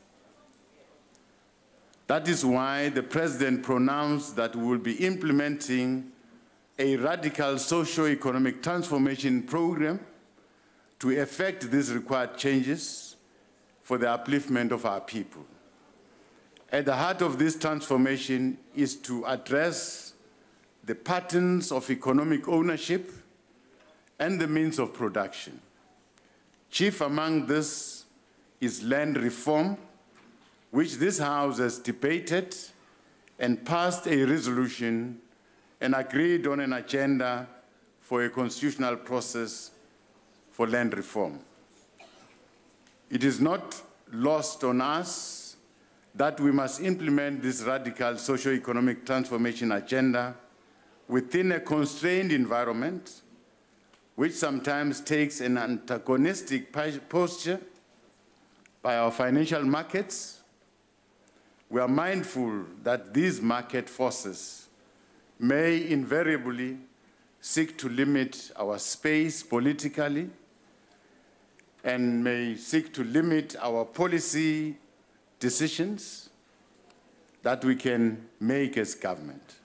That is why the President pronounced that we will be implementing a radical socio-economic transformation program to effect these required changes for the upliftment of our people. At the heart of this transformation is to address the patterns of economic ownership and the means of production. Chief among this is land reform, which this House has debated and passed a resolution and agreed on an agenda for a constitutional process for land reform. It is not lost on us that we must implement this radical socio-economic transformation agenda within a constrained environment, which sometimes takes an antagonistic posture by our financial markets. We are mindful that these market forces may invariably seek to limit our space politically and may seek to limit our policy decisions that we can make as government.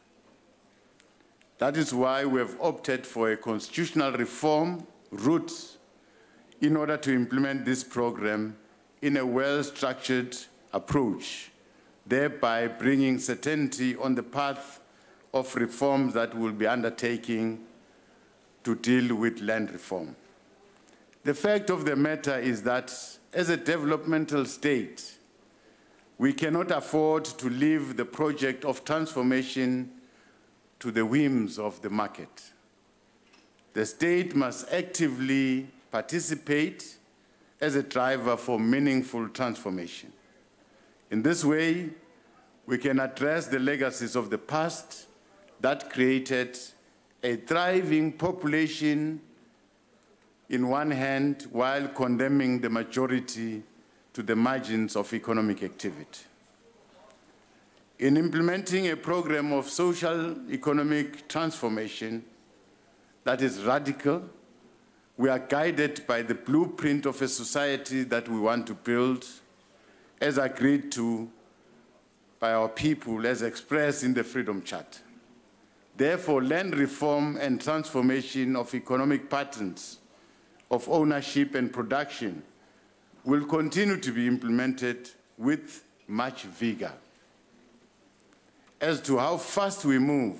That is why we have opted for a constitutional reform route in order to implement this program in a well-structured approach, thereby bringing certainty on the path of reforms that we'll be undertaking to deal with land reform. The fact of the matter is that as a developmental state, we cannot afford to leave the project of transformation to the whims of the market. The state must actively participate as a driver for meaningful transformation. In this way, we can address the legacies of the past that created a thriving population in one hand, while condemning the majority to the margins of economic activity. In implementing a program of social economic transformation that is radical, we are guided by the blueprint of a society that we want to build, as agreed to by our people, as expressed in the Freedom Charter. Therefore, land reform and transformation of economic patterns of ownership and production will continue to be implemented with much vigor. As to how fast we move,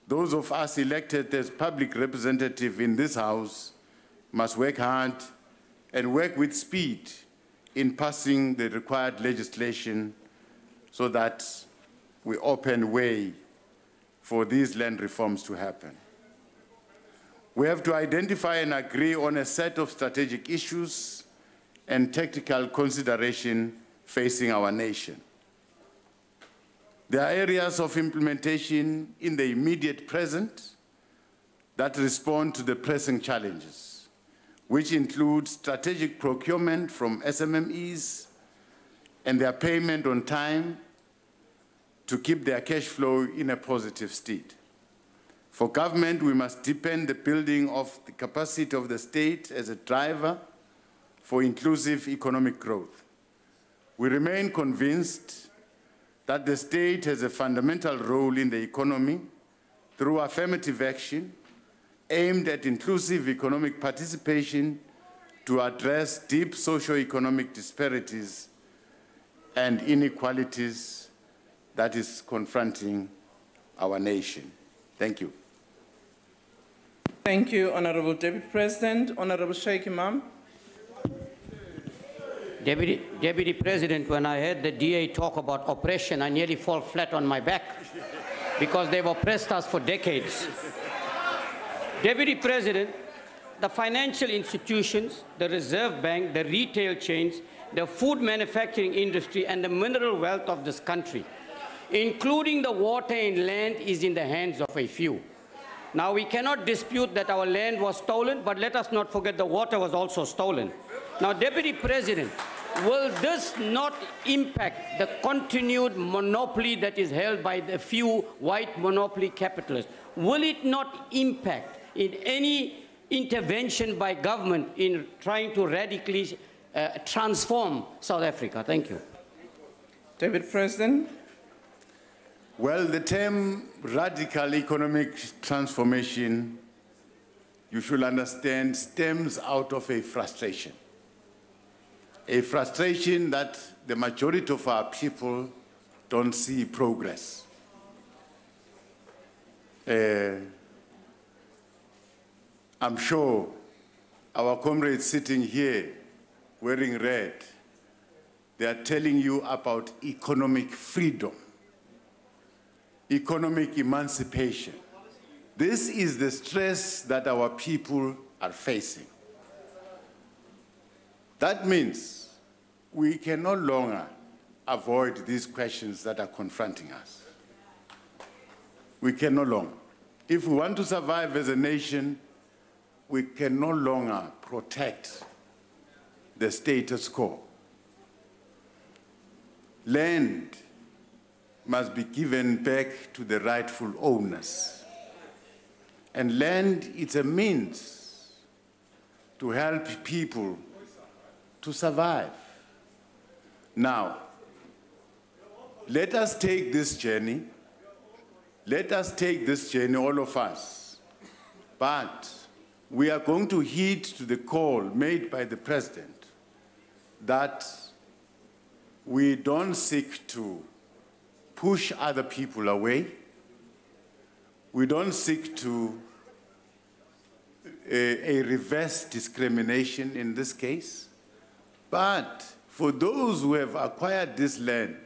those of us elected as public representatives in this House must work hard and work with speed in passing the required legislation so that we open way for these land reforms to happen. We have to identify and agree on a set of strategic issues and tactical consideration facing our nation. There are areas of implementation in the immediate present that respond to the pressing challenges, which include strategic procurement from SMMEs and their payment on time to keep their cash flow in a positive state. For government, we must deepen the building of the capacity of the state as a driver for inclusive economic growth. We remain convinced that the state has a fundamental role in the economy through affirmative action aimed at inclusive economic participation to address deep socio-economic disparities and inequalities that is confronting our nation. Thank you. Thank you, Honorable Deputy President. Honorable Sheikh Imam. Deputy President, when I heard the DA talk about oppression, I nearly fall flat on my back because they've oppressed us for decades. Deputy President, the financial institutions, the Reserve Bank, the retail chains, the food manufacturing industry, and the mineral wealth of this country, including the water and land, is in the hands of a few. Now, we cannot dispute that our land was stolen, but let us not forget the water was also stolen. Now, Deputy President, will this not impact the continued monopoly that is held by the few white monopoly capitalists? Will it not impact in any intervention by government in trying to radically transform South Africa? Thank you. Deputy President. Well, the term radical economic transformation, you should understand, stems out of a frustration that the majority of our people don't see progress. I'm sure our comrades sitting here wearing red, they are telling you about economic freedom, economic emancipation. This is the stress that our people are facing. That means we can no longer avoid these questions that are confronting us. We can no longer. If we want to survive as a nation, we can no longer protect the status quo. Land must be given back to the rightful owners. And land is a means to help people to survive. Now, let us take this journey. Let us take this journey, all of us. But we are going to heed to the call made by the President that we don't seek to push other people away. We don't seek to a reverse discrimination in this case. But for those who have acquired this land,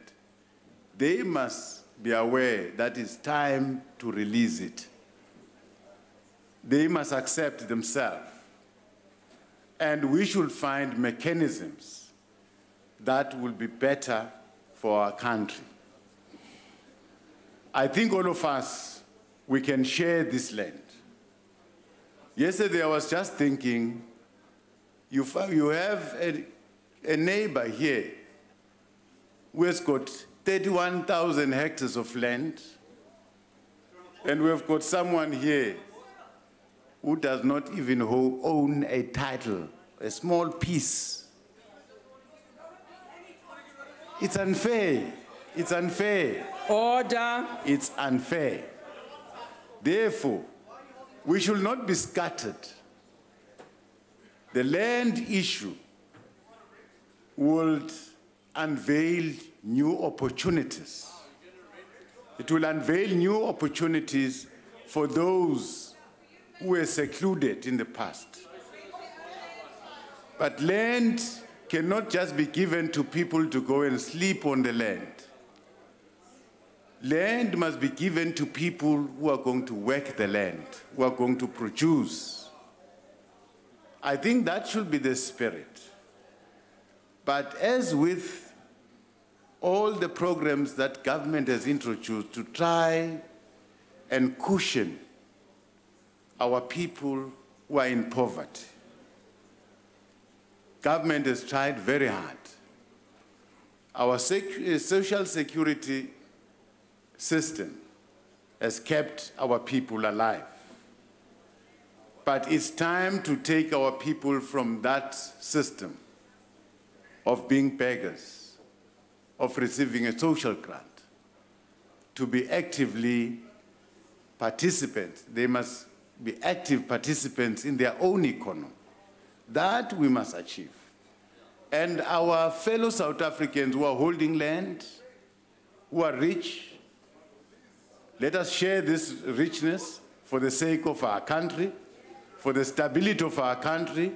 they must be aware that it's time to release it. They must accept themselves. And we should find mechanisms that will be better for our country. I think all of us, we can share this land. Yesterday I was just thinking, you have a neighbor here who has got 31,000 hectares of land, and we've got someone here who does not even own a title, a small piece. It's unfair. It's unfair. Order. It's unfair. Therefore, we should not be scattered. The land issue will unveil new opportunities. It will unveil new opportunities for those who were secluded in the past. But land cannot just be given to people to go and sleep on the land. Land must be given to people who are going to work the land, who are going to produce. I think that should be the spirit. But as with all the programs that government has introduced to try and cushion our people who are in poverty, government has tried very hard. Our social security system has kept our people alive. But it's time to take our people from that system of being beggars, of receiving a social grant, to be actively participants. They must be active participants in their own economy. That we must achieve. And our fellow South Africans who are holding land, who are rich, let us share this richness for the sake of our country, for the stability of our country.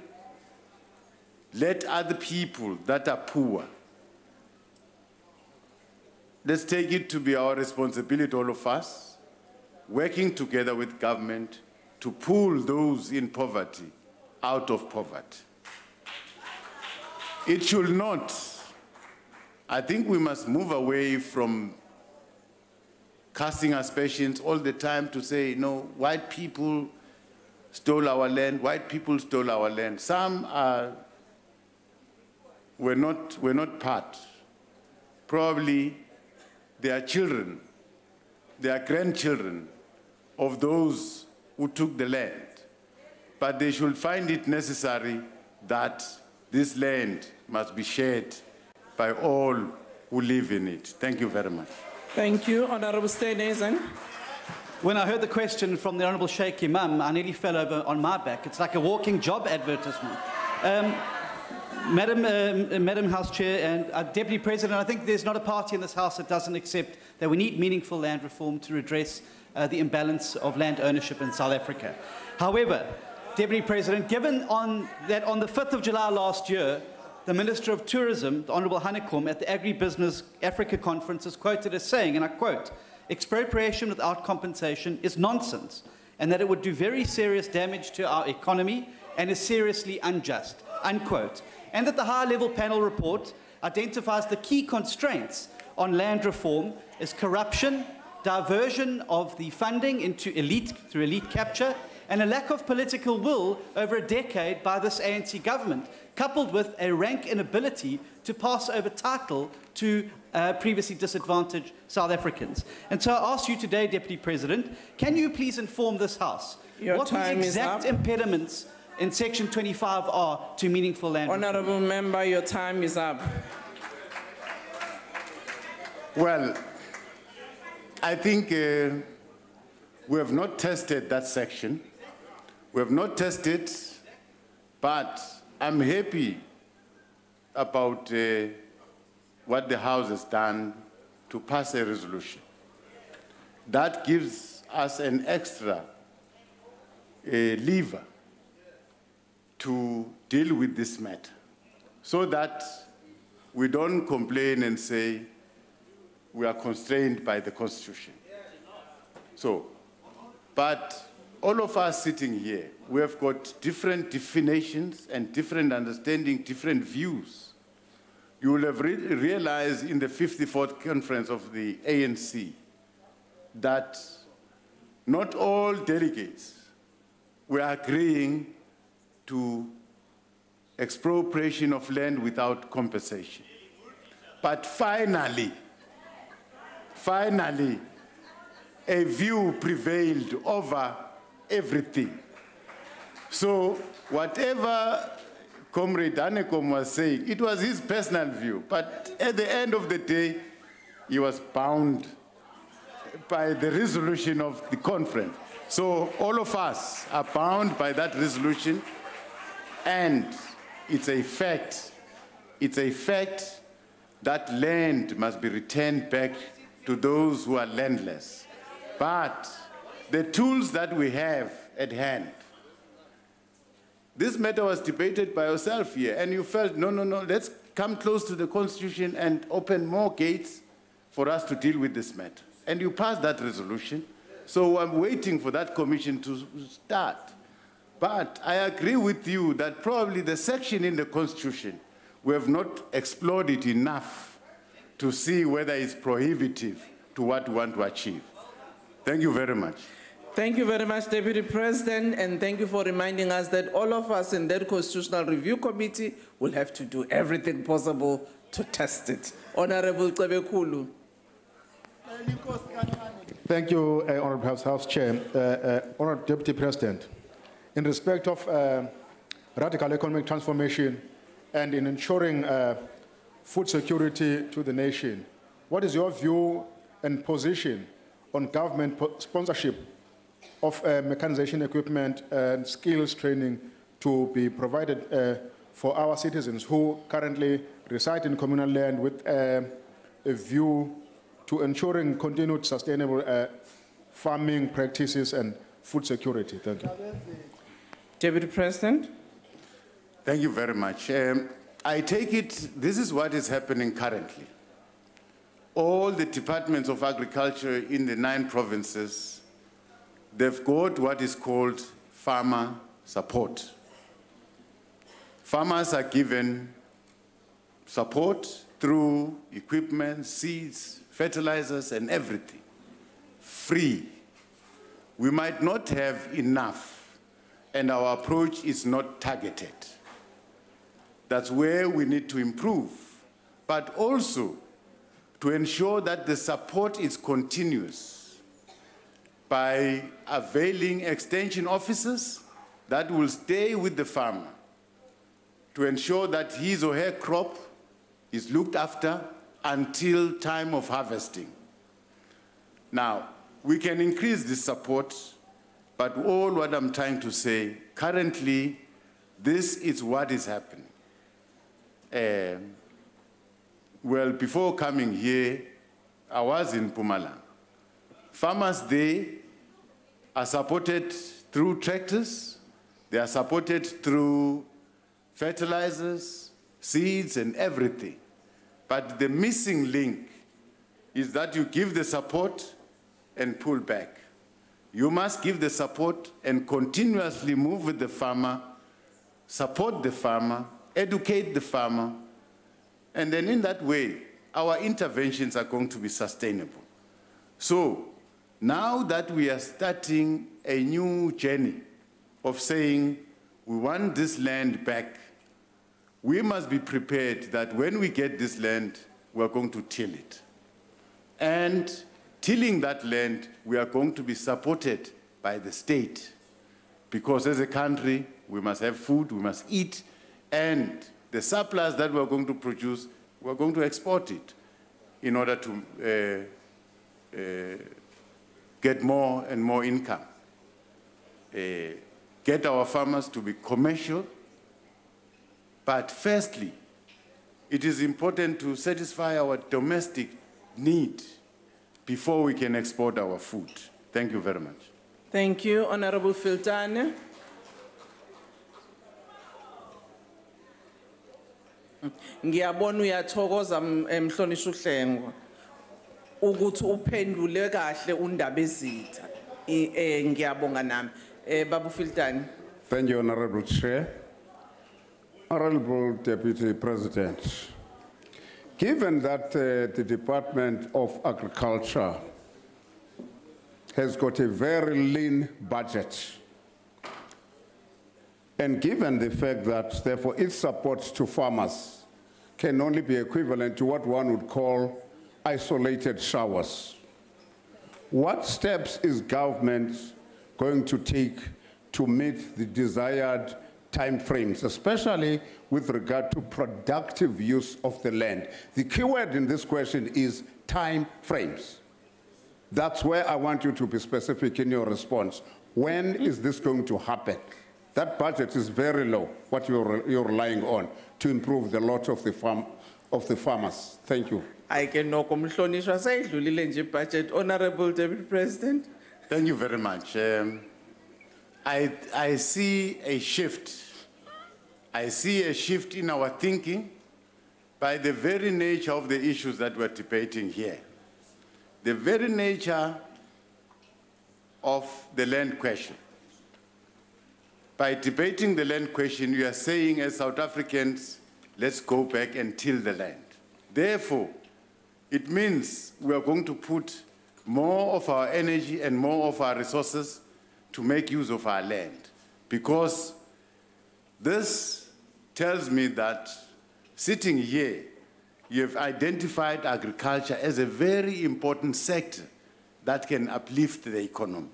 Let other people that are poor, let's take it to be our responsibility, all of us, working together with government to pull those in poverty out of poverty. It should not. I think we must move away from casting aspersions all the time to say, no, white people stole our land, white people stole our land. Some were not part. Probably they are children, they are grandchildren of those who took the land. But they should find it necessary that this land must be shared by all who live in it. Thank you very much. Thank you. Honorable Steyn-Ezan. When I heard the question from the Honourable Sheikh Imam, I nearly fell over on my back. It's like a walking job advertisement. Madam House Chair and Deputy President, I think there's not a party in this House that doesn't accept that we need meaningful land reform to redress the imbalance of land ownership in South Africa. However, Deputy President, given that on the 5th of July last year, the Minister of Tourism, the Honourable Hanekom, at the Agribusiness Africa Conference is quoted as saying, and I quote, "Expropriation without compensation is nonsense, and that it would do very serious damage to our economy and is seriously unjust," unquote. And that the high-level panel report identifies the key constraints on land reform is corruption, diversion of the funding into through elite capture, and a lack of political will over a decade by this ANC government, coupled with a rank inability to pass over title to previously disadvantaged South Africans. And so I ask you today, Deputy President, can you please inform this House what the exact impediments in Section 25 are to meaningful land reform? Honourable Member, your time is up. Well, I think we have not tested that section. We have not tested, but I'm happy about what the House has done to pass a resolution. That gives us an extra lever to deal with this matter, so that we don't complain and say we are constrained by the Constitution. So, but all of us sitting here, we have got different definitions and different understanding, different views. You will have realized in the 54th conference of the ANC that not all delegates were agreeing to expropriation of land without compensation. But finally, a view prevailed over everything. So whatever Comrade Hanekom was saying, it was his personal view, but at the end of the day, he was bound by the resolution of the conference. So all of us are bound by that resolution, and it's a fact that land must be returned back to those who are landless. But the tools that we have at hand, this matter was debated by yourself here, and you felt, no, let's come close to the Constitution and open more gates for us to deal with this matter. And you passed that resolution, so I'm waiting for that commission to start. But I agree with you that probably the section in the Constitution, we have not explored it enough to see whether it's prohibitive to what we want to achieve. Thank you very much. Thank you very much, Deputy President, and thank you for reminding us that all of us in that Constitutional Review Committee will have to do everything possible to test it. Honourable Cebekulu. Thank you, Honourable House Chair. Honourable Deputy President, in respect of radical economic transformation and in ensuring food security to the nation, what is your view and position on government sponsorship of mechanization equipment and skills training to be provided for our citizens who currently reside in communal land with a view to ensuring continued sustainable farming practices and food security? Thank you. Deputy President. Thank you very much. I take it this is what is happening currently. All the departments of agriculture in the 9 provinces, they've got what is called farmer support. Farmers are given support through equipment, seeds, fertilizers, and everything, free. We might not have enough, and our approach is not targeted. That's where we need to improve, but also to ensure that the support is continuous by availing extension officers that will stay with the farmer to ensure that his or her crop is looked after until time of harvesting. Now, we can increase this support, but all what I'm trying to say, currently, this is what is happening. Well, before coming here, I was in Mpumalanga. Farmers there are supported through tractors, they are supported through fertilizers, seeds, and everything. But the missing link is that you give the support and pull back. You must give the support and continuously move with the farmer, support the farmer, educate the farmer, and then in that way, our interventions are going to be sustainable. So now that we are starting a new journey of saying we want this land back, we must be prepared that when we get this land, we're going to till it. And tilling that land, we are going to be supported by the state. Because as a country, we must have food, we must eat, and the surplus that we're going to produce, we're going to export it in order to get more and more income. Get our farmers to be commercial. But firstly, it is important to satisfy our domestic need before we can export our food. Thank you very much. Thank you, Honorable Filtane. Ngiyabona uyathokoza mhlonishwa uHlengo ukuthi uphendule kahle undaba ezitha. Ngiyabonga nami. Babu Filtane. Thank you, Honorable Chair. Honorable Deputy President, given that the Department of Agriculture has got a very lean budget, and given the fact that, therefore, its support to farmers can only be equivalent to what one would call isolated showers, what steps is government going to take to meet the desired time frames, especially with regard to productive use of the land? The key word in this question is time frames. That's where I want you to be specific in your response. When is this going to happen? That budget is very low, what you're relying on to improve the lot of the farmers. Thank you. I can know kumhlonishwa sayidlulile nje budget. Honorable Deputy President. Thank you very much. I see a shift. I see a shift in our thinking by the very nature of the issues that we're debating here. The very nature of the land question. By debating the land question, you are saying as South Africans, let's go back and till the land. Therefore, it means we are going to put more of our energy and more of our resources to make use of our land. Because this tells me that sitting here, you have identified agriculture as a very important sector that can uplift the economy.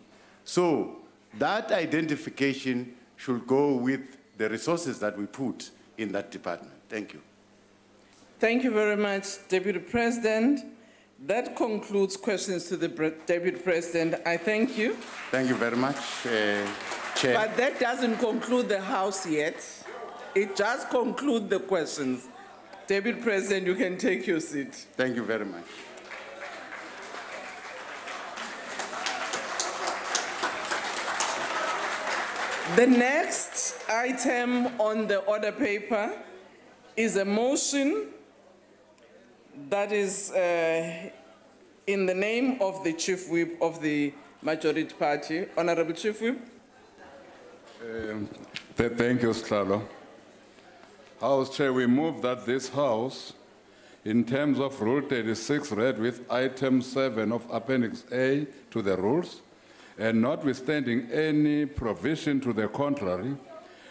So that identification should go with the resources that we put in that department. Thank you. Thank you very much, Deputy President. That concludes questions to the Deputy President. I thank you. Thank you very much, Chair. But that doesn't conclude the House yet. It just concludes the questions. Deputy President, you can take your seat. Thank you very much. The next item on the order paper is a motion that is in the name of the Chief Whip of the Majority Party. Honorable Chief Whip. Thank you, Slalo. House Chair, we move that this House, in terms of Rule 36, read with Item 7 of Appendix A to the rules, and notwithstanding any provision to the contrary,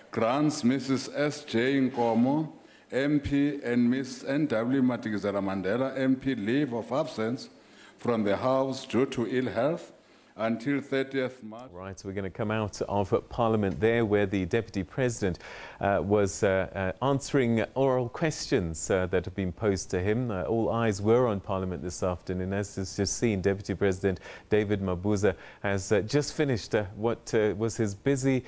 grants Mrs. S.J. Nkomo, MP, and Ms. N.W. Matikizela Mandela, MP, leave of absence from the House due to ill health until 30th March. Right, so we're going to come out of Parliament there where the Deputy President was answering oral questions that have been posed to him. All eyes were on Parliament this afternoon. As you've just seen, Deputy President David Mabuza has just finished what was his busy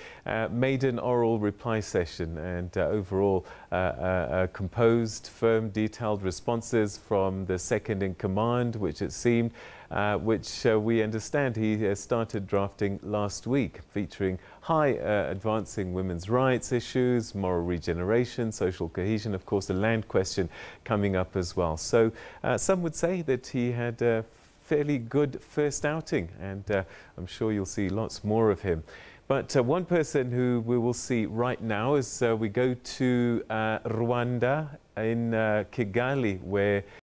maiden oral reply session, and overall composed, firm, detailed responses from the second in command, which it seemed, which we understand he started drafting last week, featuring high advancing women's rights issues, moral regeneration, social cohesion, of course, the land question coming up as well. So some would say that he had a fairly good first outing, and I'm sure you'll see lots more of him. But one person who we will see right now as we go to Rwanda in Kigali, where